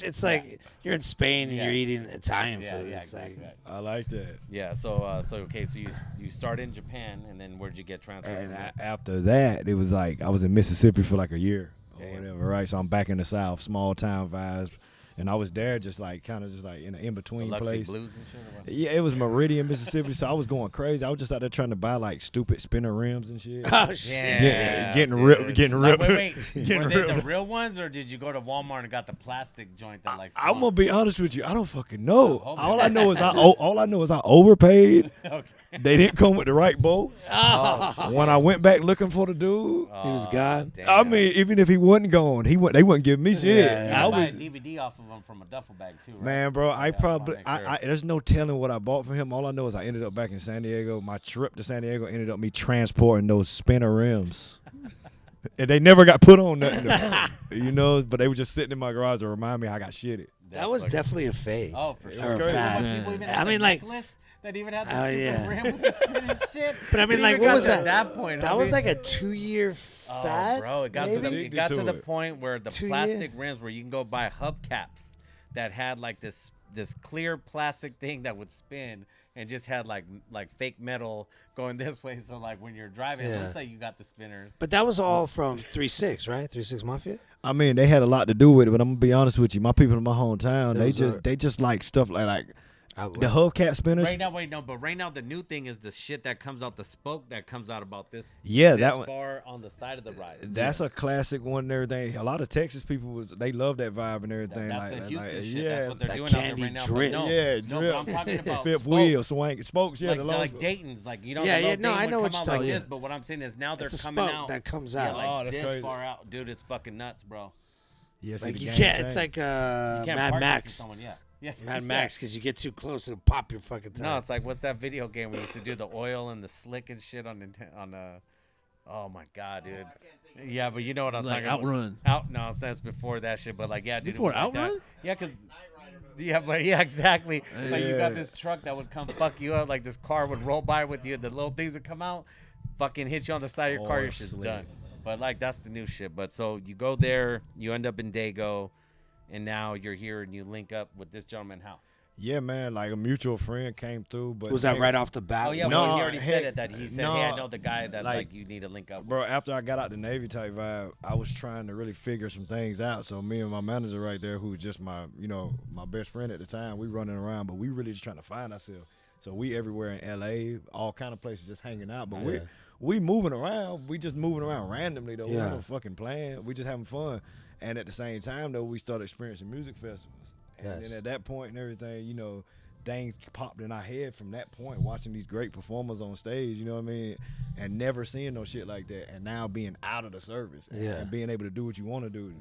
it's like you're in Spain and you're eating Italian food. Yeah, it's exactly. like, I like that. Yeah. So you started in Japan, and then where'd you get transferred? And after that, it was like I was in Mississippi for like a year. Or whatever, right? So I'm back in the South, small town vibes, And I was there just like kind of just like in an in-between place. Blues and shit, or what? Yeah, it was Meridian, Mississippi, so I was going crazy. I was just out there trying to buy like stupid spinner rims and shit. Oh shit! Yeah, getting ripped. Like, wait. Getting Were they the ripped. real ones, or did you go to Walmart and got the plastic joint that like? I'm gonna be honest with you. I don't fucking know. Oh, All I know is I overpaid. Okay. They didn't come with the right bolts. Oh. When I went back looking for the dude, He was gone. Damn. I mean, even if he wasn't gone, they wouldn't give me shit. Yeah. I I buy a was, DVD off of them from a duffel bag too, right? man, bro, I Yeah, I probably, wanna make sure. there's no telling what I bought from him. All I know is I ended up back in San Diego. My trip to San Diego ended up me transporting those spinner rims. And they never got put on nothing, but they were just sitting in my garage to remind me I got shitted. That was definitely a fade. Oh, for sure. Or a crazy. fad. Most people even I had mean, the like, necklace that even had the oh, stupid yeah. rim with the spinning shit. But I mean, It like, even what got was to that? that point? That I was mean, like a 2-year oh, fad. bro, it got maybe? to the it. point where the 2 plastic rims where you can go buy hubcaps that had like this clear plastic thing that would spin and just had like fake metal going this way. So like when you're driving, it Yeah. looks like you got the spinners. But that was all from 3-6, right? 3-6 Mafia. I mean, they had a lot to do with it, but I'm gonna be honest with you. My people in my hometown, Those they just like stuff like Outlaw. the hubcap spinners. Right now, but right now the new thing is the shit that comes out the spoke that comes out about this. Yeah, this that one. far on the side of the ride. That's a classic one and everything. A lot of Texas people they love that vibe and everything. That's like, the Houston like, shit. yeah, That's what they're that doing out there candy right now. drip. But no, yeah, no, drip. but I'm talking about fifth spokes. wheel, swank spokes. Yeah, Like, the like long- Dayton's, like you know, Yeah, the yeah, little no, Dayton I would know what come you're out like talking this. about. But what I'm saying is now they're It's a coming spoke out that comes yeah, out. like Oh, that's this crazy. far out, dude. It's fucking nuts, bro. Yeah, see, Like the you game can't. changed. It's like You can't Mad park next to Max. someone, yeah. Yeah, Mad yeah. Max, because you get too close, it'll pop your fucking tire. No, it's like what's that video game we used to do the oil and the slick and shit on oh my god, dude. Yeah, but you know what I'm Like talking Outrun. about. No, that's before that shit. But like, yeah, dude. it Before was like that. Outrun? Yeah, cause. Yeah, but yeah, exactly. Like you got Yeah. this truck that would come fuck you up. Like this car would roll by with you. The little things would come out, fucking hit you on the side of your car. Oh, Your shit's slick. done. But like that's the new shit. But so you go there, you end up in Dago, and now you're here and you link up with this gentleman. How? Yeah, man, like a mutual friend came through. But Was that right off the bat? Oh yeah, No, well, he already said heck, it that he said, no, "Hey, I know the guy that like like, you need to link up." Bro, after I got out the Navy type vibe, I was trying to really figure some things out. So me and my manager right there, who was just my best friend at the time, we running around, but we really just trying to find ourselves. So we everywhere in LA, all kind of places just hanging out. But Yeah. we moving around. We just moving around randomly though. We Yeah. have no fucking plan. We just having fun. And at the same time though, we started experiencing music festivals. And Yes. then at that point and everything, things popped in our head from that point, watching these great performers on stage, you know what I mean? And never seeing no shit like that. And now being out of the service and being able to do what you want to do.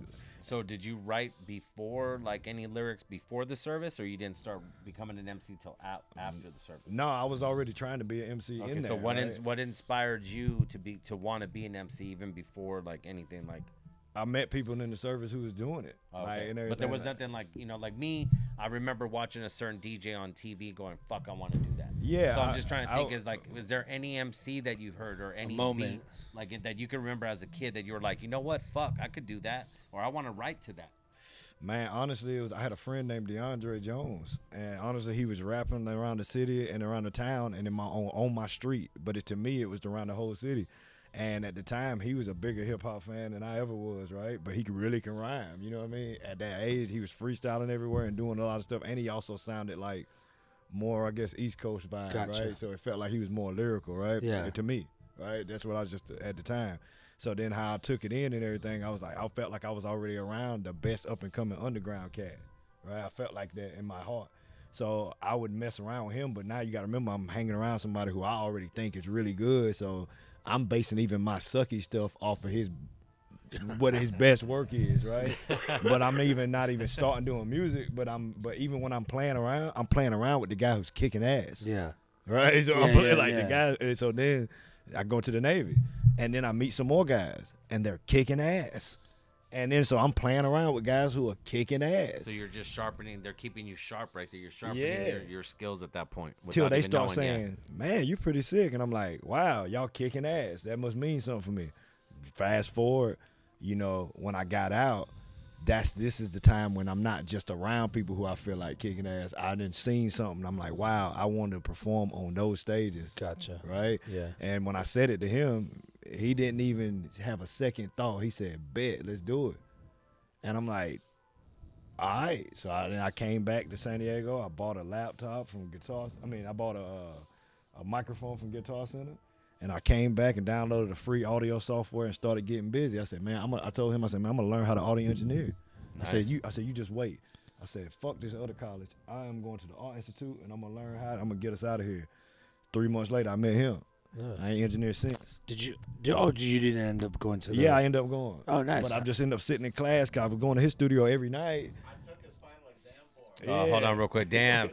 So did you write before, like any lyrics before the service, or you didn't start becoming an MC till after the service? No, I was already trying to be an MC Okay, in there. so what right? what inspired you to want to be an MC even before like anything like? I met people in the service who was doing it. Okay. Like, and But there everything. was nothing like like me. I remember watching a certain DJ on TV going, "Fuck, I want to do that." Yeah, So I'm just trying to think, I- is there any MC that you heard or any moment. beat, like that you can remember as a kid that you were like, you know what, fuck, I could do that, or I want to write to that. Man, honestly, I had a friend named DeAndre Jones, and honestly, he was rapping around the city and around the town and on my street. But to me, it was around the whole city. And at the time, he was a bigger hip hop fan than I ever was, right? But he really can rhyme, you know what I mean? At that age, he was freestyling everywhere and doing a lot of stuff. And he also sounded like more, I guess, East Coast vibe, Gotcha. right? So it felt like he was more lyrical, right? Yeah. To me, right? That's what I was just at the time. So then how I took it in and everything, I felt like I was already around the best up and coming underground cat, right? I felt like that in my heart. So I would mess around with him, but now you got to remember I'm hanging around somebody who I already think is really good. So I'm basing even my sucky stuff off of what his best work is, right? But I'm not even starting doing music. But even when I'm playing around with the guy who's kicking ass. Yeah. Right. So Yeah, I'm playing yeah, like yeah. the guy. And so then I go to the Navy, and then I meet some more guys, and they're kicking ass. And then so I'm playing around with guys who are kicking ass. So you're just sharpening. They're keeping you sharp right there. You're sharpening Yeah. your skills at that point. Till without they even start knowing saying, "Man, you're pretty sick," and I'm like, "Wow, y'all kicking ass. That must mean something for me." Fast forward, when I got out, this is the time when I'm not just around people who I feel like kicking ass. I done seen something. I'm like, wow, I want to perform on those stages. Gotcha. Right? Yeah. And when I said it to him, he didn't even have a second thought. He said, "Bet, let's do it." And I'm like, all right. So then I came back to San Diego. I bought a laptop from Guitar. I bought a microphone from Guitar Center. And I came back and downloaded a free audio software and started getting busy. I said, man, I told him, I said, man, I'm gonna learn how to audio engineer. Nice. I said, you just wait. I said, fuck this other college. I am going to the Art Institute and I'm gonna learn how. I'm gonna get us out of here. 3 months later, I met him. Yeah. I ain't engineered since. You didn't end up going to? Yeah, I ended up going. Oh, nice. But I just ended up sitting in class because I was going to his studio every night. I took his final exam for him. Oh, hold on real quick. Damn.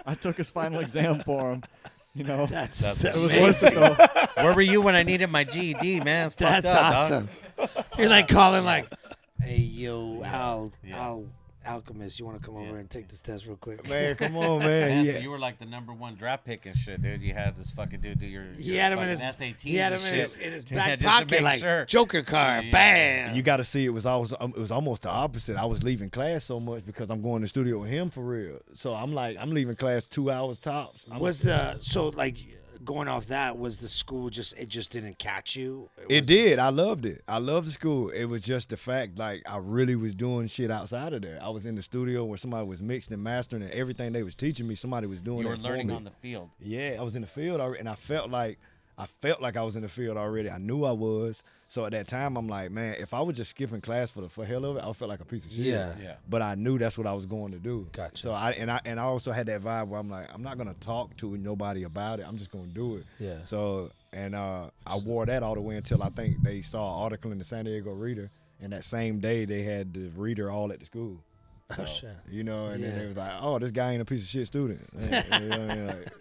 I took his final exam for him. You know, that's it was worth it though. Where were you when I needed my GED, man? It's that's fucked up, awesome. Dog. You're like calling like, hey, yo, Al Alchemist, you want to come over and take this test real quick? Man, come on, man. Man, so you were like the #1 draft pick and shit, dude. You had this fucking dude do your he had him in his SATs. He had him in his back just to pocket make like sure. Joker card. Bam. You got to see it was almost the opposite. I was leaving class so much because I'm going to the studio with him for real. So I'm leaving class 2 hours tops. Going off that, was the school it just didn't catch you? It did. I loved it. I loved the school. It was just the fact, like, I really was doing shit outside of there. I was in the studio where somebody was mixing and mastering, and everything they was teaching me, somebody was doing it for me. You were learning on the field. Yeah, I was in the field already, and I felt like I was in the field already. I knew I was. So at that time, I'm like, man, if I was just skipping class for hell of it, I felt like a piece of shit. Yeah. But I knew that's what I was going to do. Gotcha. So I also had that vibe where I'm like, I'm not gonna talk to nobody about it. I'm just gonna do it. Yeah. So I wore that all the way until I think they saw an article in the San Diego Reader, and that same day they had the Reader all at the school. Oh, shit. You know, and then it was like, oh, this guy ain't a piece of shit student. You know what I mean? Like,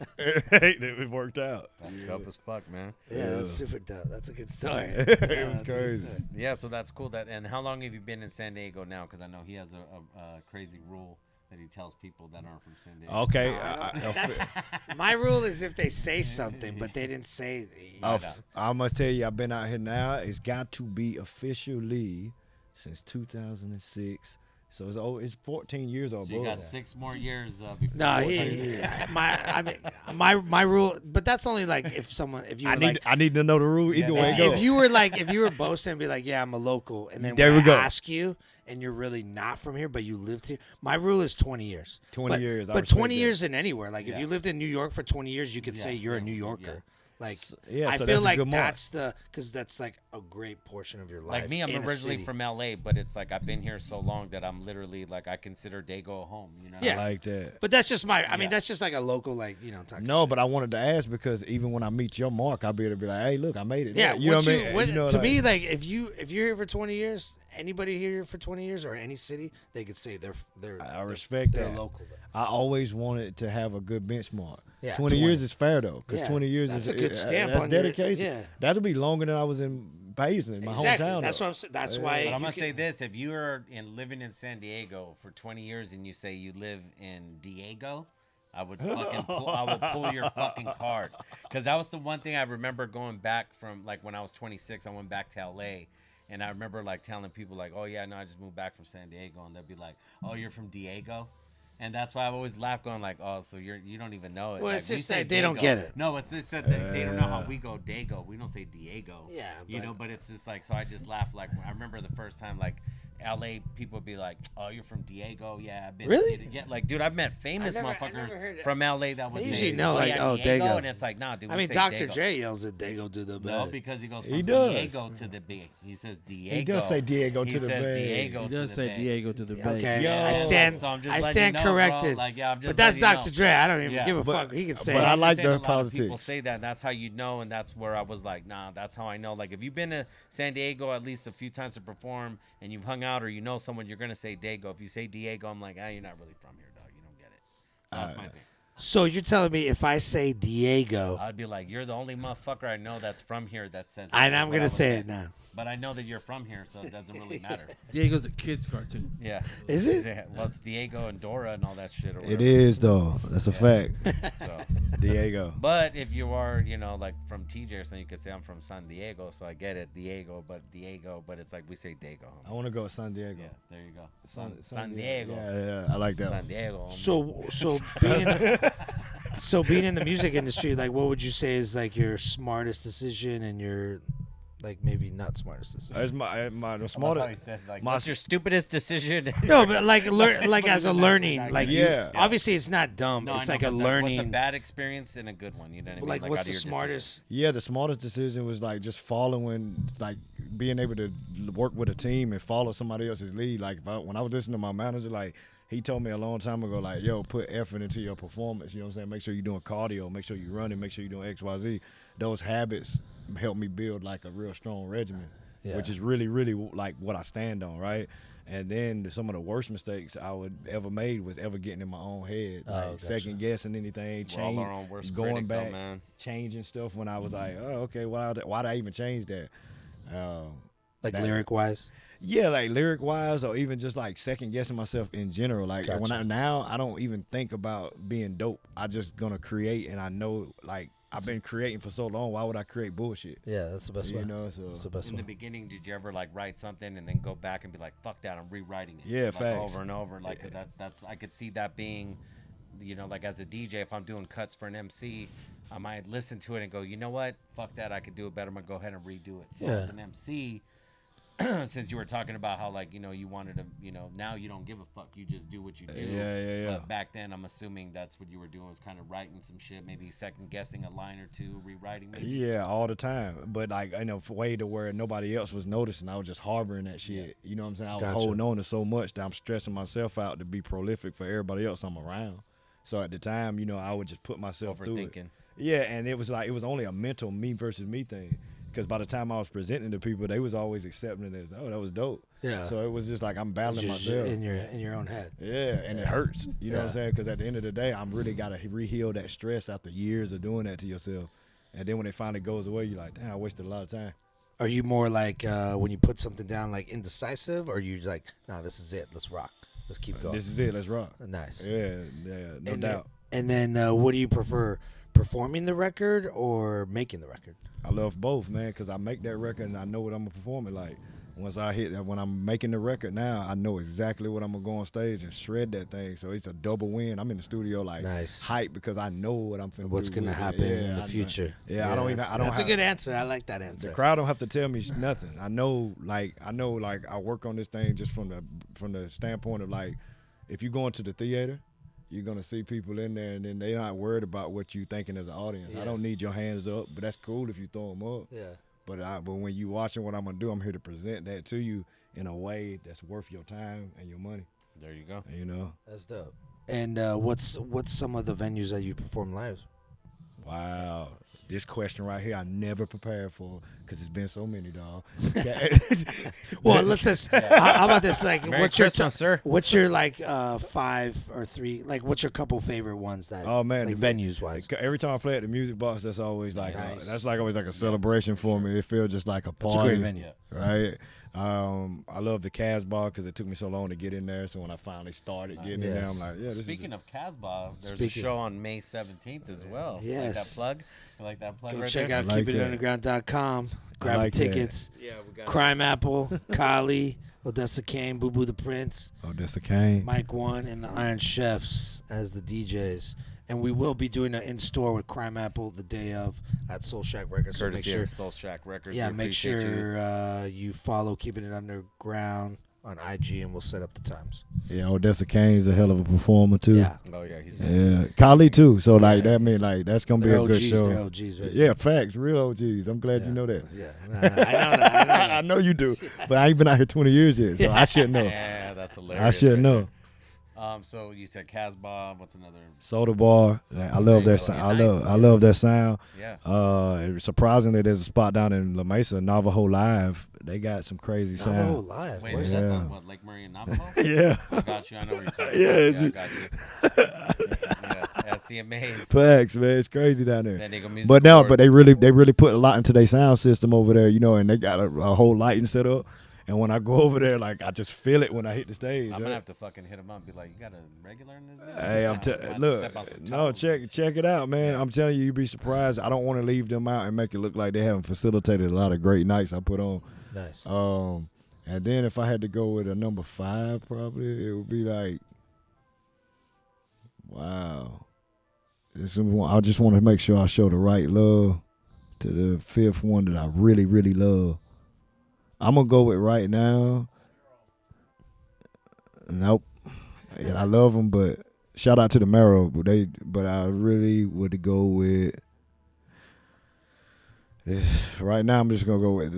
it worked out. That's dope as fuck, man. Yeah, that's super dope. That's a good story. It was crazy. Yeah, so that's cool. And how long have you been in San Diego now? Because I know he has a crazy rule that he tells people that aren't from San Diego. Okay. My rule is if they say something, but they didn't say. I'm going to tell you, I've been out here now. It's got to be officially since 2006. So it's 14 years old. So you got 6 more years before. No, my rule, but that's only like if you. I need to know the rule either way. If you were boasting and be like, yeah, I'm a local, and then there when we I go. ask you, and you're really not from here, but you lived here. My rule is 20 years. 20 years. But 20 years in anywhere. Like if you lived in New York for 20 years, you could say you're a New Yorker. Yeah. Like, yeah, I so feel that's a like good mark. because that's like a great portion of your life. Like me, I'm in a originally city. from LA, but it's like I've been here so long that I'm literally like I consider Dago a home. You know? Yeah. I like that. But that's just I mean, that's just like a local, like, talking No, shit. but I wanted to ask because even when I meet your mark, I'll be able to be like, hey, look, I made it. Yeah, you know what I mean? To me, like if you're here for 20 years, anybody here for 20 years or any city, they could say I respect they're that. local. I always wanted to have a good benchmark. Yeah, 20 years is fair though, because Yeah, 20 years that's is a good stamp that's on your- dedication. yeah. That'll be longer than I was in Paisley, my Exactly. hometown. That's though. what I'm saying. That's why. But I'm you gonna can- say this: if you are living in San Diego for 20 years and you say you live in Diego, I would pull your fucking card, because that was the one thing I remember going back from, like when I was 26. I went back to LA, and I remember like telling people like, oh yeah, no, I just moved back from San Diego, and they'd be like, oh, you're from Diego. And that's why I've always laughed, going like, "Oh, so you don't even know it." Well, like, it's we just say that they don't Dago. get it. No, it's just that they don't know how we go Dago. We don't say Diego. Yeah, you know. But it's just like, so I just laugh. Like I remember the first time, like LA people would be like, "Oh, you're from Diego?" Yeah, I've been. Really? Yeah, like, dude, I've met famous I never manager heard it. from LA that was. They usually named, know, like, yeah, oh, Dago. and it's like, nah, dude. I we mean, say Dr. Dago. Dre yells at Dago to the No, bed. because he goes He from does. Diego to the B. He says Diego. He does say Diego He to the says Bay. Diego He to does the say Bay. Diego to the Bay. Okay, Yo. I stand. So I'm just I letting stand you know, bro. corrected. Like, yeah, I'm just but that's letting you Dr. know. Dre. I don't even Yeah. give a But- fuck. He can say. but it. I I'm just like saying their a lot of people politics. say that, and that's how you know, and that's where I was like, nah, that's how I know. Like, if you've been to San Diego at least a few times to perform, and you've hung out or you know someone, you're gonna say Dago. If you say Diego, I'm like, you're not really from here, dog. You don't get it. So that's my thing. So you're telling me if I say Diego, I'd be like, you're the only motherfucker I know that's from here that says. and it. I'm What I gonna would say it now. But I know that you're from here, so it doesn't really matter. Diego's a kid's cartoon. Yeah. Is it? Yeah, well, it's Diego and Dora and all that shit. Or It whatever. is though. That's a fact. So. Diego. But if you are, like from TJ or something, you could say I'm from San Diego, so I get it, Diego, but it's like we say Dago. I want to go to San Diego. Yeah, there you go. San Diego. Yeah, I like that. San Diego. So being in the music industry, like, what would you say is like your smartest decision and your Like maybe not smartest decision. It's the How smartest. he says, like, what's your stupidest decision? No, but like like as a learning, like Yeah. obviously it's not dumb. No, It's I like know, a but learning. What's a bad experience and a good one? You know what I mean? like out what's of the your decision. smartest? Yeah, the smartest decision was like just following, like being able to work with a team and follow somebody else's lead. Like when I was listening to my manager, like he told me a long time ago, like, yo, put effort into your performance. You know what I'm saying? Make sure you're doing cardio. Make sure you're running. Make sure you're doing X, Y, Z. Those habits help me build like a real strong regimen, which is really, really like what I stand on, right? And then some of the worst mistakes I would ever made was ever getting in my own head, like second guessing anything, We're all our own worst going critic, though, back, man. changing stuff when I was like, oh, okay, why'd I even change that? Like lyric wise? Yeah, like lyric wise, or even just like second guessing myself in general. Like when I don't even think about being dope. I just gonna create, and I know like I've been creating for so long. Why would I create bullshit? Yeah, that's the best way. You know, so that's the best In way. the beginning, did you ever like write something and then go back and be like, "Fuck that, I'm rewriting it." Yeah, like, facts. over and over, like, cause that's I could see that being, you know, like as a DJ, if I'm doing cuts for an MC, I might listen to it and go, you know what, fuck that, I could do it better. I'm gonna go ahead and redo it. So as an MC, since you were talking about how like, you know, you wanted to, you know, now you don't give a fuck, you just do what you do. Yeah. But back then, I'm assuming that's what you were doing, was kind of writing some shit, maybe second guessing a line or two, rewriting maybe. Yeah, all the time. But like, I know, for way to where nobody else was noticing, I was just harboring that shit. You know what I'm saying? I was holding on to so much that I'm stressing myself out to be prolific for everybody else I'm around. So at the time, you know, I would just put myself through it. Yeah, and it was like, it was only a mental me versus me thing. Because by the time I was presenting to people, they was always accepting it as, oh, that was dope. Yeah. So it was just like I'm battling myself in your own head. Yeah, and it hurts. You know what I'm saying? Because at the end of the day, I'm really got to re-heal that stress after years of doing that to yourself. And then when it finally goes away, you're like, damn, I wasted a lot of time. Are you more like when you put something down, like indecisive, or are you like, nah, this is it, let's rock, let's keep going? This is it, let's rock. Nice. Yeah, no doubt. And then what do you prefer, performing the record or making the record? I love both, man, because I make that record and I know what I'm going to perform it like. When I'm making the record now, I know exactly what I'm going to go on stage and shred that thing. So it's a double win. I'm in the studio like hype because I know what I'm finna What's going to happen in the future. Yeah, I don't That's a good answer. I like that answer. The crowd don't have to tell me nothing. I know I work on this thing just from the standpoint of like, if you go into the theater, you're going to see people in there, and then they're not worried about what you thinking as an audience. I don't need your hands up, but that's cool if you throw them up. Yeah. But when you watching what I'm going to do, I'm here to present that to you in a way that's worth your time and your money. There you go. You know? That's dope. And what's some of the venues that you perform live? Wow. This question right here, I never prepared for because it's been so many, dog. Well, let's just. How about this? Like, Merry what's Christmas, your sir. What's your like 5 or 3? Like, what's your couple favorite ones that? Oh man, like venues wise. Every time I play at the music box, that's always like that's like always like a celebration for me. It feels just like a party. It's a great venue, right? I love the Casbah because it took me so long to get in there. So when I finally started getting in there, I'm like, yeah. Speaking of Casbah, there's a show on May 17th as well. Yes. Like that plug. You like that plug Go right check there? out keepitsunderground.com. Grab like tickets. Yeah, we got Crime Apple, Kali, Odessa Kane, Boo Boo the Prince, Odessa Kane, Mike One, and the Iron Chefs as the DJs. And we will be doing an in-store with Crime Apple the day of at Soul Shack Records. So Courtesy make sure of Soul Shack Records. Yeah, We make appreciate sure you follow Keeping It Underground on IG, and we'll set up the times. Yeah, Odessa Kane is a hell of a performer too. Yeah. Oh yeah, he's Kali too. So like that mean like that's gonna be They're a good OGs, show. they're OGs, right? Yeah, facts, real OGs. I'm glad you know that. Yeah, I know that. I know you do, but I ain't been out here 20 years yet, so I should know. Yeah, that's hilarious. I should right know. there. So you said Casbah. What's another? Soda Bar. Like, I love that sound. I love that sound. Yeah. Surprisingly, there's a spot down in La Mesa, Navajo Live. They got some crazy sound. Navajo Live. Wait, that's on what, Lake Murray and Navajo? Yeah. I got you. I know what you're talking Yeah, about. I got you. Yeah, SDMAs. Facts, man. It's crazy down there. San Diego Music But now, Awards. but they really put a lot into their sound system over there, you know, and they got a whole lighting set up. And when I go over there, like I just feel it when I hit the stage. I'm gonna have to fucking hit him up and be like, "You got a regular in this?" Hey, check it out, man. I'm telling you, you'd be surprised. I don't want to leave them out and make it look like they haven't facilitated a lot of great nights I put on. Nice. And then if I had to go with a number 5, probably it would be like, wow. I just want to make sure I show the right love to the fifth one that I really, really love. I'm gonna go with right now. Nope. Yeah, I love them, but shout out to the Marrow. But I really would go with. Right now, I'm just gonna go with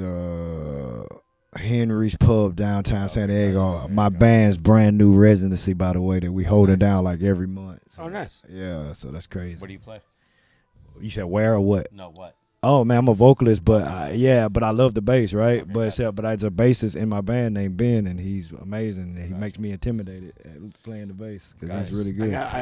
Henry's Pub downtown San Diego. My band's brand new residency, by the way, that we holding down like every month. So, Oh, nice. Yeah, so that's crazy. Where do you play? You said where or what? No, what? Oh man, I'm a vocalist, but but I love the bass, right? Okay, but there's a bassist in my band named Ben, and he's amazing. And he makes me intimidated at playing the bass because he's really good. I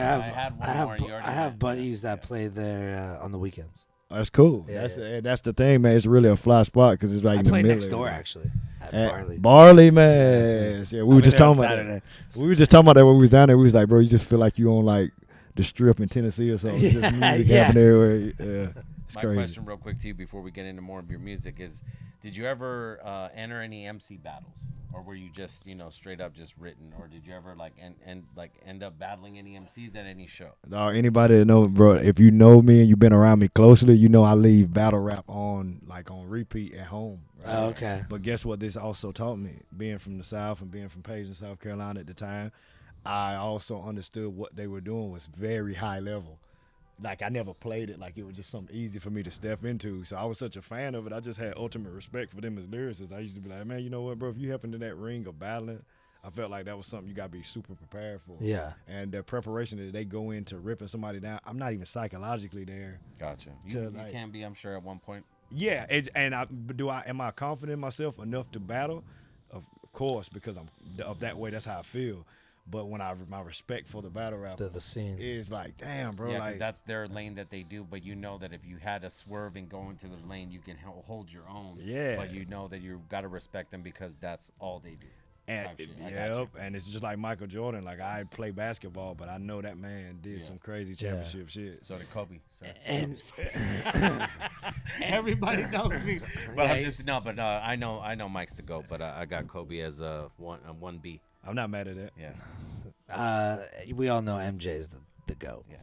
have buddies that play there on the weekends. That's cool. Yeah, that's the thing, man. It's really a fly spot because it's like I in the play middle. next door actually. At Barley, man. Yeah, we were just talking about Saturday. that. We were just talking about that when we was down there. We was like, bro, you just feel like you on like the strip in Tennessee or something. Just music happening everywhere. Yeah. It's My crazy. question real quick to you before we get into more of your music is, did you ever enter any MC battles? Or were you just, straight up just written? Or did you ever end up battling any MCs at any show? No, anybody that know, bro, if you know me and you've been around me closely, you know I leave battle rap on repeat at home. Right? Oh, okay. But guess what this also taught me? Being from the South and being from Page, South Carolina at the time, I also understood what they were doing was very high level. Like, I never played it like it was just something easy for me to step into. So I was such a fan of it. I just had ultimate respect for them as lyricists. I used to be like, man, you know what, bro? If you happened in that ring of battling, I felt like that was something you got to be super prepared for. Yeah. And the preparation that they go into ripping somebody down, I'm not even psychologically there. Gotcha. You can be, I'm sure, at one point. Yeah. Am I confident in myself enough to battle? Of course, because I'm of that way. That's how I feel. But when my respect for the battle rap, the scene is like, damn, bro. Yeah, like because that's their lane that they do. But you know that if you had to swerve and go into the lane, you can hold your own. Yeah. But you know that you got to respect them because that's all they do. And it's just like Michael Jordan. Like, I play basketball, but I know that man did some crazy championship shit. So did Kobe. So. And everybody knows me. But I know Mike's the GOAT. But I got Kobe as a 1B. I'm not mad at that. Yeah. We all know MJ is the GOAT. Yeah.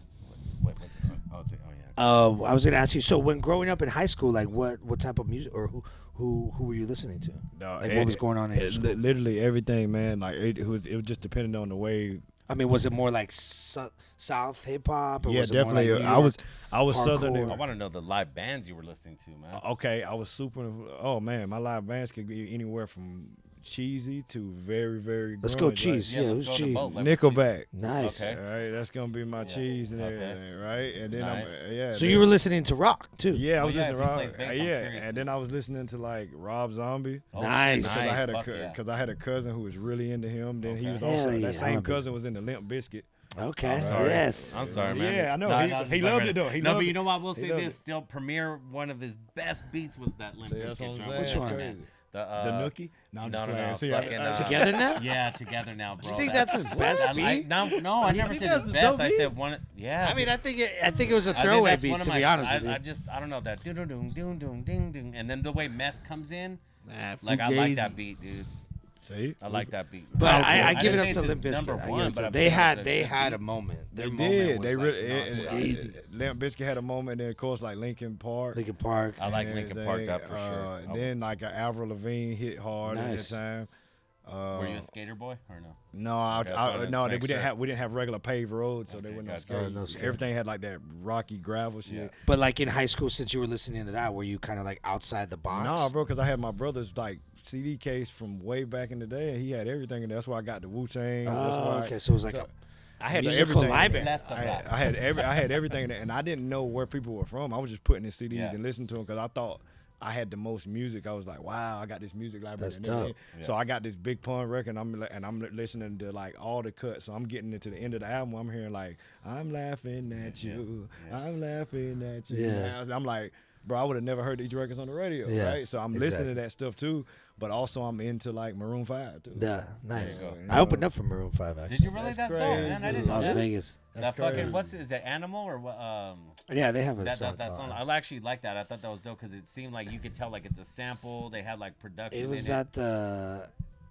I was gonna ask you. So when growing up in high school, like what type of music or who were you listening to? What was going on in your school? Literally everything, man. Like it was just depending on the way. I mean, was it more like South hip hop? Yeah, was it definitely. More like I was Southern. I want to know the live bands you were listening to, man. Okay, I was super. Oh man, my live bands could be anywhere from cheesy to very, very. Let's go cheese. Yeah, who's cheese? Nickelback. Nice. Okay. All right, that's gonna be my cheese and everything, right? And then nice. So you were listening to rock too? Yeah, I was listening to rock. And then I was listening to like Rob Zombie. Nice. Because I had a cousin who was really into him. Then he was also that same cousin was into Limp Bizkit. Okay. Yes. I'm sorry, man. Yeah, I know. He loved it though. But you know what? We'll say this. Still, Premier, one of his best beats was that Limp Bizkit drum. Which one? The Nookie? No, I'm just no. playing. Together Now? Yeah, Together Now, bro. You think that's his best beat? No, I never said his best. I said one. Yeah. I mean, I think it was a throwaway beat, to be honest with you. I don't know that. Doom, doom, doom, doom, ding, ding. And then the way Meth comes in. I like that beat, dude. See? I like that beat. But I give it up to Limp Bizkit. They had a moment. They did. They really. Limp Bizkit had a moment, and then of course like Linkin Park. I like Linkin Park, that for sure. Then like Avril Lavigne hit hard at that time. Were you a skater boy or no? No, we didn't have regular paved roads, so they wouldn't have skate. Everything had like that rocky gravel shit. Yeah. But like in high school, since you were listening to that, were you kind of like outside the box? No, bro, because I had my brother's like CD case from way back in the day, and he had everything, and that's why I got the Wu-Tang. Okay, so it was like I had musical everything. library. I had everything, and I didn't know where people were from. I was just putting in CDs and listening to them because I thought I had the most music. I was like, wow, I got this music library. That's dope. So I got this Big Pun record, and I'm listening to like all the cuts. So I'm getting into the end of the album. I'm hearing like, I'm laughing at you. I'm laughing at you. Yeah. I'm like, bro, I would have never heard these records on the radio, right? So I'm listening to that stuff too. But also I'm into like Maroon 5 too. Yeah, nice. I opened up for Maroon 5 actually. Did you really? That's dope, man. I didn't know Las that. Vegas. That fucking is it Animal or what? Yeah, they have a that song. song. I actually like that. I thought that was dope because it seemed like you could tell like it's a sample. They had like production. It was in at the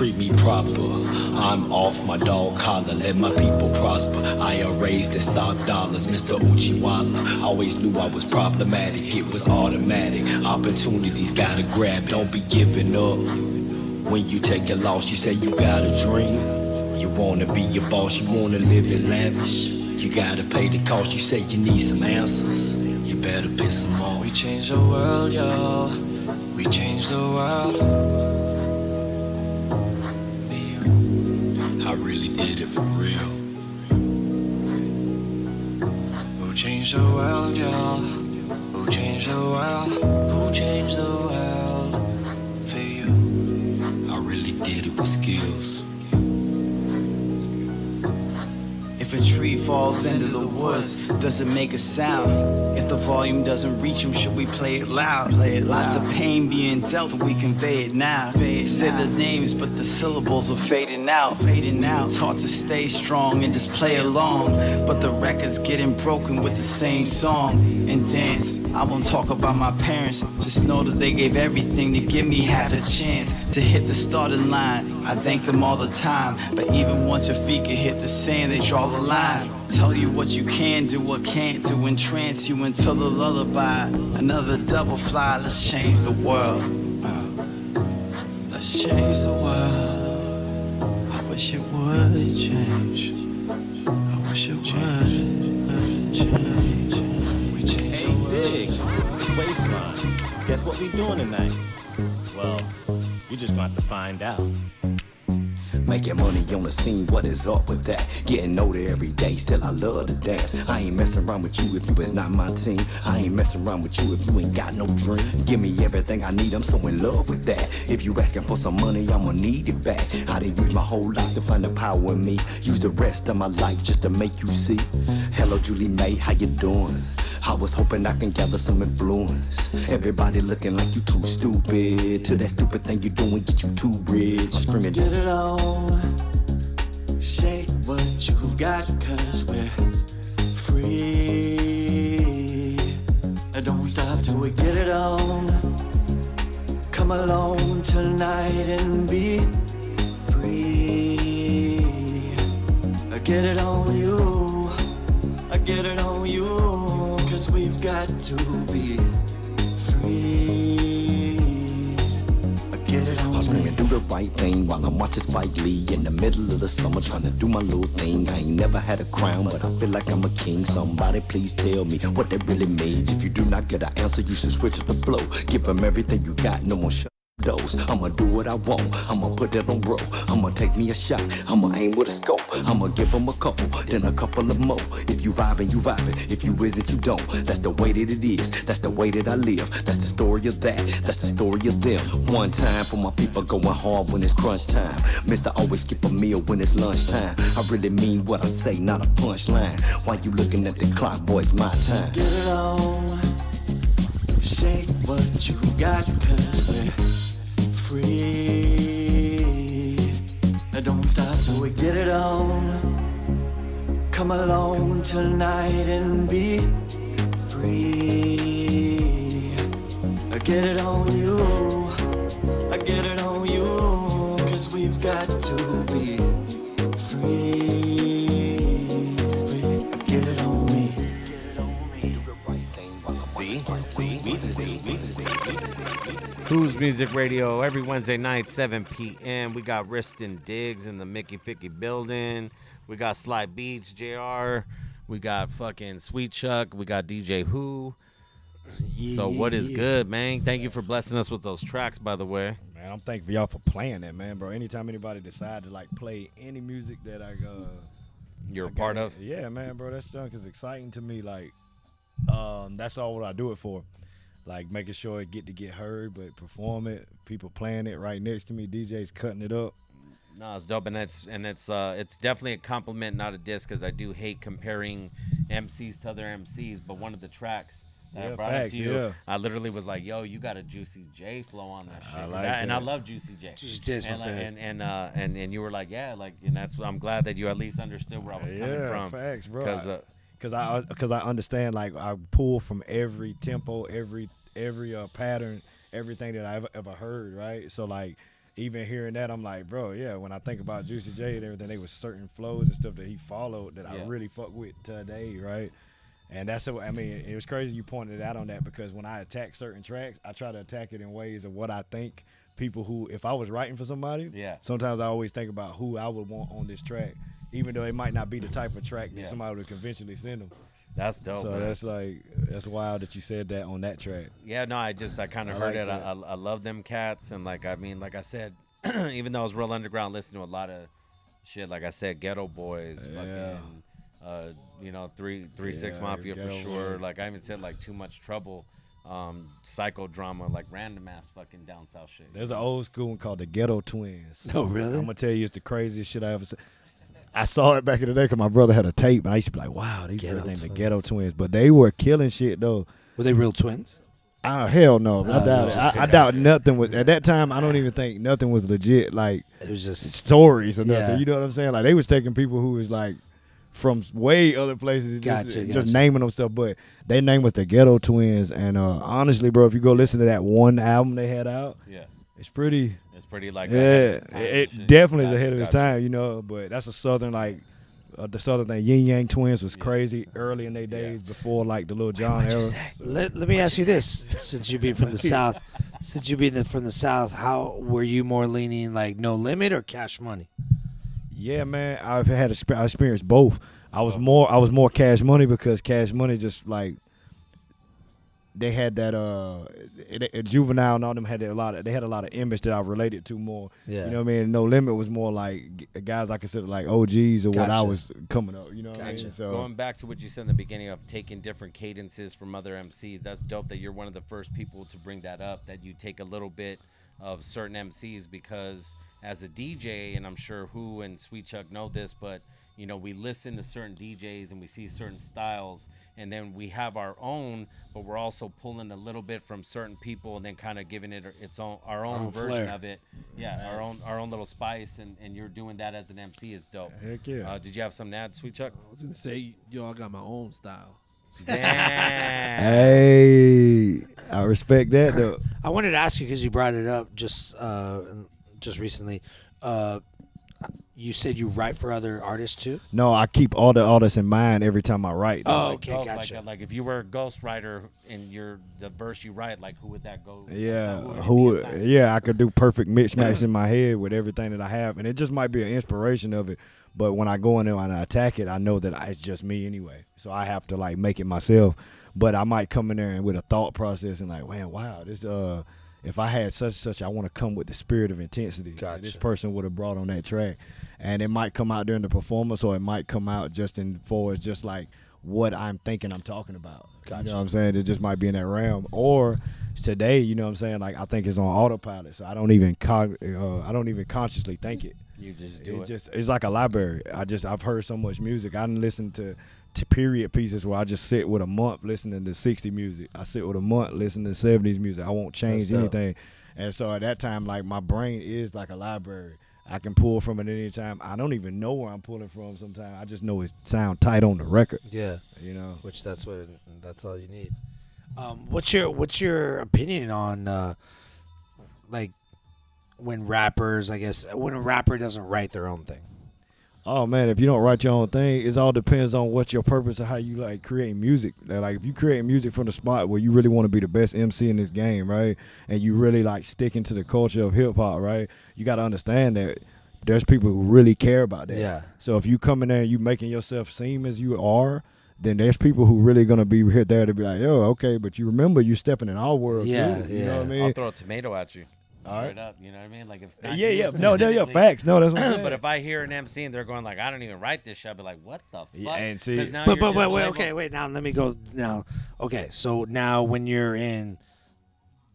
treat me proper. I'm off my dog collar, let my people prosper. IRAs that stock dollars, Mr. Uchiwala. Always knew I was problematic, it was automatic. Opportunities gotta grab, don't be giving up. When you take a loss, you say you got a dream. You wanna be your boss, you wanna live it lavish. You gotta pay the cost, you say you need some answers. You better piss them off. We changed the world, y'all. We changed the world. I really did it for real. Who changed the world, y'all? Who changed the world? Who changed the world for you? I really did it with skills. If a tree falls into the woods, does it make a sound? If the volume doesn't reach him, should we play it loud? Lots of pain being dealt, we convey it now. Say the names, but the syllables are fading out. Taught to stay strong and just play along, but the record's getting broken with the same song and dance. I won't talk about my parents, just know that they gave everything to give me half a chance to hit the starting line. I thank them all the time, but even once your feet can hit the sand, they draw the line. Tell you what you can do or can't do, entrance you until the lullaby. Another double fly, let's change the world. Let's change the world. I wish it would change. I wish it would change. We change the world. Hey, Diggs, it's Waistline. Guess what we doing tonight? Well, you just gonna have to find out. Making money on the scene, what is up with that? Getting older every day, still I love to dance. I ain't messing around with you if you is not my team. I ain't messing around with you if you ain't got no dream. Give me everything I need, I'm so in love with that. If you asking for some money, I'ma need it back. I done used my whole life to find the power in me. Use the rest of my life just to make you see. Hello Julie May, how you doing? I was hoping I can gather some influence. Everybody looking like you too stupid. To that stupid thing you doing, get you too rich. I'm screaming, Get it on. Shake what you got, cause we're free. Don't stop till we get it on. Come along tonight and be free. Get it on you. Get it on you. Cause we've got to be free. Get it on. I'm screaming, do the right thing while I'm watching Spike Lee in the middle of the summer trying to do my little thing. I ain't never had a crown, but I feel like I'm a king. Somebody please tell me what that really means. If you do not get an answer, you should switch to the flow. Give them everything you got, no more those. I'ma do what I want, I'ma put it on roll. I'ma take me a shot, I'ma aim with a scope. I'ma give them a couple, then a couple of more. If you vibing, you vibing. If you isn't, you don't. That's the way that it is, that's the way that I live. That's the story of that, that's the story of them. One time for my people going hard when it's crunch time. Mister always skip a meal when it's lunchtime. I really mean what I say, not a punchline. Why you looking at the clock, boy, it's my time. Get it on. Shake what you got, cause we're free. Don't stop till we get it on. Come along tonight and be free. Get it on you. Get it on you. Cause we've got to be free. Get it on me. Who's Music Radio every Wednesday night, 7 p.m. We got Riston Diggs in the Mickey Ficky building. We got Sly Beats, JR. We got fucking Sweet Chuck. We got DJ Who. So what is good, man? Thank you for blessing us with those tracks, by the way. Man, I'm thankful y'all for playing that, man, bro. Anytime anybody decide to like play any music that you're a part of. Yeah, man, bro. That junk is exciting to me. Like, that's all what I do it for. Like making sure it get heard, but perform it. People playing it right next to me. DJs cutting it up. No, it's dope, and it's definitely a compliment, not a diss, because I do hate comparing MCs to other MCs. But one of the tracks that I brought up to you, I literally was like, "Yo, you got a Juicy J flow on that shit," and I love Juicy J. Juicy J's my favorite. And you were like, "Yeah," like, and I'm glad that you at least understood where I was coming from. Facts, bro. Because I understand, like, I pull from every tempo, every pattern, everything that I've ever heard, right? So like, even hearing that, I'm like, bro, yeah. When I think about Juicy J and everything, there was certain flows and stuff that he followed that I really fuck with today, right? And that's what I mean. It was crazy you pointed out on that because when I attack certain tracks, I try to attack it in ways of what I think people who, if I was writing for somebody, sometimes I always think about who I would want on this track, even though it might not be the type of track that somebody would conventionally send them. That's dope. So man. that's wild that you said that on that track. Yeah, no, I kind of heard it. I love them cats, and like I said, even though I was real underground, listening to a lot of shit. Like I said, Ghetto Boys, fucking, 3-6 Mafia for sure. Boy. Like I even said like Too Much Trouble, Psychodrama, like random ass fucking down south shit. There's an old school one called the Ghetto Twins. Oh really? I'm gonna tell you, it's the craziest shit I ever said. I saw it back in the day because my brother had a tape, and I used to be like, wow, these girls named the Ghetto Twins. But they were killing shit, though. Were they real twins? Hell no. I doubt it. I doubt nothing was, at that time, I don't even think nothing was legit, like, it was just stories or nothing. You know what I'm saying? Like, they was taking people who was, like, from way other places, just naming them stuff. But their name was the Ghetto Twins. And honestly, bro, if you go listen to that one album they had out, it's pretty like it definitely is ahead of its time, you know. But that's a southern the southern thing. Yin Yang Twins was crazy early in their days before like the Lil Jon era. So. Let me ask you this: since you being from the South, from the South, how were you more leaning like No Limit or Cash Money? Yeah, man, I experienced both. I was more Cash Money because Cash Money just like. They had that Juvenile and all them had a lot of image that I related to more. Yeah. You know what I mean? No Limit was more like guys I consider like OGs or what I was coming up. You know what I mean? So going back to what you said in the beginning of taking different cadences from other MCs, that's dope that you're one of the first people to bring that up, that you take a little bit of certain MCs, because as a DJ, and I'm sure Who and Sweet Chuck know this, but you know, we listen to certain DJs and we see certain styles, and then we have our own, but we're also pulling a little bit from certain people and then kind of giving it our own version flair. of it. Yeah, our own little spice, and you're doing that as an MC is dope. Heck yeah. Did you have something to add, Sweet Chuck? I was gonna say, I got my own style. Damn. Hey, I respect that though. I wanted to ask you because you brought it up just recently. You said you write for other artists too? No, I keep all the artists in mind every time I write. Oh, okay, gotcha. Like if you were a ghostwriter and the verse you write, like who would that go? Yeah, I could do perfect mix-match in my head with everything that I have, and it just might be an inspiration of it. But when I go in there and I attack it, I know that it's just me anyway. So I have to like make it myself. But I might come in there and with a thought process and like, man, wow, this if I had such, I want to come with the spirit of intensity that this person would have brought on that track. And it might come out during the performance, or it might come out just just like what I'm thinking I'm talking about. Gotcha. You know what I'm saying? It just might be in that realm. Or today, you know what I'm saying? Like I think it's on autopilot, so I don't even consciously think it. You just do it. It's like a library. I've heard so much music. I didn't listen to period pieces where I just sit with a month listening to 60 music. I sit with a month listening to 70s music. I won't change anything. And so at that time, like my brain is like a library. I can pull from it any time. I don't even know where I'm pulling from sometimes. I just know it sound tight on the record. Yeah. You know. Which that's all you need. What's your opinion on like when rappers, I guess, when a rapper doesn't write their own thing? Oh man, if you don't write your own thing, it all depends on what your purpose or how you like create music. Like if you create music from the spot where you really want to be the best MC in this game, right? And you really like sticking to the culture of hip hop, right? You got to understand that there's people who really care about that. Yeah. So if you come in there and you making yourself seem as you are, then there's people who really gonna be there to be like, yo, okay, but you remember you stepping in our world too. You know what I mean? I'll throw a tomato at you. All right. Up, you know what I mean? Like if it's not facts. No, that's what I'm saying. But if I hear an MC and they're going like, I don't even write this shit, I'll be like, what the fuck? Yeah, and see, wait, now let me go now. Okay, so now when you're in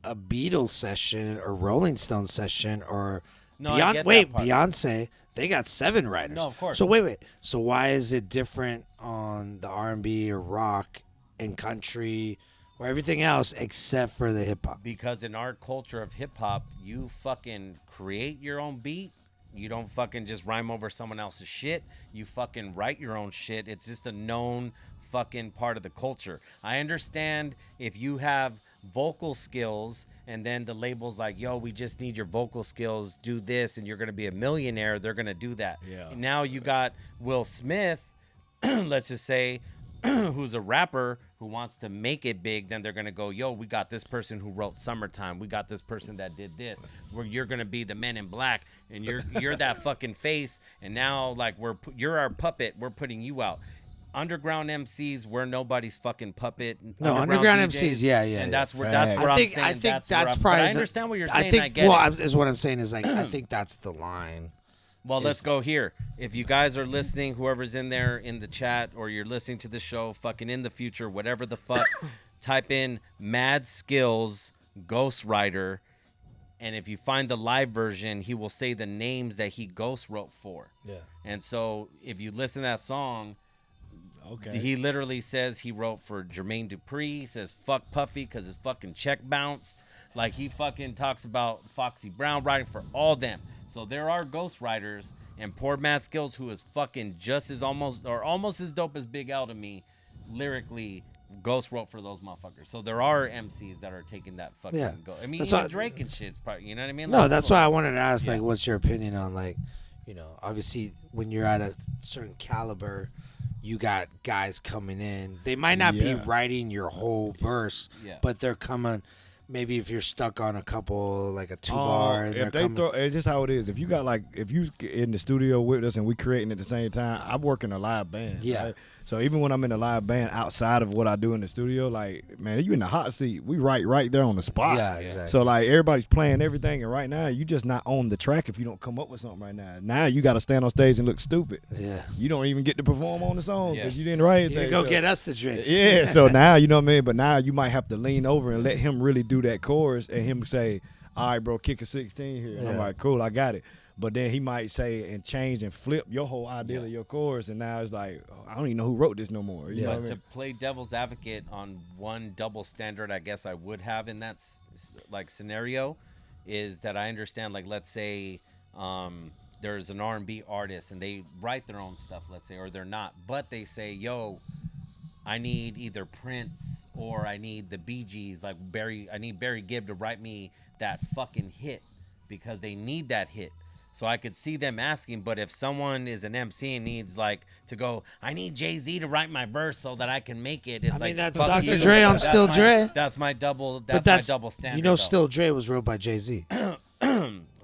a Beatles session or Rolling Stone session or Beyonce, they got 7 writers. No, of course. So wait. So why is it different on the R&B or rock and country or everything else except for the hip hop? Because in our culture of hip hop, you fucking create your own beat. You don't fucking just rhyme over someone else's shit. You fucking write your own shit. It's just a known fucking part of the culture. I understand if you have vocal skills and then the label's like, yo, we just need your vocal skills, do this, and you're gonna be a millionaire, they're gonna do that. Yeah. Now you got Will Smith, let's just say, who's a rapper who wants to make it big, then they're gonna go, yo, we got this person who wrote Summertime, we got this person that did this, where you're gonna be the Men in Black, and you're that fucking face, and now like you're our puppet, we're putting you out. Underground MCs, we're nobody's fucking puppet. No, underground DJs, MCs, yeah. And that's where I'm saying. I think that's probably. But I understand what you're saying. I get it. Is what I'm saying is like I think that's the line. Well, let's go here. If you guys are listening, whoever's in there in the chat, or you're listening to the show, fucking in the future, whatever the fuck, type in Mad Skills Ghostwriter, and if you find the live version, he will say the names that he ghost wrote for. Yeah. And so if you listen to that song. Okay. He literally says he wrote for Jermaine Dupri. He says fuck Puffy because his fucking check bounced. Like he fucking talks about Foxy Brown writing for all them. So there are ghostwriters, and poor Matt Skills, who is fucking just as almost as dope as Big L to me, lyrically ghost wrote for those motherfuckers. So there are MCs that are taking that fucking I mean, even Drake and shit's probably, you know what I mean? No, that's why I wanted to ask, like, what's your opinion on, like, you know, obviously when you're at a certain caliber, you got guys coming in. They might not be writing your whole verse, but they're coming. Maybe if you're stuck on a couple, like a 2-bar, if they throw, it's just how it is. If you got if you in the studio with us and we creating at the same time, I'm working a live band. Yeah. Right? So even when I'm in a live band outside of what I do in the studio, like, man, you in the hot seat. We write right there on the spot. Yeah, exactly. So like everybody's playing everything, and right now you just not on the track if you don't come up with something right now. Now you got to stand on stage and look stupid. Yeah. You don't even get to perform on the song because you didn't write anything. You go get us the drinks. Yeah. So now you know what I mean. But now you might have to lean over and let him really do that chorus, and him say, "All right, bro, kick a 16 here." And I'm like, "Cool, I got it." But then he might say and change and flip your whole idea of your chorus, and now it's like, oh, I don't even know who wrote this no more. You know what I mean? To play devil's advocate on one double standard, I guess I would have in that like scenario, is that I understand, like, let's say there's an R&B artist and they write their own stuff, let's say, or they're not, but they say, yo, I need either Prince or I need the Bee Gees, like I need Barry Gibb to write me that fucking hit because they need that hit. So I could see them asking, but if someone is an MC and needs like to go, I need Jay-Z to write my verse so that I can make it. It's like, that's Dr. Dre on Still Dre. That's my double. That's my double standard. You know, Still Dre was wrote by Jay-Z.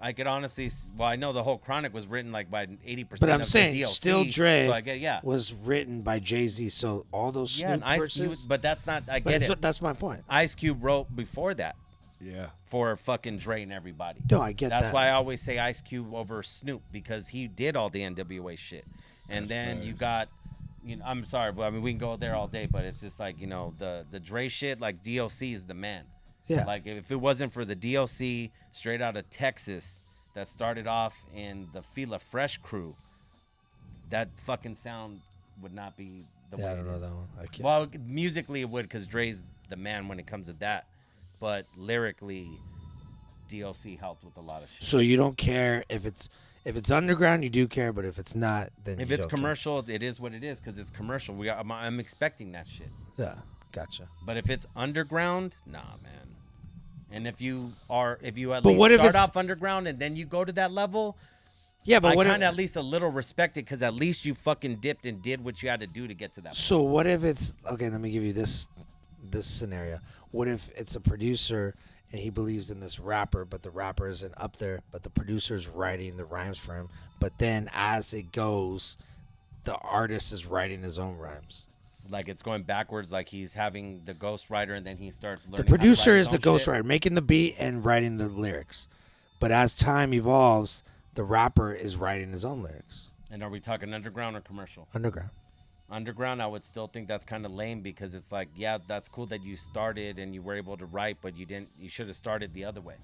I could honestly, well, I know the whole Chronic was written like by 80%. But I'm of saying the DLC, Still Dre so I get, was written by Jay-Z. So all those Snoop verses. but that's not. I get it. That's my point. Ice Cube wrote before that. Yeah. For fucking Dre and everybody. No, I get that. That's why I always say Ice Cube over Snoop, because he did all the NWA shit. And then you got, you know, I'm sorry, but I mean we can go there all day, but it's just like, you know, the Dre shit, like DLC is the man. Yeah. Like if it wasn't for the DLC straight out of Texas that started off in the Fila Fresh crew, that fucking sound would not be the way I don't it know is. that one. I can't. Well, musically it would, because Dre's the man when it comes to that. But lyrically, DLC helped with a lot of shit. So you don't care if it's underground, you do care, but if it's not, then if it's commercial, it is what it is because it's commercial. I'm expecting that shit. Yeah, gotcha. But if it's underground, nah, man. And if you at But least what if start it's- off underground and then you go to that level, yeah, but I what if, kind of at least a little respect it because at least you fucking dipped and did what you had to do to get to that. So what if it's okay? Let me give you this scenario. What if it's a producer and he believes in this rapper, but the rapper isn't up there, but the producer's writing the rhymes for him, but then as it goes, the artist is writing his own rhymes. Like it's going backwards, like he's having the ghostwriter and then he starts learning. The producer how to write is his the own shit. ghostwriter, making the beat and writing the lyrics. But as time evolves, the rapper is writing his own lyrics. And are we talking underground or commercial? Underground. Underground, I would still think that's kind of lame because it's like, yeah, that's cool that you started and you were able to write, but you didn't. You should have started the other way.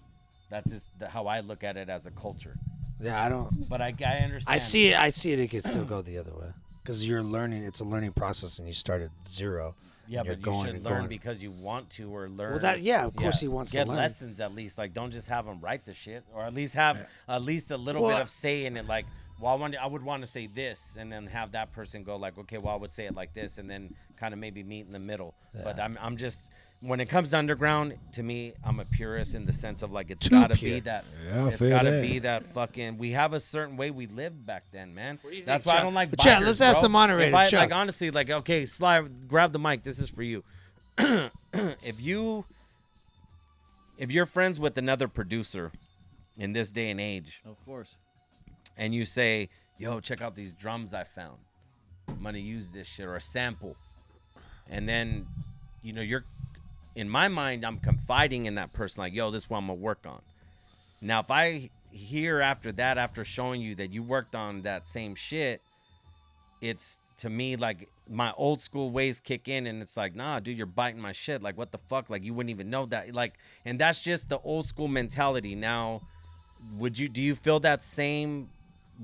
That's just how I look at it as a culture. Yeah, I don't. But I understand. I see it. I see it. It could still go the other way because you're learning. It's a learning process, and you start at zero. Yeah, but you should learn because you want to, or learn. Well, of course, he wants to get learn. lessons at least. Like, don't just have them write the shit, or at least have at least a little bit of say in it. Like, well, I would want to say this, and then have that person go like, okay, well, I would say it like this, and then kind of maybe meet in the middle. Yeah. But I'm just when it comes to underground, to me, I'm a purist in the sense of like it's gotta be that. Yeah, it's gotta be that fucking. We have a certain way we lived back then, man. That's why I don't like. Chad, biters, let's ask bro. the moderator. If I, Chuck. like honestly, like okay, Sly, grab the mic. This is for you. if you're friends with another producer in this day and age, Of course. and you say, "Yo, check out these drums I found. I'm gonna use this shit or a sample," and then, you're. In my mind, I'm confiding in that person, like, yo, this is what I'm gonna work on. Now, if I hear after that, after showing you that you worked on that same shit, it's to me like my old school ways kick in, and it's like, nah, dude, you're biting my shit. Like, what the fuck? Like, you wouldn't even know that. Like, and that's just the old school mentality. Now, do you feel that same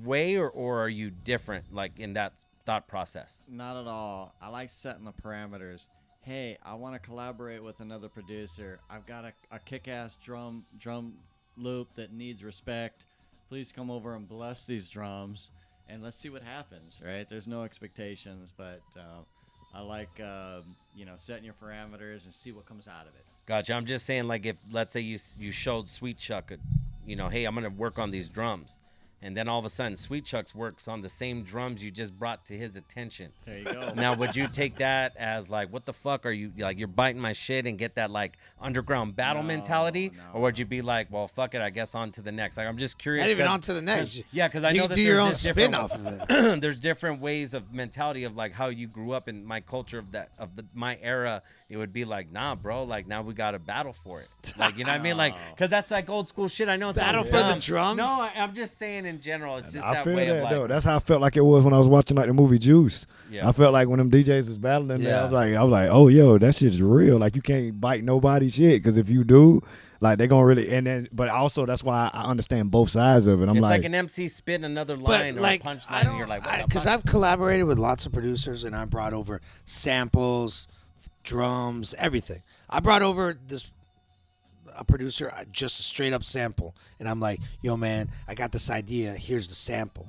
way, or are you different, like in that thought process? Not at all. I like setting the parameters. Hey, I want to collaborate with another producer. I've got a kick-ass drum loop that needs respect. Please come over and bless these drums, and let's see what happens, right? There's no expectations, but I like, setting your parameters and see what comes out of it. Gotcha. I'm just saying, like, if, let's say you showed Sweet Chuck, hey, I'm going to work on these drums. And then all of a sudden, Sweet Chuck's works on the same drums you just brought to his attention. There you go. Now, would you take that as like, what the fuck are you, like, you're biting my shit and get that like underground battle mentality? Or would you be like, well, fuck it, I guess on to the next? Like, I'm just curious. Not even on to the next. Yeah, because I You know can that do your there's own just different- spin-off of it. There's different ways of mentality of like how you grew up in my culture my era. It would be like, nah, bro, like now we got to battle for it. Like, you know what I mean? Like, because that's like old school shit. I know it's Battle sounds for the dumb. drums? No, I'm just saying in general. It's just I that feel way that of like. though. That's how I felt like it was when I was watching like the movie Juice. Yeah. I felt like when them DJs was battling there, Yeah. I was like, oh yo, that shit's real. Like you can't bite nobody's shit because if you do, like they're gonna really. And then, but also that's why I understand both sides of it. I'm It's like like an MC spitting another line or a punchline, and you're like, what the because fuck? I've collaborated with lots of producers and I brought over samples, drums, everything. I brought over a producer, just a straight up sample, and I'm like, yo man, I got this idea. Here's the sample.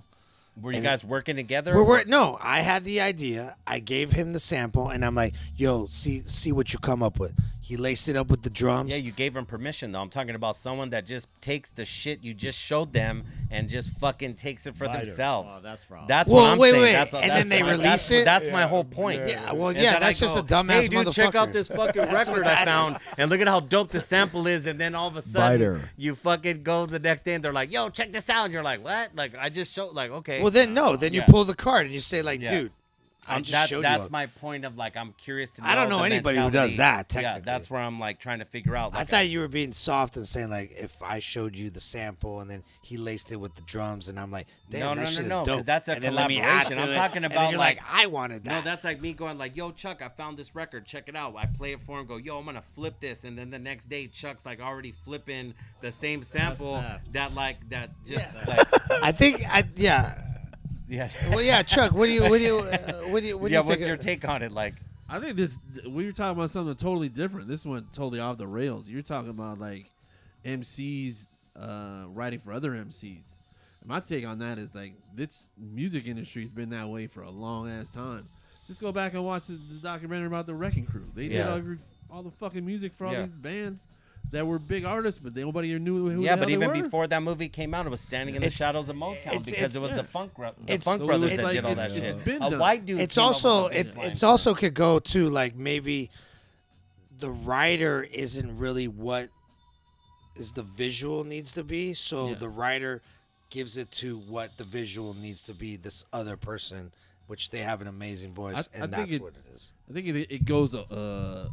Were you And guys working together? No, I had the idea. I gave him the sample, and I'm like, yo, see what you come up with. He laced it up with the drums. Yeah, you gave him permission, though. I'm talking about someone that just takes the shit you just showed them and just fucking takes it for themselves. Oh, that's wrong. That's what I'm saying. Wait. That's, And that's then they my, release that's, it? That's my whole point. Yeah, well, Is yeah, that that's I just go, a dumbass hey, dude, check out motherfucker." this fucking That's record what I that found, is. and look at how dope the sample is, and then all of a sudden, Biter. you fucking go the next day, and they're like, yo, check this out, and you're like, what? Like, I just showed, like, okay. Well, then no. Then you Yeah. pull the card and you say like, Yeah. dude, I just showed you. That's my point of like, I'm curious to know. I don't know the anybody who does mentality. that, Yeah, technically. that's where I'm like trying to figure out. Like, I thought you were being soft and saying like, if I showed you the sample and then he laced it with the drums, and I'm like, damn, that shit is dope. 'cause that's a and then let me add collaboration. to I'm it, talking and then about you're like, I wanted that. No, that's like me going like, yo, Chuck, I found this record. Check it out. I play it for him. Go, yo, I'm gonna flip this, and then the next day, Chuck's like already flipping the same sample that just like. I think yeah. Yeah. Well, yeah, Chuck. What do you Yeah, think what's of- your take on it? Like, I think we were talking about something totally different. This went totally off the rails. You're talking about like MCs writing for other MCs. And my take on that is like this music industry's been that way for a long ass time. Just go back and watch the documentary about the Wrecking Crew. They did all the fucking music for all these bands that were big artists, but nobody knew who the hell but they even were. before that movie came out, it was Standing in the Shadows of Motown because it was the Funk Brothers it's that like- did all that it's shit. been A done. white dude. It's came up also with those lines. it's also could go to like maybe the writer isn't really what is the visual needs to be, so the writer gives it to what the visual needs to be. This other person, which they have an amazing voice, and that's what it is. I think it goes. A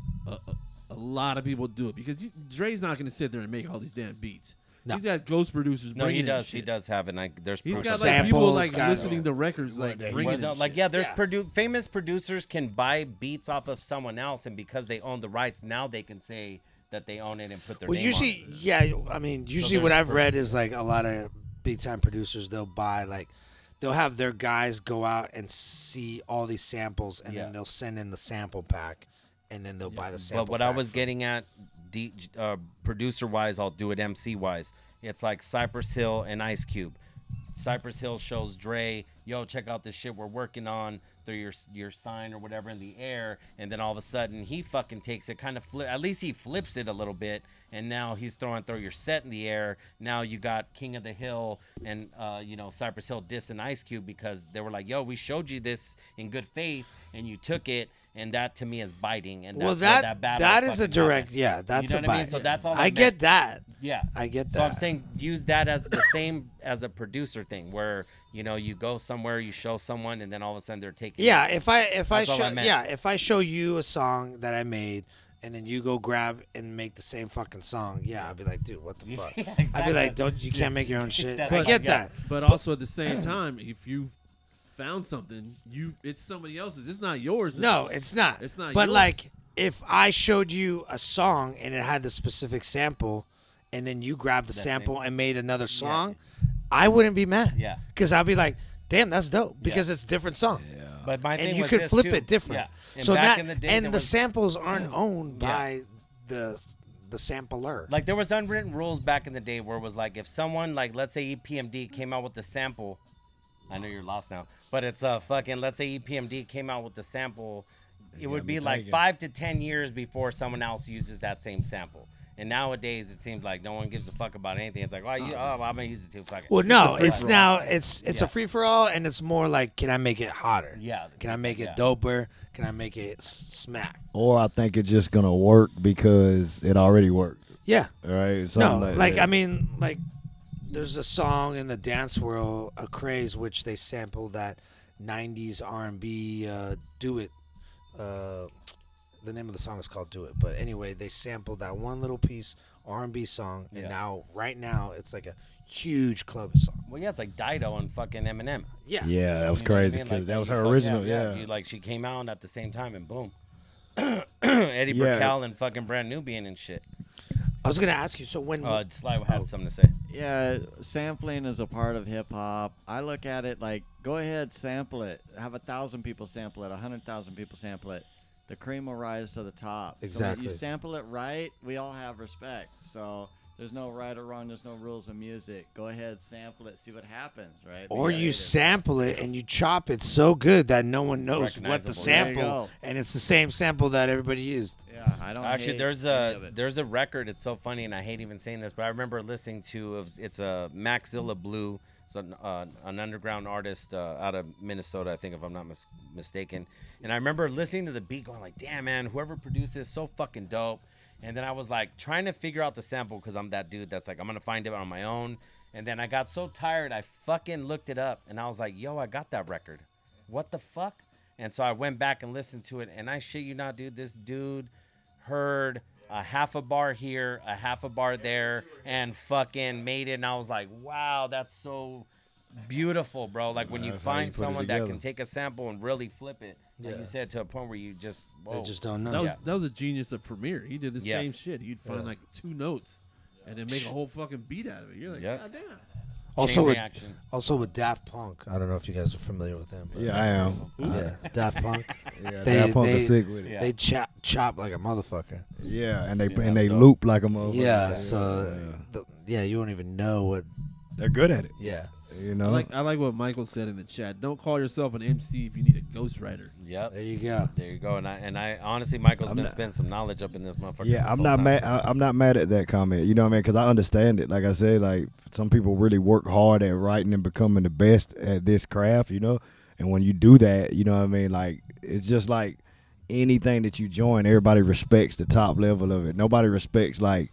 lot of people do it because Dre's not going to sit there and make all these damn beats. No. He's got ghost producers. No, he bringing in does. shit. He does have it. There's He's got samples. like people like got- listening to records, like bringing in Like shit. yeah, there's famous producers can buy beats off of someone else, and because they own the rights, now they can say that they own it and put their Well, name usually, on it. yeah. I mean, usually there's what a I've purpose. read is like a lot of big time producers. They'll buy like. They'll have their guys go out and see all these samples, and then they'll send in the sample pack, and then they'll buy the sample. But what I was getting at, producer-wise, I'll do it MC-wise. It's like Cypress Hill and Ice Cube. Cypress Hill shows Dre, yo, check out this shit we're working on, throw your sign or whatever in the air, and then all of a sudden he fucking takes it, kind of at least he flips it a little bit, and now he's throw your set in the air. Now you got King of the Hill and Cypress Hill dissing Ice Cube because they were like, yo, we showed you this in good faith and you took it, and that to me is biting. And that's that is a direct happened. Yeah, that's you know a what I bite. mean? So that's all I get that. Yeah, I get that. So I'm saying use that as the same as a producer thing, where you go somewhere, you show someone, and then all of a sudden they're taking. Yeah, if I show you a song that I made, and then you go grab and make the same fucking song, yeah, I'd be like, dude, what the fuck? Exactly. I'd be like, you can't make your own shit. But, I get that. But also at the same time, if you found something, it's somebody else's. It's not yours. No, it's not. It's not. But yours. like, if I showed you a song and it had the specific sample, and then you grabbed the sample and made another song, I wouldn't be mad. Yeah. Because I'd be like, damn, that's dope. Because it's a different song. Yeah. But my thing And you was could this flip too. it different. Yeah. And So back that in the day, and there the was- samples aren't owned by the sampler. Like there was unwritten rules back in the day where it was like if someone like let's say EPMD came out with the sample, I know you're lost now, but it's let's say EPMD came out with the sample, it would be like 5 to 10 years before someone else uses that same sample. And nowadays it seems like no one gives a fuck about anything. It's like, well, I'm gonna use it too. Fuck it. Well, no, it's a free for all, and it's more like, can I make it hotter? Yeah. Can I make it doper? Can I make it smack? Or I think it's just gonna work because it already worked. Yeah. Right. No, like that. I mean, like there's a song in the dance world, a craze, which they sample that '90s R&B, "Do It." The name of the song is called "Do It," but anyway, they sampled that one little piece R&B song, and right now it's like a huge club song. Well, yeah, it's like Dido and fucking Eminem. Yeah. Yeah, that was You know what I crazy mean? because Like, that was you her fuck- original. Yeah. Yeah. She came out at the same time, and boom. Eddie Brickell and fucking Brand Nubian and shit. I was gonna ask you. So when Sly had something to say. Yeah, sampling is a part of hip hop. I look at it like, go ahead, sample it. Have 1,000 people sample it, 100,000 people sample it. The cream will rise to the top. Exactly. So if you sample it right, we all have respect. So there's no right or wrong. There's no rules of music. Go ahead, sample it, see what happens, right? Or you sample it and you chop it so good that no one knows what the sample, and it's the same sample that everybody used. Yeah, I don't. Actually, hate there's any of a it. there's a record. It's so funny, and I hate even saying this, but I remember listening to it's a Maxilla Blue. It's an underground artist out of Minnesota, I think, if I'm not mistaken. And I remember listening to the beat, going like, "Damn, man, whoever produced this, so fucking dope." And then I was like trying to figure out the sample because I'm that dude that's like, I'm gonna find it on my own. And then I got so tired, I fucking looked it up, and I was like, "Yo, I got that record. What the fuck?" And so I went back and listened to it, and I shit you not, dude, this dude heard a half a bar here, a half a bar there, and fucking made it. And I was like, wow, that's so beautiful, bro. Like when you That's how you find put it someone that together. can take a sample and really flip it, like you said, to a point where you just, whoa. They just don't know. That was a genius of Premier. He did the Yes. same shit. He'd find like 2 notes and then make a whole fucking beat out of it. You're like, God damn. Also with, reaction. also with Daft Punk. I don't know if you guys are familiar with them. but- Yeah, I am. Yeah, Daft Punk. Yeah, Daft Punk is sick with it. They chop like a motherfucker. Yeah, and they loop like a motherfucker. Yeah, so you won't even know what. They're good at it. Yeah. You know. I like what Michael said in the chat. Don't call yourself an MC if you need a ghostwriter. Yep. There you go. There you go. And I honestly, Michael's been spending some knowledge up in this motherfucker. Yeah, this I'm whole not time. mad. I'm not mad at that comment. You know what I mean? Because I understand it. Like I said, like some people really work hard at writing and becoming the best at this craft. You know, and when you do that, you know what I mean. Like it's just like anything that you join. Everybody respects the top level of it. Nobody respects like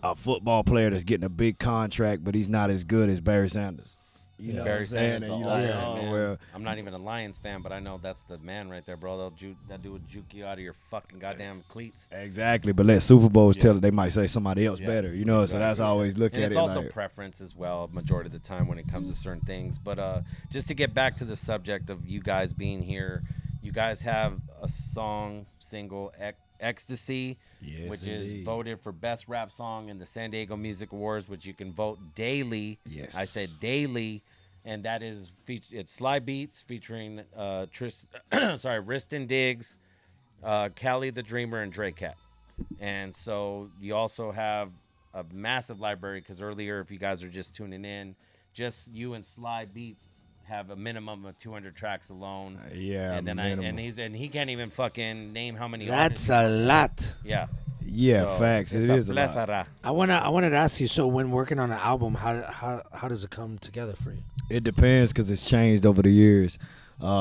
a football player that's getting a big contract, but he's not as good as Barry Sanders. You know Barry what I'm saying? Sanders, the And you all-time like, oh, man. well, I'm not even a Lions fan, but I know that's the man right there, bro. That dude would juke you out of your fucking goddamn cleats. exactly. But let Super Bowls tell it. They might say somebody else Yeah, better. You know, so that's exactly. always look And at it's it. also like, preference as well, majority of the time when it comes to certain things. But just to get back to the subject of you guys being here, you guys have a single, Ecstasy, Yes, which is indeed. voted for Best Rap Song in the San Diego Music Awards, which you can vote daily. Yes. I said daily. And that is, it's Sly Beats featuring Riston Diggs, Cali the Dreamer, and Dre Cat. And so you also have a massive library because earlier, if you guys are just tuning in, just you and Sly Beats have a minimum of 200 tracks alone. Yeah, and then minimum. he can't even fucking name how many. That's artists. a lot. Yeah. Yeah, So, facts. it's It is a lot. plethora. I wanted to ask you. So when working on an album, how does it come together for you? It depends because it's changed over the years.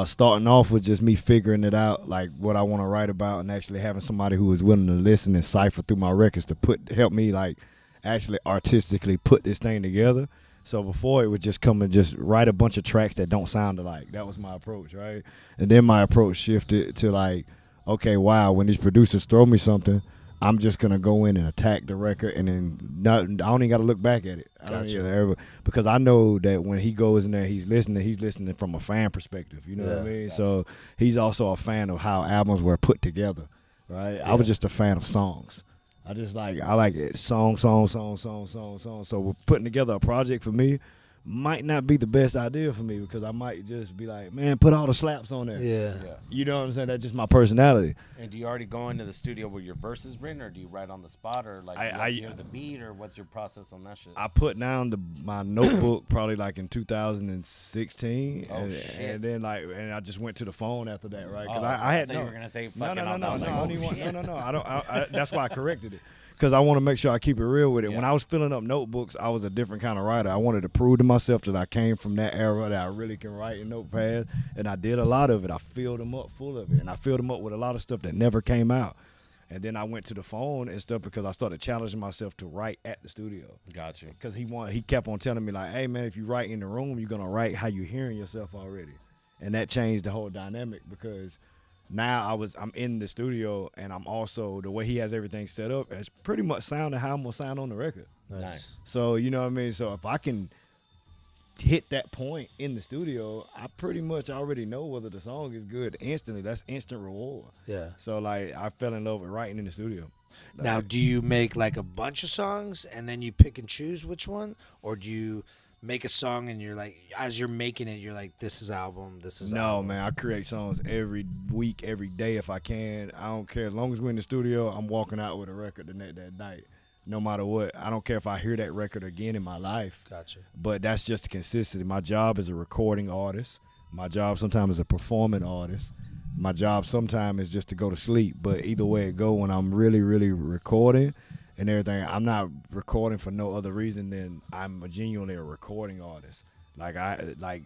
Starting off with just me figuring it out, like what I want to write about, and actually having somebody who was willing to listen and cipher through my records to help me like actually artistically put this thing together. So before it would just come and just write a bunch of tracks that don't sound alike. That was my approach, right? And then my approach shifted to like, okay, wow, when these producers throw me something, I'm just gonna go in and attack the record, and then I don't even got to look back at it. Gotcha. Because I know that when he goes in there, he's listening from a fan perspective. You know what I mean? Gotcha. So he's also a fan of how albums were put together, right? I was just a fan of songs. I like it, song. So putting together a project for me might not be the best idea for me because I might just be like, man, put all the slaps on there. Yeah. You know what I'm saying? That's just my personality. And do you already go into the studio where your verse is written, or do you write on the spot, or like you have to hear the beat, or what's your process on that shit? I put down my notebook probably like in 2016, and then and I just went to the phone after that, right? Because I had thought you were gonna say no. I don't I that's why I corrected it. Because I want to make sure I keep it real with it. Yeah. When I was filling up notebooks, I was a different kind of writer. I wanted to prove to myself that I came from that era, that I really can write in notepads, and I did a lot of it. I filled them up full of it, and I filled them up with a lot of stuff that never came out. And then I went to the phone and stuff because I started challenging myself to write at the studio. Gotcha. Because he kept on telling me like, hey man, if you write in the room, you're gonna write how you hearing yourself already, and that changed the whole dynamic because. Now I'm in the studio, and I'm also the way he has everything set up. It's pretty much sounding how I'm gonna sound on the record. Nice. So you know what I mean. So if I can hit that point in the studio, I pretty much already know whether the song is good instantly. That's instant reward. Yeah. So like I fell in love with writing in the studio. Now, do you make like a bunch of songs and then you pick and choose which one, or do you make a song and you're like, as you're making it, you're like, this is album, this is album? Man, I create songs every week, every day if I can. I don't care. As long as we're in the studio, I'm walking out with a record that night, no matter what. I don't care if I hear that record again in my life. Gotcha. But that's just the consistency. My job is a recording artist. My job sometimes is a performing artist. My job sometimes is just to go to sleep. But either way it go, when I'm really, really recording and everything, I'm not recording for no other reason than I'm genuinely a recording artist. Like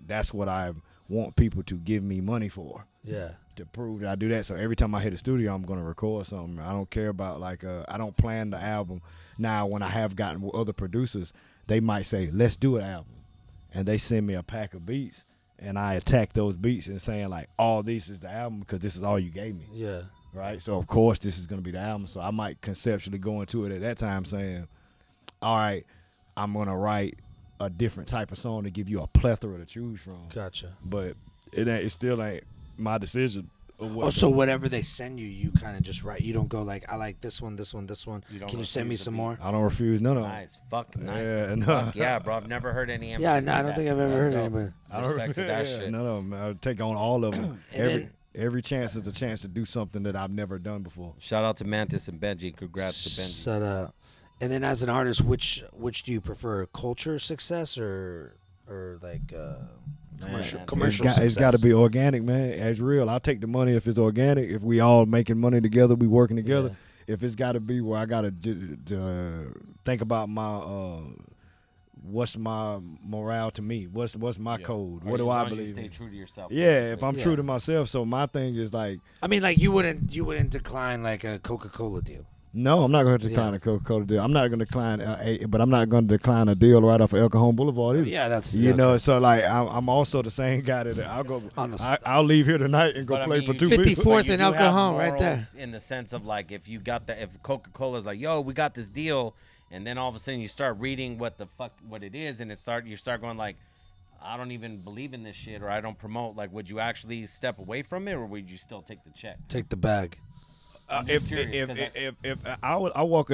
that's what I want people to give me money for. Yeah. To prove that I do that. So every time I hit the studio, I'm gonna record something. I don't care about I don't plan the album. Now when I have gotten other producers, they might say, let's do an album. And they send me a pack of beats and I attack those beats and saying like, this is the album because this is all you gave me. Yeah. Right, so of course this is gonna be the album. So I might conceptually go into it at that time saying, all right, I'm gonna write a different type of song to give you a plethora to choose from. Gotcha. But it still ain't my decision. So whatever they send you, you kind of just write. You don't go like, I like this one. Can you send me some more? I don't refuse none of them. Nice, fuck, nice. Yeah, no. Fuck yeah, bro. I've never heard any. Yeah, no, I don't think I've ever heard anybody. Respect to that shit. No, I'll take on all of them. Every chance is a chance to do something that I've never done before. Shout out to Mantis and Benji. Congrats to Benji. Shout out. And then as an artist, which do you prefer, culture success or like commercial success? It's got to be organic, man. It's real. I'll take the money if it's organic. If we all making money together, we working together. Yeah. If it's got to be where I got to think about my what's my morale to me? What's my code? What do I believe? Stay true to yourself. Yeah, if I'm true to myself. So my thing is like, I mean, like you wouldn't decline like a Coca-Cola deal. No, I'm not going to decline a Coca-Cola deal. I'm not going to decline but I'm not going to decline a deal right off of El Cajon Boulevard either. Yeah, that's know. So like, I'm also the same guy that I'll go. I'll leave here tonight and go play for 2 people. 54th and El Cajon, right there. In the sense of like, if Coca-Cola's like, yo, we got this deal, and then all of a sudden you start reading what it is, and you start going like, I don't even believe in this shit, or I don't promote. Like, would you actually step away from it, or would you still take the check? Take the bag. If I walk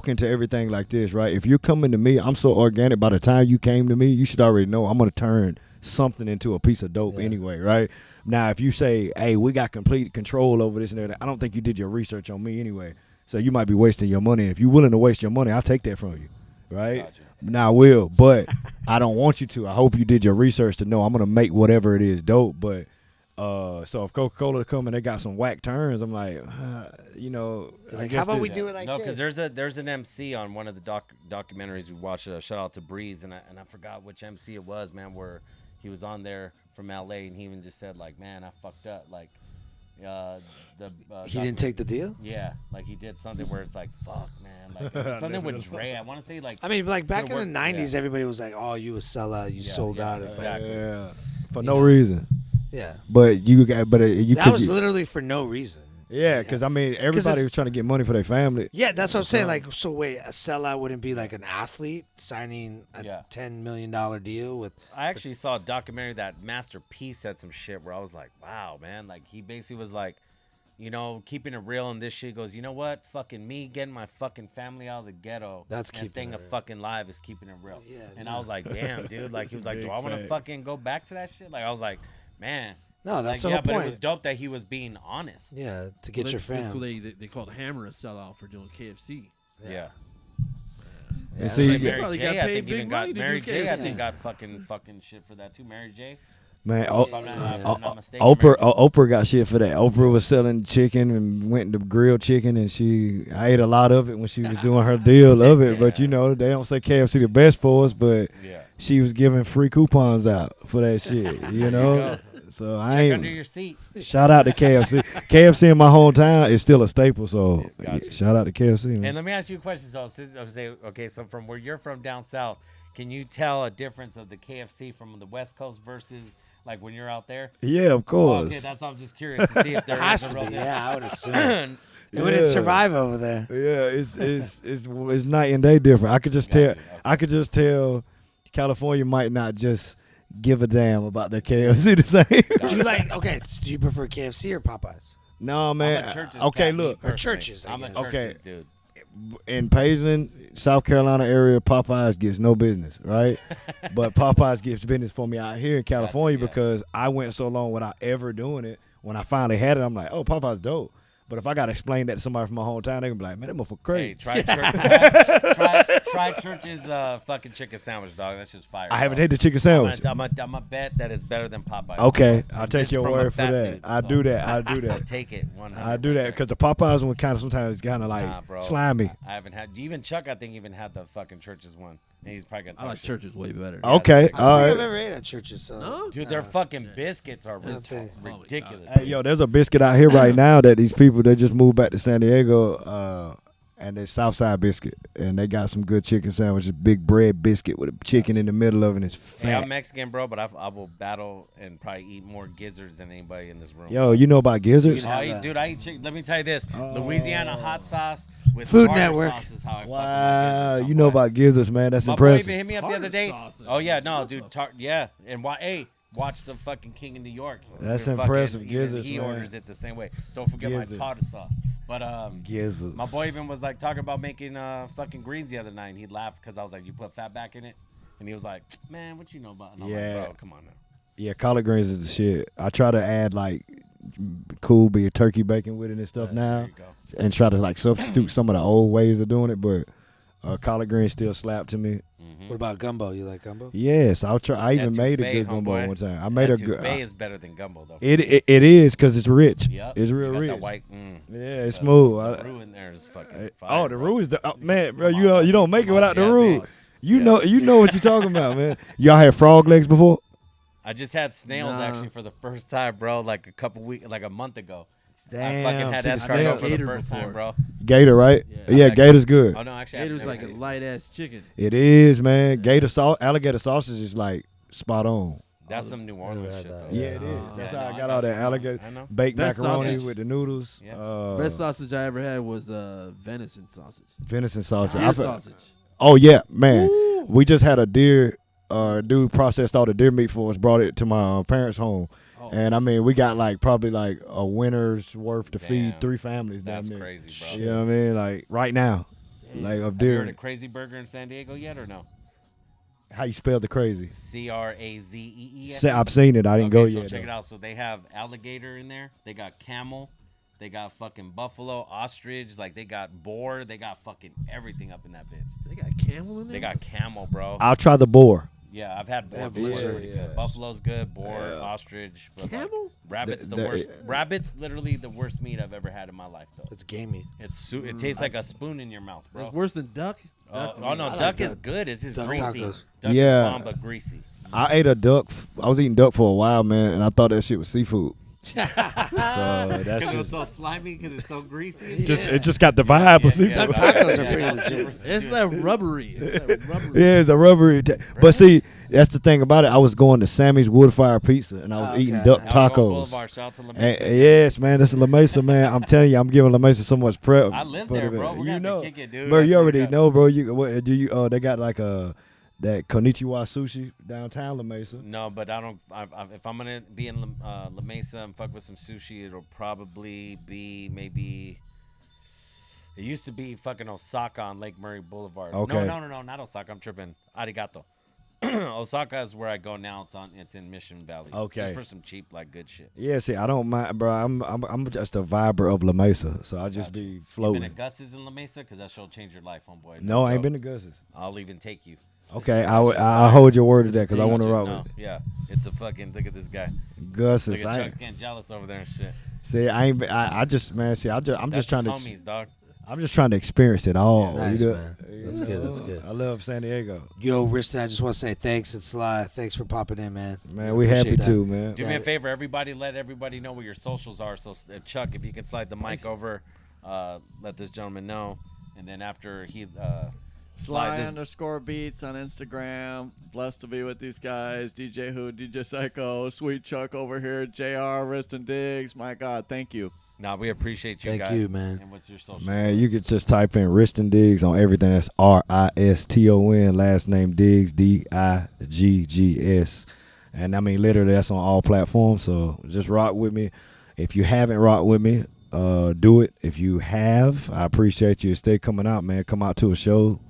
into everything like this, right? If you're coming to me, I'm so organic. By the time you came to me, you should already know I'm gonna turn something into a piece of dope anyway, right? Now, if you say, "Hey, we got complete control over this and everything," I don't think you did your research on me anyway. So you might be wasting your money. If you're willing to waste your money, I'll take that from you, right? Gotcha. Now I will, but I don't want you to. I hope you did your research to know I'm gonna make whatever it is dope. But so if Coca-Cola come and they got some whack turns, I'm like, Like, how about we do it like no, this? because there's an MC on one of the documentaries we watched. Shout out to Breeze, and I forgot which MC it was, man. Where he was on there from LA, and he even just said like, man, I fucked up, like. He didn't take the deal? Yeah, like he did something where it's like, fuck, man, like it was something with Dre. I want to say like. I mean, like back in the '90s, everybody was like, "Oh, you a sellout, you sold out." Exactly. Yeah, for no reason. Yeah, but you that was literally for no reason. Yeah, because I mean, everybody was trying to get money for their family. Yeah, that's what I'm saying. Like, so wait, a sellout wouldn't be like an athlete signing a $10 million deal with. I actually saw a documentary that Master P said some shit where I was like, wow, man. Like, he basically was like, keeping it real and this shit. He goes, you know what? Fucking me getting my fucking family out of the ghetto and staying a fucking live is keeping it real. Yeah, and I was like, damn, dude. Like, he was like, do I want to fucking go back to that shit? Like, I was like, man. No, that's the whole point. But it was dope that he was being honest. Yeah, to get your fam. That's what they called Hammer a sellout for doing KFC. Yeah. And see, like Mary J, I think even got Mary J. I think got fucking shit for that too. Mary J. Man, if I'm not mistaken, Oprah got shit for that. Oprah was selling chicken and went to grilled chicken, and I ate a lot of it when she was doing her deal of it. But they don't say KFC the best for us, but she was giving free coupons out for that shit. So I ain't under your seat. Shout out to KFC. KFC in my hometown is still a staple. So shout out to KFC. Man. And let me ask you a question. So so from where you're from down south, can you tell a difference of the KFC from the West Coast versus like when you're out there? Yeah, of course. Oh, okay, that's I'm just curious to see if there is a real difference. Yeah, I would assume. It wouldn't survive over there. Yeah, it's night and day different. I could just tell. Okay. I could just tell. California might not just give a damn about their KFC the same. Do you prefer KFC or Popeyes? No, man. Okay, look. Or Churches. I'm a Churches dude. In Paisley, South Carolina area, Popeyes gets no business, right? But Popeyes gets business for me out here in California because I went so long without ever doing it. When I finally had it, I'm like, oh, Popeyes dope. But if I got to explain that to somebody from my hometown, they're going to be like, man, that motherfucker crazy. Hey, try Church's fucking chicken sandwich, dog. That's just fire. I haven't had the chicken sandwich. I'm a bet that it's better than Popeyes. Okay, I'll take your word for that. Dude, I'll do that. I'll take it. 100%. I do that because the Popeyes one kind of sometimes kind of like slimy. I haven't had. Even Chuck, I think, even had the fucking Church's one. And he's probably got. I like Church's way better. Okay, all right. I've never ate at Church's. So. No? Dude, their fucking biscuits are ridiculous. Hey, yo, there's a biscuit out here right now that these people they just moved back to San Diego, and it's Southside biscuit, and they got some good chicken sandwiches, big bread biscuit with a chicken in the middle of it. And it's fat. Hey, I'm Mexican, bro, but I will battle and probably eat more gizzards than anybody in this room. Yo, you know about gizzards? Dude, I eat chicken. Let me tell you this: Louisiana hot sauce with Food tartar Network. Sauce is how I Wow, fucking you know about gizzards, man. That's My impressive. boy even hit me up the other day. Oh yeah, no, dude, and watch the fucking King of New York. That's impressive. Gizzards, he man. orders it the same way. Don't forget my tartar sauce. But gizzards. My boy even was like talking about making fucking greens the other night, and he laughed because I was like, "You put fat back in it," and he was like, "Man, what you know about?" And I'm like, "Bro, come on now." Yeah, collard greens is the shit. I try to add like cool beer turkey bacon with it and stuff now, and try to like substitute some of the old ways of doing it, but collard greens still slap to me. What about gumbo? You like gumbo? Yes, I'll try. I even made a good gumbo one time. I made a good. Etouffee is better than gumbo though. It is because it's rich. Yep. It's real You got rich. that white, yeah, it's smooth. The roux in there is fucking fire. Oh, the roux is the man, bro. You don't make it without the roux. You know what you're talking about, man. Y'all had frog legs before? I just had snails actually for the first time, bro. Like a month ago. Damn, I fucking had escargot for the first time, bro. Gator, right? Yeah, Gator's good. Oh no, actually, Gator's like a light ass chicken. It is, man. Gator sauce, alligator sausage is like spot on. That's some New Orleans shit, though. Yeah, it is. That's how I got all that alligator baked macaroni with the noodles. Best sausage I ever had was venison sausage. Venison sausage. Deer sausage. Oh yeah, man. Woo. We just had a deer. Dude processed all the deer meat for us. Brought it to my parents' home. And I mean, we got like probably like a winter's worth to feed 3 families down there. That's crazy, bro. You know what I mean? Like right now, like of deer. Have you heard of Crazy Burger in San Diego yet or no? How you spell the crazy? Crazee. I've seen it. I didn't go so yet. Check it out. So they have alligator in there. They got camel. They got fucking buffalo, ostrich, like they got boar, they got fucking everything up in that bitch. They got camel in there? They got camel, bro. I'll try the boar. Yeah, I've had boar. have Boar's lizard. pretty good. Buffalo's good. Boar, ostrich. But Camel? Rabbit's the worst. Rabbit's literally the worst meat I've ever had in my life, though. It's gamey. It tastes like a spoon in your mouth, bro. It's worse than duck? Oh no, duck is good. It's just Duck greasy. tacos. Duck Yeah. is bomb, but greasy. I ate a duck. I was eating duck for a while, man, and I thought that shit was seafood. So that's Because it was just so slimy, because it's so greasy. it just got the vibe of seafood. Duck tacos are pretty legit. It's that rubbery. Yeah, it's a rubbery. But see, that's the thing about it. I was going to Sammy's Wood Fire Pizza, and I was eating duck tacos. Boulevard, shout out to La Mesa. Yes, man, this is La Mesa, man. I'm telling you, I'm giving La Mesa so much prep. I live for there, the- bro. We're You gonna have know, to kick it, dude. bro. I You swear already to God. know, bro. What do you? They got like that Konnichiwa sushi downtown La Mesa. No, but I don't. If I'm gonna be in La Mesa and fuck with some sushi, it'll probably be maybe. It used to be fucking Osaka on Lake Murray Boulevard. Okay. No, not Osaka. I'm tripping. Arigato. Osaka is where I go now. It's in Mission Valley. Okay. Just for some cheap, like, good shit. Yeah, see, I don't mind, bro. I'm just a viber of La Mesa, so I just be You floating. been at Gus's in La Mesa? Because that show'll change your life, homeboy. No, I ain't joke. been to Gus's. I'll even take you. Okay, I'll hold your word to that because I want to rock No, with it. yeah, it's a fucking. Look at this guy. Gus's. Look at Chuck's getting jealous over there and shit. See, I just, man. See, I'm That's just trying to. his homies, dog. I'm just trying to experience it all. Nice, you know? man. That's good. That's good. I love San Diego. Yo, Riston, I just want to say thanks. It's Sly. Thanks for popping in, man. Man, we happy Appreciate that. too, man. Do me a favor, everybody. Let everybody know what your socials are. So, Chuck, if you can slide the mic over, let this gentleman know, and then after he Sly _ beats on Instagram. Blessed to be with these guys. DJ Who, DJ Syko, Sweet Chuck over here, JR, Riston Diggs. My God, thank you. Nah, we appreciate you Thank guys. you, man. And what's your social? Man, you could just type in Riston Diggs on everything. That's Riston. Last name Diggs, Diggs. And I mean, literally, that's on all platforms. So just rock with me. If you haven't rocked with me, do it. If you have, I appreciate you. Stay coming out, man. Come out to a show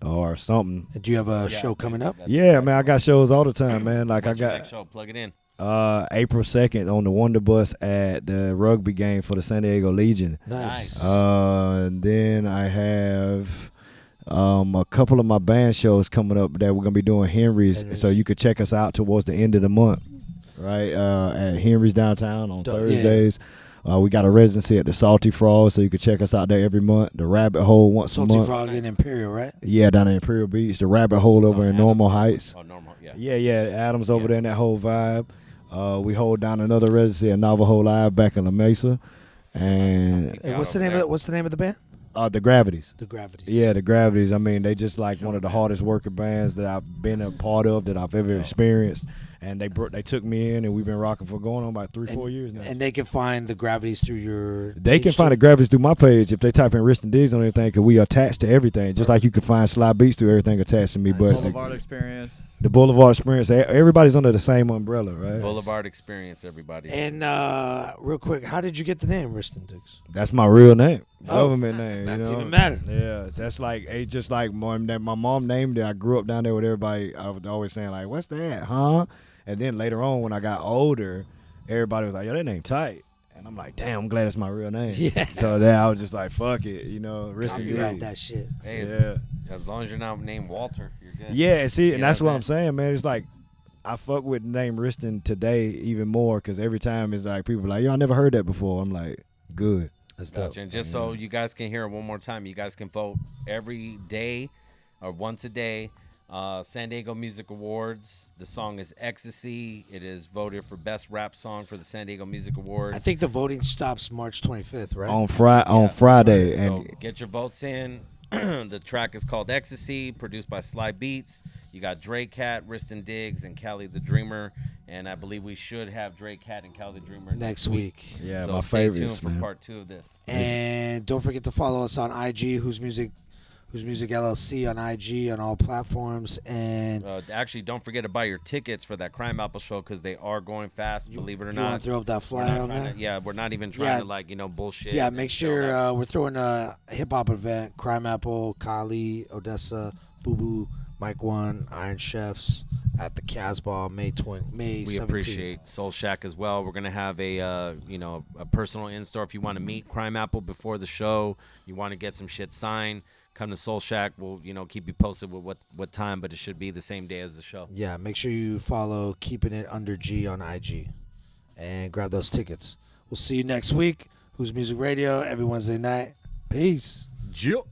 or something. Do you have a show coming up? Yeah, man. I got shows all the time, man. Like What's your I got next show? Plug it in. April 2nd on the Wonder Bus at the rugby game for the San Diego Legion. Nice. And then I have a couple of my band shows coming up that we're gonna be doing Henry's. So you could check us out towards the end of the month, right? At Henry's downtown on Thursdays. We got a residency at the Salty Frog, so you can check us out there every month. The Rabbit Hole once a month. Salty Frog in Imperial, right? Yeah, down in Imperial Beach. The Rabbit Hole over in Normal Heights. Oh, Normal, yeah. Yeah, Adams over there in that whole vibe. We hold down another residency at Navajo Live back in La Mesa. And Hey, what's the name of the band? The Gravities. The Gravities. Yeah, the Gravities. I mean, they just like one of the hardest working bands that I've been a part of, that I've ever experienced. And they took me in, and we've been rocking for going on about 3-4 years now. And they can find the Gravities through your. They can find the Gravities through my page if they type in Riston Diggs on anything, because we attached to everything. Just like you can find Sly Beats through everything attached to me. But Boulevard Experience. The Boulevard Experience, everybody's under the same umbrella, right? Boulevard Experience, everybody. And real quick, how did you get the name Riston Diggs? That's my real name, Oh, government name. that's you know? even better. Yeah, that's like it's just like my mom named it. I grew up down there with everybody. I was always saying like, "What's that, huh?" And then later on, when I got older, everybody was like, "Yo, that name tight." And I'm like, "Damn, I'm glad it's my real name." Yeah. So then I was just like, "Fuck it," you know, Riston Copyright Diggs. that shit. Hey, Yeah. as long as you're not named Walter, you're good. Yeah, see, You and know that's what I'm saying? saying, man. It's like I fuck with the name Riston today even more because every time it's like people are like, "Yo, I never heard that before." I'm like, "Good." That's dope. Gotcha. And just so you guys can hear it one more time, you guys can vote every day or once a day. San Diego Music Awards. The song is Ecstasy. It is voted for best rap song for the San Diego Music Awards. I think the voting stops March 25th, right? On Friday, So and get your votes in. The track is called Ecstasy, produced by Sly Beats. You got Drake Cat, Riston Diggs, and Cali the Dreamer. And I believe we should have Drake Cat and Cali the Dreamer Next week. Yeah, so my stay favorites, tuned man. for part 2 of this. And don't forget to follow us on IG, Who's Music LLC on IG on all platforms. And Actually, don't forget to buy your tickets for that Crime Apple show because they are going fast. Believe it or you not. want to throw up that We're flyer not on trying there? to- yeah, we're not even trying to bullshit. Yeah, and make show sure that. we're throwing a hip hop event. Crime Apple, Kali, Odessa, Boo Boo, Mike One, Iron Chefs, at the Casbah May 17th. appreciate Soul Shack as well. We're gonna have a a personal in-store. If you want to meet Crime Apple before the show, you want to get some shit signed, come to Soul Shack. We'll keep you posted with what time, but it should be the same day as the show. Yeah, make sure you follow Keeping It Under G on IG and grab those tickets. We'll see you next week. Who's Music Radio every Wednesday night. Peace. Jill.